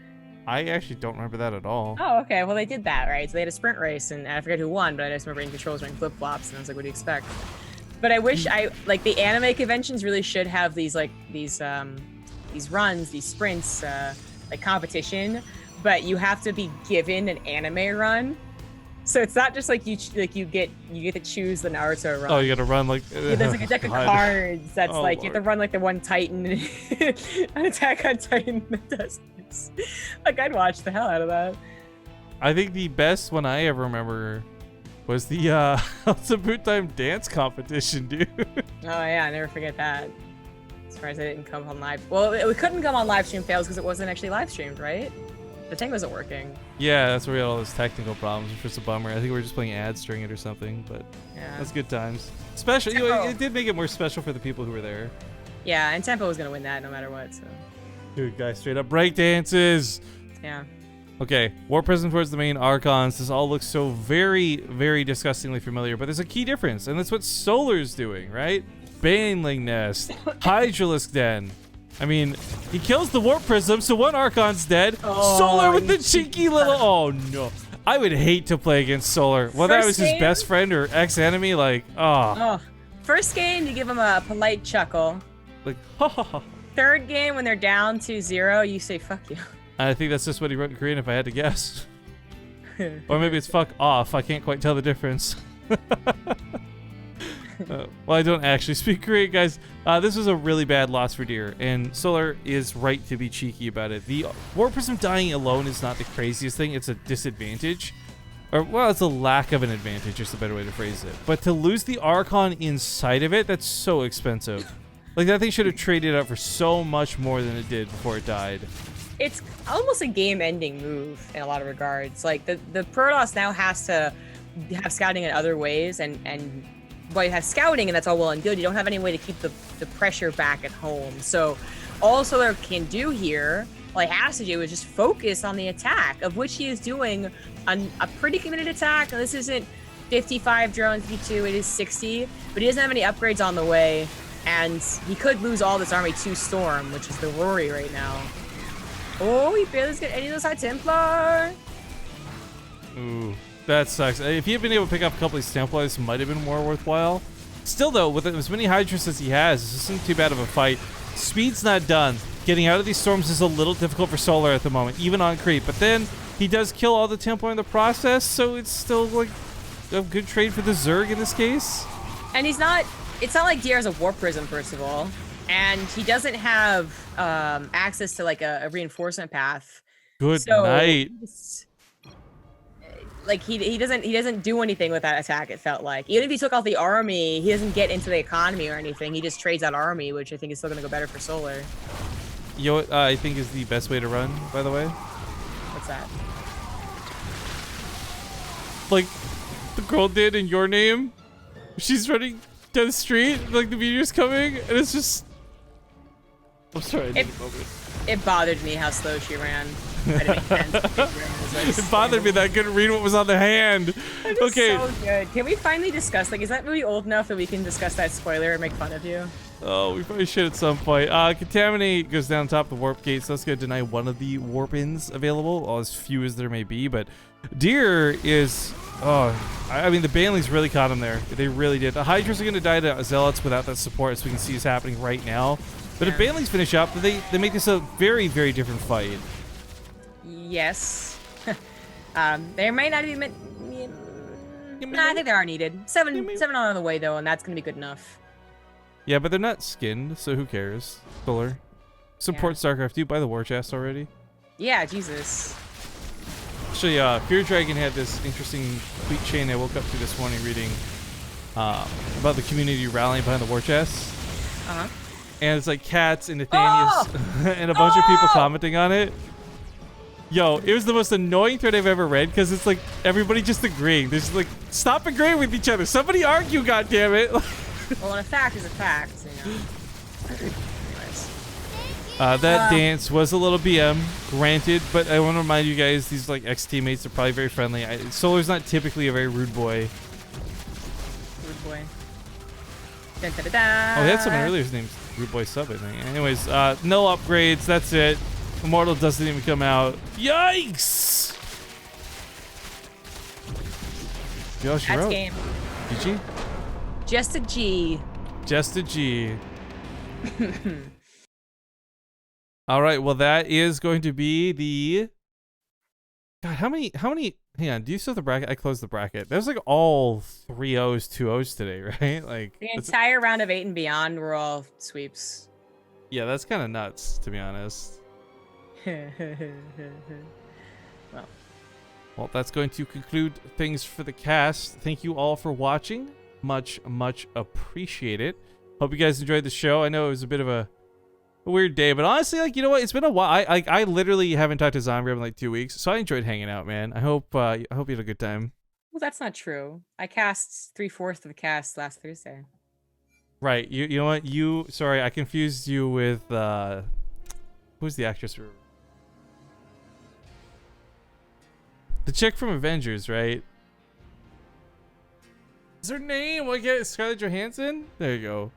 I actually don't remember that at all. Oh, okay. Well, they did that, right? So they had a sprint race and I forget who won, but I just remember In Control's running flip-flops and I was like, what do you expect? But I wish like the anime conventions really should have these runs, these sprints, like competition, but you have to be given an anime run. So it's not just like you get to choose the Naruto run. Oh, you gotta run like. Yeah, there's like a deck of cards that's Oh, like you have to run like the one Titan, an Attack on Titan that does this. Like I'd watch the hell out of that. I think the best one I ever remember was the Ultimate Time dance competition, dude. Oh yeah, I never forget that. As far as it didn't come on live. Well, it couldn't come on live stream fails because it wasn't actually live streamed, right? The thing wasn't working. Yeah, that's where we had all those technical problems, which was a bummer. I think we were just playing ads during it or something, but Yeah. that's good times. Special, you know, it did make it more special for the people who were there. Yeah, and Tempo was gonna win that no matter what. So Dude, guys, straight up break dances. yeah. Okay, Warp Prism towards the main Archons. This all looks so very, very disgustingly familiar, but there's a key difference, and that's what Solar's doing, right? Baneling Nest, Hydralisk Den. I mean, he kills the Warp Prism, so one Archon's dead. Oh, Solar with the cheeky little... Oh, no. I would hate to play against Solar. Whether I was his best friend or ex-enemy, like, Oh, first game, you give him a polite chuckle. Like, ha ha ha. Third game, when they're down 2-0, you say, fuck you. I think that's just what he wrote in Korean if I had to guess. Or maybe it's fuck off. I can't quite tell the difference. Well, I don't actually speak Korean, guys. This was a really bad loss for Deer, and Solar is right to be cheeky about it. The Warp Prism dying alone is not the craziest thing. It's a disadvantage. Or, well, it's a lack of an advantage, is the better way to phrase it. But to lose the Archon inside of it, that's so expensive. Like, that thing should have traded up for so much more than it did before it died. It's almost a game-ending move in a lot of regards. Like, the Protoss now has to have scouting in other ways, and while you have scouting, and that's all well and good, you don't have any way to keep the pressure back at home. So all Solar can do here, all he has to do is just focus on the attack, of which he is doing a pretty committed attack. Now, this isn't 55 drones, 52, it is 60, but he doesn't have any upgrades on the way, and he could lose all this army to Storm, which is the worry right now. Oh, he barely doesn't get any of those High Templar. Ooh. That sucks. If he had been able to pick up a couple of these Templars, might have been more worthwhile. Still, though, with as many Hydras as he has, this isn't too bad of a fight. Speed's not done. Getting out of these storms is a little difficult for Solar at the moment, even on creep. But then he does kill all the Templar in the process, so it's still like a good trade for the Zerg in this case. And he's not. It's not like DR has a Warp Prism, first of all, and he doesn't have access to like a reinforcement path. Good night. Like he doesn't do anything with that attack. It felt like even if he took out the army, he doesn't get into the economy or anything. He just trades that army, which I think is still gonna go better for Solar. You know what I think is the best way to run, by the way? What's that? Like the girl did in Your Name. She's running down the street, like the meteor's coming, and it's just. I'm sorry. I didn't moment. It bothered me how slow she ran. I didn't make sense. It bothered me that I couldn't read what was on the hand. Okay. So good. Can we finally discuss? Like, is that movie old enough that we can discuss that spoiler and make fun of you? Oh, we probably should at some point. Contaminate goes down top of the warp gate, so that's going to deny one of the warp-ins available, or as few as there may be. But Deer is... Oh, I mean, the Banelings really caught him there. They really did. The Hydras are going to die to Zealots without that support, as we can see is happening right now. But if Banelings finish up, they make this a very, very different fight. Yes. They might not even... Nah, I think they are needed. Seven on the way, though, and that's going to be good enough. Yeah, but they're not skinned, so who cares? Solar. Support StarCraft. Do you buy the war chest already? Yeah, Jesus. Actually, Fear Dragon had this interesting tweet chain I woke up to this morning reading about the community rallying behind the war chest. Uh-huh. And it's like Cats and Nathanius and a bunch of people commenting on it. Yo, it was the most annoying thread I've ever read because it's like everybody just agreeing. There's like, stop agreeing with each other. Somebody argue, goddammit. Well, a fact is a fact, you know. Anyways. That dance was a little BM, granted, but I want to remind you guys, these like ex-teammates are probably very friendly. Solar's not typically a very rude boy. Rude boy. Dun, dun, dun, dun. Oh, they had someone earlier whose name's Rude Boy Sub, I think. Anyways, no upgrades, that's it. Immortal doesn't even come out. Yikes! Yo, she That's wrote. game. GG? Just a G. Just a G. All right. Well, that is going to be the. God, how many? Hang on. Do you still have the bracket? I closed the bracket. There's like all 3 O's, 2 O's today, right? Like The entire round of 8 and beyond were all sweeps. Yeah, that's kind of nuts, to be honest. Well, that's going to conclude things for the cast. Thank you all for watching. Much, much appreciated. Hope you guys enjoyed the show. I know it was a bit of a weird day, but honestly, like, you know what? It's been a while. I literally haven't talked to Zombie in like 2 weeks, so I enjoyed hanging out, man. I hope you had a good time. Well, that's not true. I cast 3/4 of the cast last Thursday. Right. You know what? Sorry, I confused you with who's the actress? The chick from Avengers, right? Is her name? What? Get Scarlett Johansson? There you go.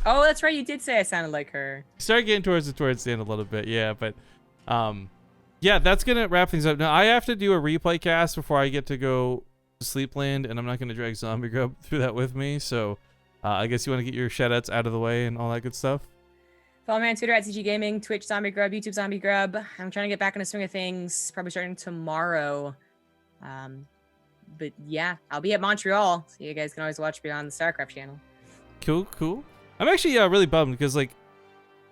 Oh, that's right. You did say I sounded like her. Started getting towards the end a little bit, yeah. But, yeah, that's gonna wrap things up. Now I have to do a replay cast before I get to go to Sleepland, and I'm not gonna drag Zombie Grub through that with me. So, I guess you want to get your shoutouts out of the way and all that good stuff. Follow me on Twitter at CG Gaming, Twitch Zombie Grub, YouTube Zombie Grub. I'm trying to get back in the swing of things. Probably starting tomorrow. But yeah, I'll be at Montreal, so you guys can always watch me on the StarCraft channel. Cool. I'm actually really bummed because like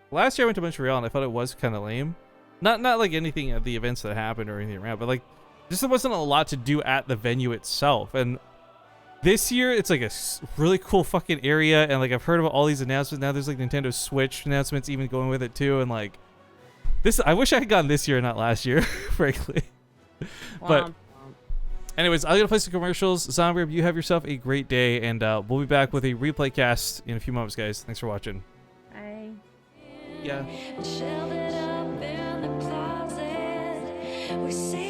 last year I went to Montreal and I thought it was kind of lame. Not like anything at the events that happened or anything around, but like just there wasn't a lot to do at the venue itself. And this year it's like a really cool fucking area, and like I've heard about all these announcements now. There's like Nintendo Switch announcements even going with it too, and like this. I wish I had gone this year and not last year, frankly. But anyways, I'm gonna play some commercials. Zombie, you have yourself a great day, and we'll be back with a replay cast in a few moments, guys. Thanks for watching. Bye. Yeah. Shelved it up in the closet. We say